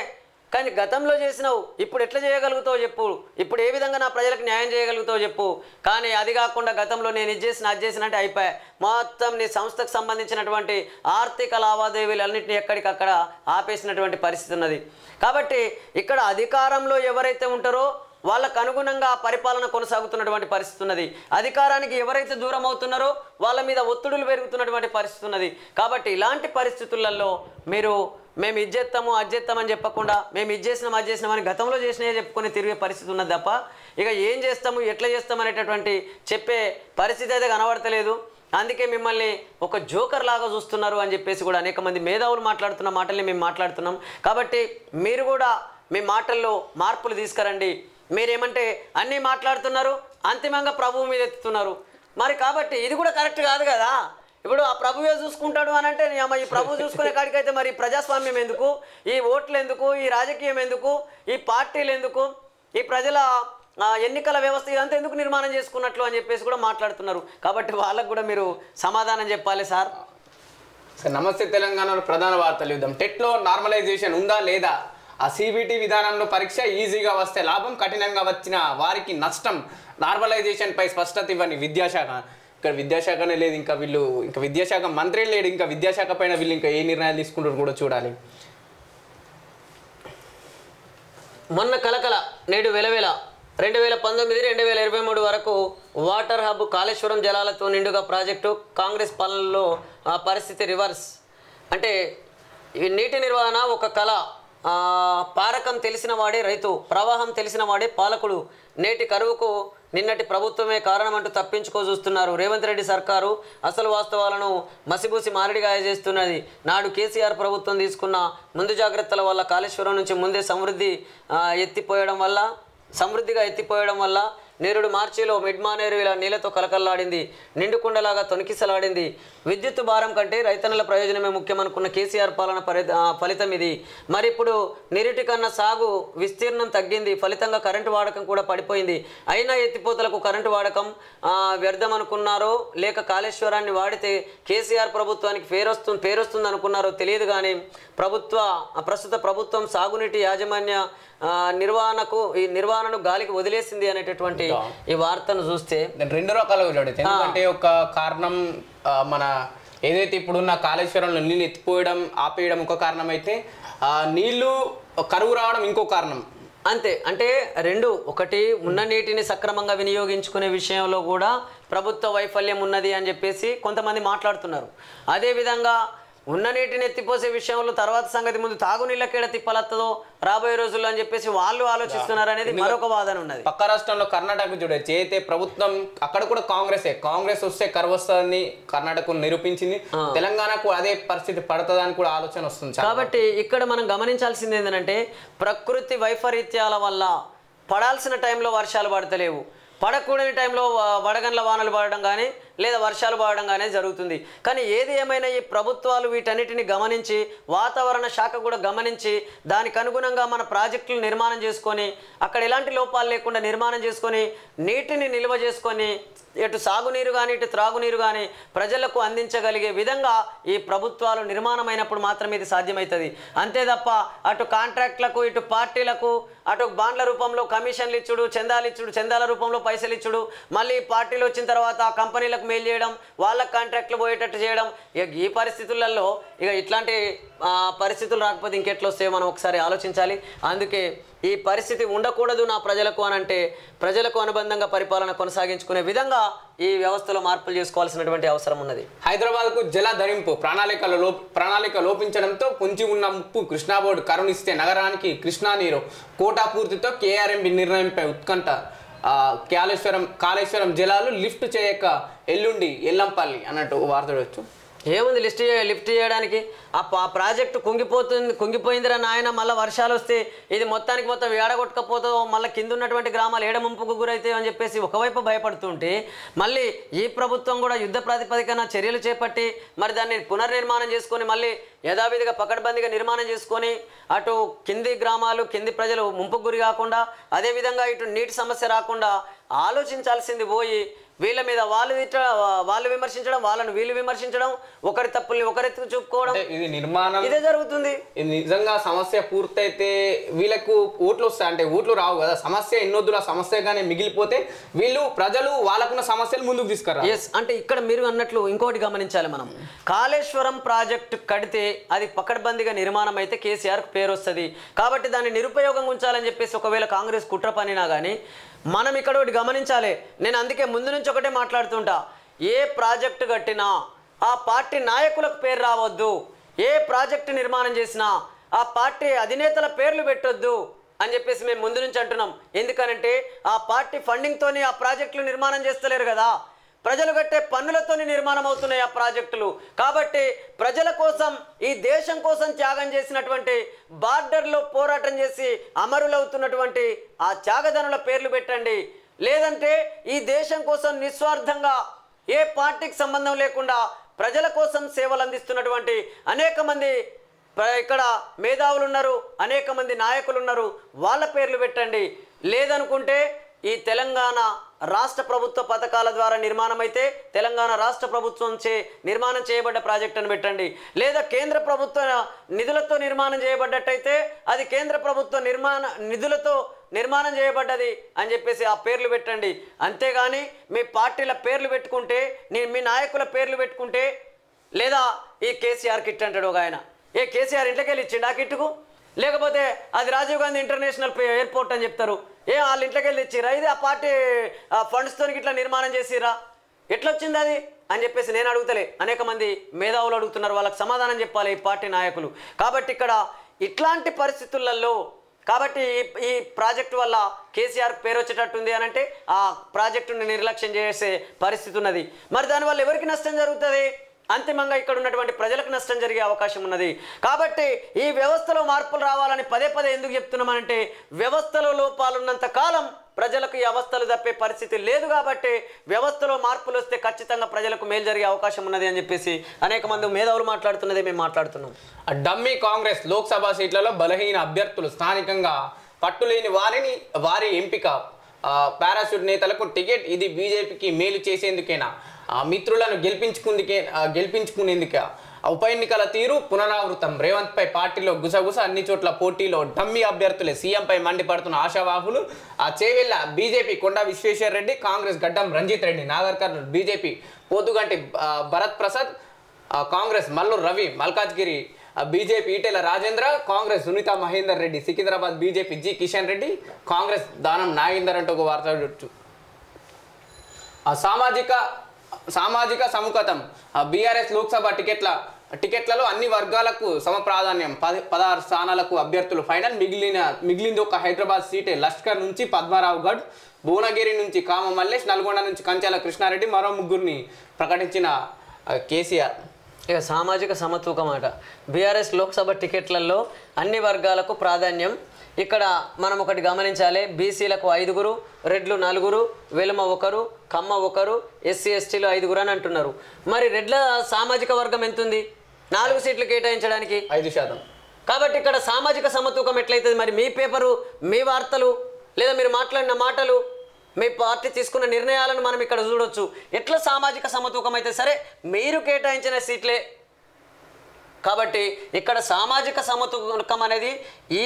కానీ గతంలో చేసినావు ఇప్పుడు ఎట్లా చేయగలుగుతావు చెప్పు, ఇప్పుడు ఏ విధంగా నా ప్రజలకు న్యాయం చేయగలుగుతావు చెప్పు. కానీ అది కాకుండా గతంలో నేను ఇది చేసిన అది చేసిన అంటే అయిపోయా, మొత్తం నీ సంస్థకు సంబంధించినటువంటి ఆర్థిక లావాదేవీలన్నింటినీ ఎక్కడికక్కడ ఆపేసినటువంటి పరిస్థితి ఉన్నది. కాబట్టి ఇక్కడ అధికారంలో ఎవరైతే ఉంటారో వాళ్ళకు అనుగుణంగా పరిపాలన కొనసాగుతున్నటువంటి పరిస్థితి ఉన్నది. అధికారానికి ఎవరైతే దూరం అవుతున్నారో వాళ్ళ మీద ఒత్తిడులు పెరుగుతున్నటువంటి పరిస్థితి ఉన్నది. కాబట్టి ఇలాంటి పరిస్థితులలో మీరు మేము ఇది చేస్తాము అది చేస్తామని చెప్పకుండా మేము ఇది చేసినాం అది చేసినామని గతంలో చేసినవి చెప్పుకొని తిరిగే పరిస్థితి ఉన్నది తప్ప ఇక ఏం చేస్తాము ఎట్లా చేస్తాం అనేటటువంటి చెప్పే పరిస్థితి అయితే కనబడతలేదు. అందుకే మిమ్మల్ని ఒక జోకర్ లాగా చూస్తున్నారు అని చెప్పేసి కూడా అనేక మంది మేధావులు మాట్లాడుతున్న మాటల్ని మేము మాట్లాడుతున్నాం. కాబట్టి మీరు కూడా మీ మాటల్లో మార్పులు తీసుకురండి. మీరేమంటే అన్నీ మాట్లాడుతున్నారు, అంతిమంగా ప్రభువు మీద ఎత్తుతున్నారు మరి. కాబట్టి ఇది కూడా కరెక్ట్ కాదు కదా. ఇప్పుడు ఆ ప్రభువే చూసుకుంటాడు అని అంటే ఈ ప్రభువు చూసుకునే కాడికైతే మరి ప్రజాస్వామ్యం ఎందుకు, ఈ ఓట్లు ఎందుకు, ఈ రాజకీయం ఎందుకు, ఈ పార్టీలు ఎందుకు, ఈ ప్రజల ఎన్నికల వ్యవస్థ ఇదంతా ఎందుకు నిర్మాణం చేసుకున్నట్లు అని చెప్పేసి కూడా మాట్లాడుతున్నారు. కాబట్టి వాళ్ళకు కూడా మీరు సమాధానం చెప్పాలి సార్. నమస్తే తెలంగాణలో ప్రధాన వార్తలు యుద్ధం. టెట్లో నార్మలైజేషన్ ఉందా లేదా? CBT విధానంలో పరీక్ష ఈజీగా వస్తే లాభం, కఠినంగా వచ్చిన వారికి నష్టం. నార్మలైజేషన్ పై స్పష్టత ఇవ్వని విద్యాశాఖ. ఇక్కడ విద్యాశాఖనే లేదు, ఇంకా వీళ్ళు ఇంకా విద్యాశాఖ మంత్రి లేడు, ఇంకా విద్యాశాఖ పైన వీళ్ళు ఇంకా ఏ నిర్ణయాలు తీసుకుంటారు కూడా చూడాలి. మొన్న కలకల నేడు వెలవెల 2019-2023 వరకు వాటర్ హబ్ కాళేశ్వరం జలాలతో నిండుగా ప్రాజెక్టు. కాంగ్రెస్ పాలనలో పరిస్థితి రివర్స్. అంటే ఈ నీటి నిర్వహణ ఒక కళ. పారకం తెలిసిన వాడే రైతు, ప్రవాహం తెలిసిన వాడే పాలకుడు. నేటి కరువుకు నిన్నటి ప్రభుత్వమే కారణమంటూ తప్పించుకో చూస్తున్నారు. రేవంత్ రెడ్డి సర్కారు అసలు వాస్తవాలను మసిబూసి మారడిగాయ చేస్తున్నది. నాడు కేసీఆర్ ప్రభుత్వం తీసుకున్న ముందు జాగ్రత్తల వల్ల కాళేశ్వరం నుంచి ముందే సమృద్ధిగా ఎత్తిపోయడం వల్ల నేరుడు మార్చిలో మిడ్మానేరు ఇలా నీళ్లతో కలకల్లాడింది, నిండుకుండలాగా తొనికిసలాడింది. విద్యుత్ భారం కంటే రైతన్నల ప్రయోజనమే ముఖ్యమనుకున్న కేసీఆర్ పాలన ఫలితం ఇది. మరి ఇప్పుడు నీరుటి కన్నా సాగు విస్తీర్ణం తగ్గింది, ఫలితంగా కరెంటు వాడకం కూడా పడిపోయింది. అయినా ఎత్తిపోతలకు కరెంటు వాడకం వ్యర్థం అనుకున్నారో లేక కాళేశ్వరాన్ని వాడితే కేసీఆర్ ప్రభుత్వానికి పేరొస్తుంది అనుకున్నారో తెలియదు. కానీ ప్రస్తుత ప్రభుత్వం సాగునీటి యాజమాన్య నిర్వహణను గాలికి వదిలేసింది అనేటటువంటి ఈ వార్తను చూస్తే రెండు రకాలుగా చూడదు. ఎందుకంటే ఒక కారణం మన ఏదైతే ఇప్పుడున్న కాళేశ్వరంలో నీళ్ళు ఎత్తిపోయడం ఆపేయడం ఒక కారణం అయితే నీళ్లు కరువు రావడం ఇంకో కారణం. అంతే. అంటే రెండు, ఒకటి ఉన్న నీటిని సక్రమంగా వినియోగించుకునే విషయంలో కూడా ప్రభుత్వ వైఫల్యం ఉన్నది అని చెప్పేసి కొంతమంది మాట్లాడుతున్నారు. అదేవిధంగా ఉన్న నీటిని ఎత్తిపోసే విషయంలో తర్వాత సంగతి, ముందు తాగునీళ్ళకేడ తిప్పలత్తదో రాబోయే రోజుల్లో అని చెప్పేసి వాళ్ళు ఆలోచిస్తున్నారు అనేది మరొక వాదన ఉన్నది. పక్క రాష్ట్రంలో కర్ణాటక చూడొచ్చు, అయితే ప్రభుత్వం అక్కడ కూడా కాంగ్రెస్ వస్తే కరువు వస్తుందని కర్ణాటక నిరూపించింది. తెలంగాణకు అదే పరిస్థితి పడుతుందని కూడా ఆలోచన వస్తుంది. కాబట్టి ఇక్కడ మనం గమనించాల్సింది ఏంటంటే ప్రకృతి వైపరీత్యాల వల్ల పడాల్సిన టైంలో వర్షాలు పడతలేవు, పడకూడని టైంలో వడగండ్ల వానలు పడడం కానీ లేదా వర్షాలు పడడం కానీ జరుగుతుంది. కానీ ఏది ఏమైనా ఈ ప్రభుత్వాలు వీటన్నిటిని గమనించి, వాతావరణ శాఖ కూడా గమనించి దానికి అనుగుణంగా మన ప్రాజెక్టులు నిర్మాణం చేసుకొని అక్కడ ఎలాంటి లోపాలు లేకుండా నిర్మాణం చేసుకొని నీటిని నిల్వ చేసుకొని ఇటు సాగునీరు కానీ ఇటు త్రాగునీరు కానీ ప్రజలకు అందించగలిగే విధంగా ఈ ప్రభుత్వాలు నిర్మాణమైనప్పుడు మాత్రమే ఇది సాధ్యమవుతుంది. అంతే తప్ప అటు కాంట్రాక్ట్లకు ఇటు పార్టీలకు అటు బాండ్ల రూపంలో కమిషన్లు ఇచ్చుడు, చందాల రూపంలో పైసలు ఇచ్చుడు, మళ్ళీ పార్టీలు వచ్చిన తర్వాత ఆ కంపెనీలకు మెయిల్ చేయడం, వాళ్ళకు కాంట్రాక్ట్లు పోయేటట్టు చేయడం. ఇక ఈ పరిస్థితులలో ఇక ఇట్లాంటి పరిస్థితులు రాకపోతే ఇంకెట్లా వస్తాయో మనం ఒకసారి ఆలోచించాలి. అందుకే ఈ పరిస్థితి ఉండకూడదు నా ప్రజలకు అని అంటే ప్రజలకు అనుబంధంగా పరిపాలన కొనసాగించుకునే విధంగా ఈ వ్యవస్థలో మార్పులు చేసుకోవాల్సినటువంటి అవసరం ఉన్నది. హైదరాబాద్కు జల ధరింపు ప్రణాళిక లోపించడంతో పొంచి ఉన్న ముప్పు కృష్ణా బోర్డు కరుణిస్తే నగరానికి కృష్ణా నీరు కోటా పూర్తితో కేఆర్ఎంబి నిర్ణయంపై ఉత్కంఠ. కాళేశ్వరం జలాలు లిఫ్ట్ చేయక ఎల్లుండి ఎల్లంపల్లి అన్నట్టు వార్త చూడొచ్చు. ఏముంది లిఫ్ట్ చేయడానికి? ఆ ప్రాజెక్టు కుంగిపోయిందిరా నాయన, మళ్ళీ వర్షాలు వస్తే ఇది మొత్తానికి మొత్తం ఏడగొట్టకపోతుందో, మళ్ళీ కింద ఉన్నటువంటి గ్రామాలు ఏడ ముంపుకు గురైతాయి అని చెప్పేసి ఒకవైపు భయపడుతుంటే, మళ్ళీ ఈ ప్రభుత్వం కూడా యుద్ధ ప్రాతిపదికన చర్యలు చేపట్టి మరి దాన్ని పునర్నిర్మాణం చేసుకొని మళ్ళీ యథావిధిగా పకడ్బందీగా నిర్మాణం చేసుకొని అటు కింది గ్రామాలు కింది ప్రజలు ముంపుకు గురి కాకుండా, అదేవిధంగా ఇటు నీటి సమస్య రాకుండా ఆలోచించాల్సింది పోయి వీళ్ళ మీద వాళ్ళు విమర్శించడం, వాళ్ళను వీళ్ళు విమర్శించడం, ఒకరి తప్పుల్ని ఒకరెత్తుకు చూపుకోవడం, ఇది నిర్మాణం ఇదే జరుగుతుంది. నిజంగా సమస్య పూర్తయితే వీళ్ళకు ఓట్లు వస్తాయి అంటే ఓట్లు రావు కదా. సమస్య ఎన్నొద్దుల సమస్యగానే మిగిలిపోతే వీళ్ళు ప్రజలు వాళ్ళకున్న సమస్యలు ముందుకు తీసుకురా. ఎస్, అంటే ఇక్కడ మీరు అన్నట్లు ఇంకోటి గమనించాలి మనం. కాళేశ్వరం ప్రాజెక్టు కడితే అది పకడ్బందీగా నిర్మాణం అయితే కేసీఆర్కు పేరు వస్తుంది కాబట్టి దాన్ని నిరుపయోగంగా ఉంచాలని చెప్పేసి ఒకవేళ కాంగ్రెస్ కుట్ర పనినా కానీ మనం ఇక్కడ ఒకటి గమనించాలి. నేను అందుకే ముందు నుంచి ఒకటే మాట్లాడుతుంటా, ఏ ప్రాజెక్టు కట్టినా ఆ పార్టీ నాయకులకు పేరు రావద్దు, ఏ ప్రాజెక్టు నిర్మాణం చేసినా ఆ పార్టీ అధినేతల పేర్లు పెట్టొద్దు అని చెప్పేసి మేము ముందు నుంచి అంటున్నాం. ఎందుకనంటే ఆ పార్టీ ఫండింగ్తోని ఆ ప్రాజెక్టులు నిర్మాణం చేస్తలేరు కదా, ప్రజలు కట్టే పన్నులతోని నిర్మాణం అవుతున్నాయి ఆ ప్రాజెక్టులు. కాబట్టి ప్రజల కోసం ఈ దేశం కోసం త్యాగం చేసినటువంటి బార్డర్లో పోరాటం చేసి అమరులవుతున్నటువంటి ఆ త్యాగదనుల పేర్లు పెట్టండి. లేదంటే ఈ దేశం కోసం నిస్వార్థంగా ఏ పార్టీకి సంబంధం లేకుండా ప్రజల కోసం సేవలు అందిస్తున్నటువంటి అనేక మంది ఇక్కడ మేధావులు ఉన్నారు, అనేక మంది నాయకులు ఉన్నారు, వాళ్ళ పేర్లు పెట్టండి. లేదనుకుంటే ఈ తెలంగాణ రాష్ట్ర ప్రభుత్వ పథకాల ద్వారా నిర్మాణం అయితే తెలంగాణ రాష్ట్ర ప్రభుత్వం నిర్మాణం చేయబడ్డ ప్రాజెక్టును పెట్టండి. లేదా కేంద్ర ప్రభుత్వ నిధులతో నిర్మాణం చేయబడ్డట్టయితే అది కేంద్ర ప్రభుత్వ నిధులతో నిర్మాణం చేయబడ్డది అని చెప్పేసి ఆ పేర్లు పెట్టండి. అంతేగాని మీ పార్టీల పేర్లు పెట్టుకుంటే, మీ నాయకుల పేర్లు పెట్టుకుంటే, లేదా ఈ కేసీఆర్ కిట్ అంటాడు ఒక ఆయన, ఏ కేసీఆర్ ఇంట్లోకి వెళ్ళి ఇచ్చిండు ఆ కిట్టుకు, లేకపోతే అది రాజీవ్ గాంధీ ఇంటర్నేషనల్ ఎయిర్పోర్ట్ అని చెప్తారు, వాళ్ళ ఇంట్లోకి వెళ్ళి ఇచ్చిరా, ఇది ఆ పార్టీ ఫండ్స్తో ఇట్లా నిర్మాణం చేసిరా, ఎట్లా వచ్చింది అది అని చెప్పేసి నేను అడుగుతలే, అనేక మంది మేధావులు అడుగుతున్నారు, వాళ్ళకి సమాధానం చెప్పాలి ఈ పార్టీ నాయకులు. కాబట్టి ఇక్కడ ఇట్లాంటి పరిస్థితులలో కాబట్టి ఈ ప్రాజెక్టు వల్ల కేసీఆర్ పేరు వచ్చేటట్టుంది అని అంటే ఆ ప్రాజెక్టుని నిర్లక్ష్యం చేసే పరిస్థితి ఉన్నది. మరి దానివల్ల ఎవరికి నష్టం జరుగుతుంది? అంతిమంగా ఇక్కడ ఉన్నటువంటి ప్రజలకు నష్టం జరిగే అవకాశం ఉన్నది. కాబట్టి ఈ వ్యవస్థలో మార్పులు రావాలని పదే పదే ఎందుకు చెప్తున్నామనంటే వ్యవస్థలో లోపాలున్నంత కాలం ప్రజలకు ఈ అవస్థలు తప్పే పరిస్థితి లేదు. కాబట్టి వ్యవస్థలో మార్పులు వస్తే ఖచ్చితంగా ప్రజలకు మేలు జరిగే అవకాశం ఉన్నది అని చెప్పేసి అనేక మంది మేధావులు మాట్లాడుతున్నదే మేము మాట్లాడుతున్నాం. డమ్మీ కాంగ్రెస్ లోక్సభ సీట్లలో బలహీన అభ్యర్థులు స్థానికంగా పట్టులేని వారి ఎంపిక పారాషూట్ నేతలకు టికెట్, ఇది బీజేపీకి మేలు చేసేందుకేనా, మిత్రులను గెలిపించుకునేందుకే ఉప ఎన్నికల తీరు పునరావృతం, రేవంత్ పై పార్టీలో గుసగుస, అన్ని చోట్ల పోటీలో డమ్మీ అభ్యర్థులే, సీఎంపై మండిపడుతున్న ఆశావాహులు, Chevella BJP Konda Vishweshwara Reddy, Congress Gaddam Ranjith Reddy, Nagar Kurnool BJP Pothuganti Bharath Prasad, Congress Malluru Ravi, Malkajgiri BJP Etela Rajendra, Congress Sunitha Mahender Reddy, Secunderabad BJP G Kishan Reddy, Congress Danam Nagender అంటూ ఒక వార్త చూడొచ్చు. సామాజిక సముఖతం, బీఆర్ఎస్ లోక్సభ టికెట్లలో అన్ని వర్గాలకు సమప్రాధాన్యం, 16 స్థానాలకు అభ్యర్థులు ఫైనల్, మిగిలింది ఒక హైదరాబాద్ సీటే, లష్కర్ నుంచి పద్మారావు గఢ్, భువనగిరి నుంచి కామ మల్లేష్, నల్గొండ నుంచి కంచాల కృష్ణారెడ్డి, మరో ముగ్గురిని ప్రకటించిన కేసీఆర్. ఇక సామాజిక సమతూకం అట, బీఆర్ఎస్ లోక్సభ టికెట్లలో అన్ని వర్గాలకు ప్రాధాన్యం. ఇక్కడ మనం ఒకటి గమనించాలి, బీసీలకు 5, రెడ్లు 4, వెలుమ 1, కమ్మ 1, ఎస్సీ ఎస్టీలు 5 అని అంటున్నారు. మరి రెడ్ల సామాజిక వర్గం ఎంత ఉంది? 4 సీట్లు కేటాయించడానికి 5%. కాబట్టి ఇక్కడ సామాజిక సమతూకం ఎట్లయితుంది? మరి మీ పేపరు, మీ వార్తలు, లేదా మీరు మాట్లాడిన మాటలు, మీ పార్టీ తీసుకున్న నిర్ణయాలను మనం ఇక్కడ చూడొచ్చు. ఎట్లా సామాజిక సమతూకం అయితే సరే మీరు కేటాయించిన సీట్లే. కాబట్టి ఇక్కడ సామాజిక సమతూకం అనేది ఈ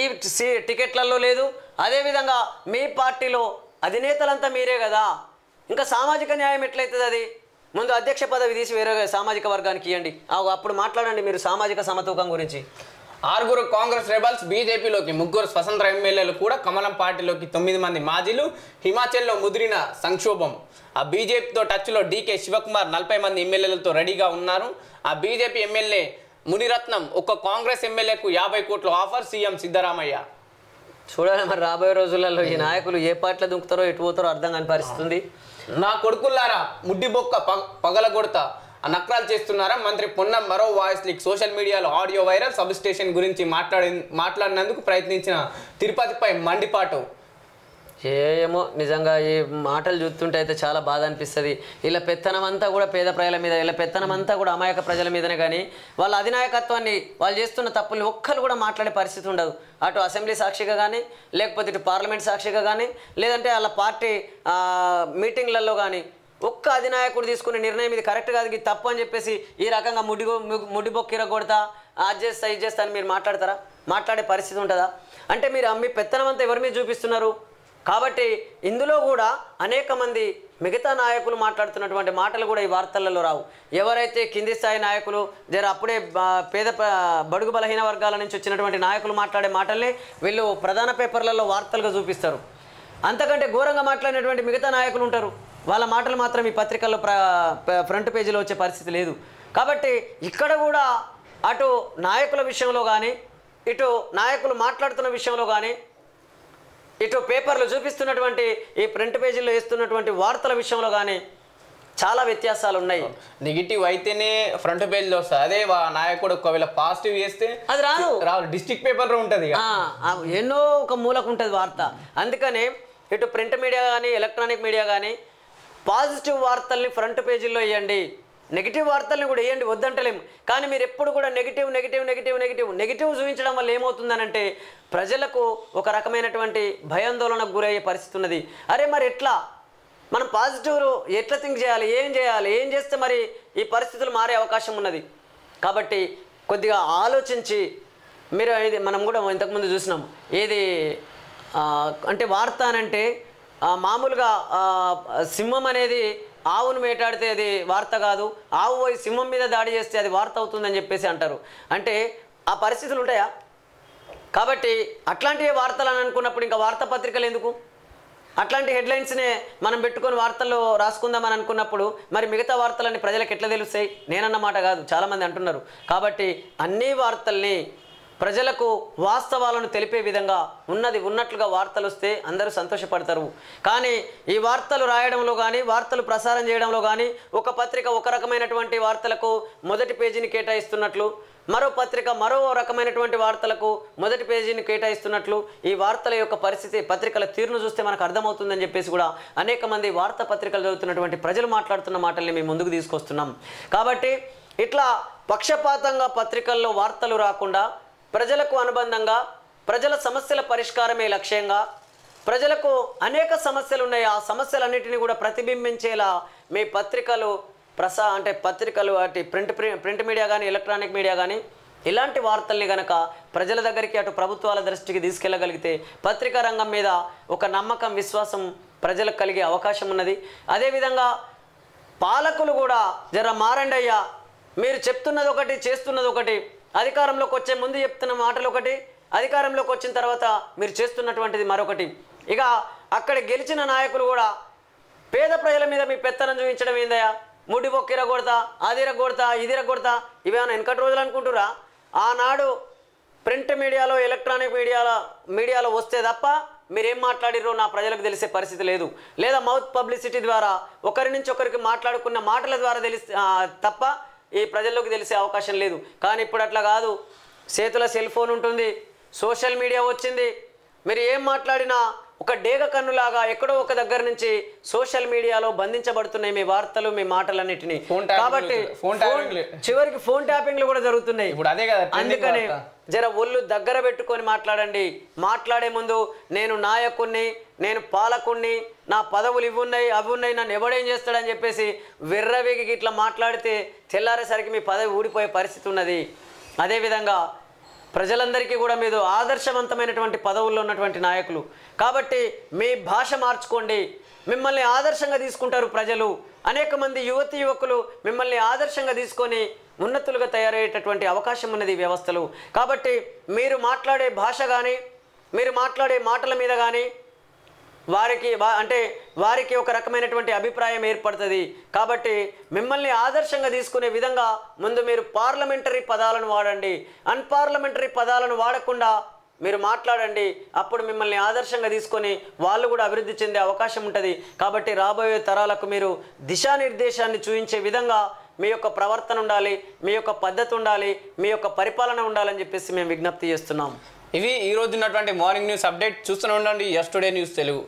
టికెట్లలో లేదు. అదేవిధంగా మీ పార్టీలో అధినేతలంతా మీరే కదా, ఇంకా సామాజిక న్యాయం ఎట్లయితుంది? అది ముందు అధ్యక్ష పదవి తీసి వేరే సామాజిక వర్గానికి ఇవ్వండి, అప్పుడు మాట్లాడండి మీరు సామాజిక సమతూకం గురించి. 6 కాంగ్రెస్ రెబల్స్ బీజేపీలోకి, 3 స్వతంత్ర ఎమ్మెల్యేలు కూడా కమలం పార్టీలోకి, 9 మంది మాజీలు. హిమాచల్లో ముదిరిన సంక్షోభం. ఆ బీజేపీతో టచ్లో డీకే శివకుమార్ 40 మంది ఎమ్మెల్యేలతో రెడీగా ఉన్నారు. ఆ బీజేపీ ఎమ్మెల్యే మునిరత్నం ఒక్క కాంగ్రెస్ ఎమ్మెల్యేకు 50 కోట్ల ఆఫర్ సీఎం సిద్ధరామయ్య. చూడాలి మరి రాబోయే రోజులలో ఈ నాయకులు ఏ పార్టీలో దుంకుతారో ఎటు పోతారో అర్థం కాని పరిస్థితుంది. నా కొడుకుల్లారా ముడ్డి బొక్క పగలగొడతా నక్రాలు చేస్తున్నారా? మంత్రి పొన్నం మరో వాయిస్ లీక్. సోషల్ మీడియాలో ఆడియో వైరల్. సబ్ స్టేషన్ గురించి మాట్లాడినందుకు ప్రయత్నించిన తిరుపతిపై మండిపాటు. ఏమో నిజంగా ఈ మాటలు చూస్తుంటే అయితే చాలా బాధ అనిపిస్తుంది. ఇలా పెత్తనం అంతా కూడా పేద ప్రజల మీద, ఇలా పెత్తనం అంతా కూడా అమాయక ప్రజల మీదనే. కానీ వాళ్ళ అధినాయకత్వాన్ని, వాళ్ళు చేస్తున్న తప్పుల్ని ఒక్కరు కూడా మాట్లాడే పరిస్థితి ఉండదు. అటు అసెంబ్లీ సాక్షిగా కానీ, లేకపోతే ఇటు పార్లమెంట్ సాక్షిగా కానీ, లేదంటే వాళ్ళ పార్టీ మీటింగ్లలో కానీ ఒక్క అధినాయకుడు తీసుకునే నిర్ణయం ఇది కరెక్ట్ కాదు, ఇది తప్పు అని చెప్పేసి ఈ రకంగా ముడిబొక్కిర కొడతా, అది చేస్తా ఇది చేస్తా అని మీరు మాట్లాడతారా? మాట్లాడే పరిస్థితి ఉంటుందా? అంటే మీరు మీ పెత్తనం అంతా ఎవరి మీద చూపిస్తున్నారు? కాబట్టి ఇందులో కూడా అనేక మంది మిగతా నాయకులు మాట్లాడుతున్నటువంటి మాటలు కూడా ఈ వార్తలలో రావు. ఎవరైతే కింది స్థాయి నాయకులు అప్పుడే బడుగు బలహీన వర్గాల నుంచి వచ్చినటువంటి నాయకులు మాట్లాడే మాటల్ని వీళ్ళు ప్రధాన పేపర్లలో వార్తలుగా చూపిస్తారు. అంతకంటే ఘోరంగా మాట్లాడినటువంటి మిగతా నాయకులు ఉంటారు, వాళ్ళ మాటలు మాత్రం ఈ పత్రికల్లో ఫ్రంట్ పేజీలో వచ్చే పరిస్థితి లేదు. కాబట్టి ఇక్కడ కూడా అటు నాయకుల విషయంలో కానీ, ఇటు నాయకులు మాట్లాడుతున్న విషయంలో కానీ, ఇటు పేపర్లు చూపిస్తున్నటువంటి ఈ ఫ్రంట్ పేజీలో వేస్తున్నటువంటి వార్తల విషయంలో కానీ చాలా వ్యత్యాసాలు ఉన్నాయి. నెగిటివ్ అయితేనే ఫ్రంట్ పేజీలో వస్తుంది, అదే నాయకుడు ఒకవేళ పాజిటివ్ చేస్తే అది రాదు. డిస్ట్రిక్ట్ పేపర్లో ఉంటుంది, ఎన్నో ఒక మూలకు ఉంటుంది వార్త. అందుకనే ఇటు ప్రింట్ మీడియా కానీ, ఎలక్ట్రానిక్ మీడియా కానీ పాజిటివ్ వార్తల్ని ఫ్రంట్ పేజీల్లో వేయండి, నెగిటివ్ వార్తల్ని కూడా వేయండి, వద్దంటలేము. కానీ మీరు ఎప్పుడు కూడా నెగిటివ్ చూపించడం వల్ల ఏమవుతుందనంటే ప్రజలకు ఒక రకమైనటువంటి భయాందోళనకు గురయ్యే పరిస్థితి ఉన్నది. అరే మరి ఎట్లా మనం పాజిటివ్ ఎట్లా థింక్ చేయాలి, ఏం చేస్తే మరి ఈ పరిస్థితులు మారే అవకాశం ఉన్నది. కాబట్టి కొద్దిగా ఆలోచించి మీరు మనం కూడా ఇంతకుముందు చూసినాం, ఏది అంటే వార్త అనంటే మామూలుగా సింహం అనేది ఆవును వేటాడితే అది వార్త కాదు, ఆవు పోయి సింహం మీద దాడి చేస్తే అది వార్త అవుతుందని చెప్పేసి అంటారు. అంటే ఆ పరిస్థితులు ఉంటాయా? కాబట్టి అట్లాంటి వార్తలు అని అనుకున్నప్పుడు ఇంకా వార్తాపత్రికలు ఎందుకు? అట్లాంటి హెడ్లైన్స్నే మనం పెట్టుకొని వార్తల్లో రాసుకుందామని అనుకున్నప్పుడు మరి మిగతా వార్తలన్నీ ప్రజలకు ఎట్లా తెలుస్తాయి? నేనన్న మాట కాదు, చాలామంది అంటున్నారు. కాబట్టి అన్ని వార్తల్ని ప్రజలకు వాస్తవాలను తెలిపే విధంగా ఉన్నట్లుగా వార్తలు వస్తే అందరూ సంతోషపడతారు. కానీ ఈ వార్తలు రాయడంలో కానీ, వార్తలు ప్రసారం చేయడంలో కానీ ఒక పత్రిక ఒక రకమైనటువంటి వార్తలకు మొదటి పేజీని కేటాయిస్తున్నట్లు, మరో పత్రిక మరో రకమైనటువంటి వార్తలకు మొదటి పేజీని కేటాయిస్తున్నట్లు ఈ వార్తల యొక్క పరిస్థితి, పత్రికల తీరును చూస్తే మనకు అర్థమవుతుందని చెప్పేసి కూడా అనేక మంది వార్తాపత్రికలు చదువుతున్నటువంటి ప్రజలు మాట్లాడుతున్న మాటల్ని మేము ముందుకు తీసుకొస్తున్నాం. కాబట్టి ఇట్లా పక్షపాతంగా పత్రికల్లో వార్తలు రాకుండా ప్రజలకు అనుబంధంగా, ప్రజల సమస్యల పరిష్కారమే లక్ష్యంగా, ప్రజలకు అనేక సమస్యలు ఉన్నాయి, ఆ సమస్యలన్నిటినీ కూడా ప్రతిబింబించేలా మీ పత్రికలు పత్రికలు అటు ప్రింట్ మీడియా కానీ, ఎలక్ట్రానిక్ మీడియా కానీ ఇలాంటి వార్తల్ని కనుక ప్రజల దగ్గరికి, అటు ప్రభుత్వాల దృష్టికి తీసుకెళ్ళగలిగితే పత్రికా రంగం మీద ఒక నమ్మకం, విశ్వాసం ప్రజలకు కలిగే అవకాశం ఉన్నది. అదేవిధంగా పాలకులు కూడా మారండి అయ్యా, మీరు చెప్తున్నది ఒకటి, చేస్తున్నది ఒకటి, అధికారంలోకి వచ్చే ముందు చెప్తున్న మాటలు ఒకటి, అధికారంలోకి వచ్చిన తర్వాత మీరు చేస్తున్నటువంటిది మరొకటి. ఇక అక్కడ గెలిచిన నాయకులు కూడా పేద ప్రజల మీద మీ పెత్తనం చూపించడం ఏందయ్యా? ముడి బొక్కిర కొడతా, అదిర కొడతా, ఇదిర కొడతా, ఇవేమైనా వెనకటి రోజులు అనుకుంటురా? ఆనాడు ప్రింట్ మీడియాలో, ఎలక్ట్రానిక్ మీడియాలో వస్తే తప్ప మీరేం మాట్లాడిరో నా ప్రజలకు తెలిసే పరిస్థితి లేదు. లేదా మౌత్ పబ్లిసిటీ ద్వారా ఒకరి నుంచి ఒకరికి మాట్లాడుకున్న మాటల ద్వారా తప్ప ఈ ప్రజల్లోకి తెలిసే అవకాశం లేదు. కానీ ఇప్పుడు అట్లా కాదు, చేతుల సెల్ ఫోన్ ఉంటుంది, సోషల్ మీడియా వచ్చింది, మీరు ఏం మాట్లాడినా ఒక డేగ కన్నులాగా ఎక్కడో ఒక దగ్గర నుంచి సోషల్ మీడియాలో బంధించబడుతున్నాయి మీ వార్తలు, మీ మాటలన్నిటినీ. కాబట్టి చివరికి ఫోన్ ట్యాపింగ్లు కూడా జరుగుతున్నాయి. అందుకని ఒళ్ళు దగ్గర పెట్టుకొని మాట్లాడండి. మాట్లాడే ముందు నేను నాయకుణ్ణి, నేను పాలకుణ్ణి, నా పదవులు ఇవి ఉన్నాయి, అవి ఉన్నాయి, నన్ను ఎవడేం చేస్తాడని చెప్పేసి విర్రవేగి ఇట్లా మాట్లాడితే తెల్లారేసరికి మీ పదవి ఊడిపోయే పరిస్థితి ఉన్నది. అదేవిధంగా ప్రజలందరికీ కూడా మీరు ఆదర్శవంతమైనటువంటి పదవుల్లో ఉన్నటువంటి నాయకులు. కాబట్టి మీ భాష మార్చుకోండి, మిమ్మల్ని ఆదర్శంగా తీసుకుంటారు ప్రజలు. అనేక మంది యువతి యువకులు మిమ్మల్ని ఆదర్శంగా తీసుకొని ఉన్నతులుగా తయారయ్యేటటువంటి అవకాశం ఉన్నది ఈ వ్యవస్థలు. కాబట్టి మీరు మాట్లాడే భాష కానీ, మీరు మాట్లాడే మాటల మీద కానీ వారికి ఒక రకమైనటువంటి అభిప్రాయం ఏర్పడుతుంది. కాబట్టి మిమ్మల్ని ఆదర్శంగా తీసుకునే విధంగా ముందు మీరు పార్లమెంటరీ పదాలను వాడండి. అన్పార్లమెంటరీ పదాలను వాడకుండా మీరు మాట్లాడండి. అప్పుడు మిమ్మల్ని ఆదర్శంగా తీసుకొని వాళ్ళు కూడా అభివృద్ధి చెందే అవకాశం ఉంటుంది. కాబట్టి రాబోయే తరాలకు మీరు దిశానిర్దేశాన్ని చూపించే విధంగా మీ యొక్క ప్రవర్తన ఉండాలి, మీ యొక్క పద్ధతి ఉండాలి, మీ యొక్క పరిపాలన ఉండాలని చెప్పేసి మేము విజ్ఞప్తి చేస్తున్నాం. ఇవి ఈ రోజు ఉన్నటువంటి మార్నింగ్ న్యూస్ అప్డేట్. చూస్తూనే ఉండండి ఎస్ టుడే న్యూస్ తెలుగు.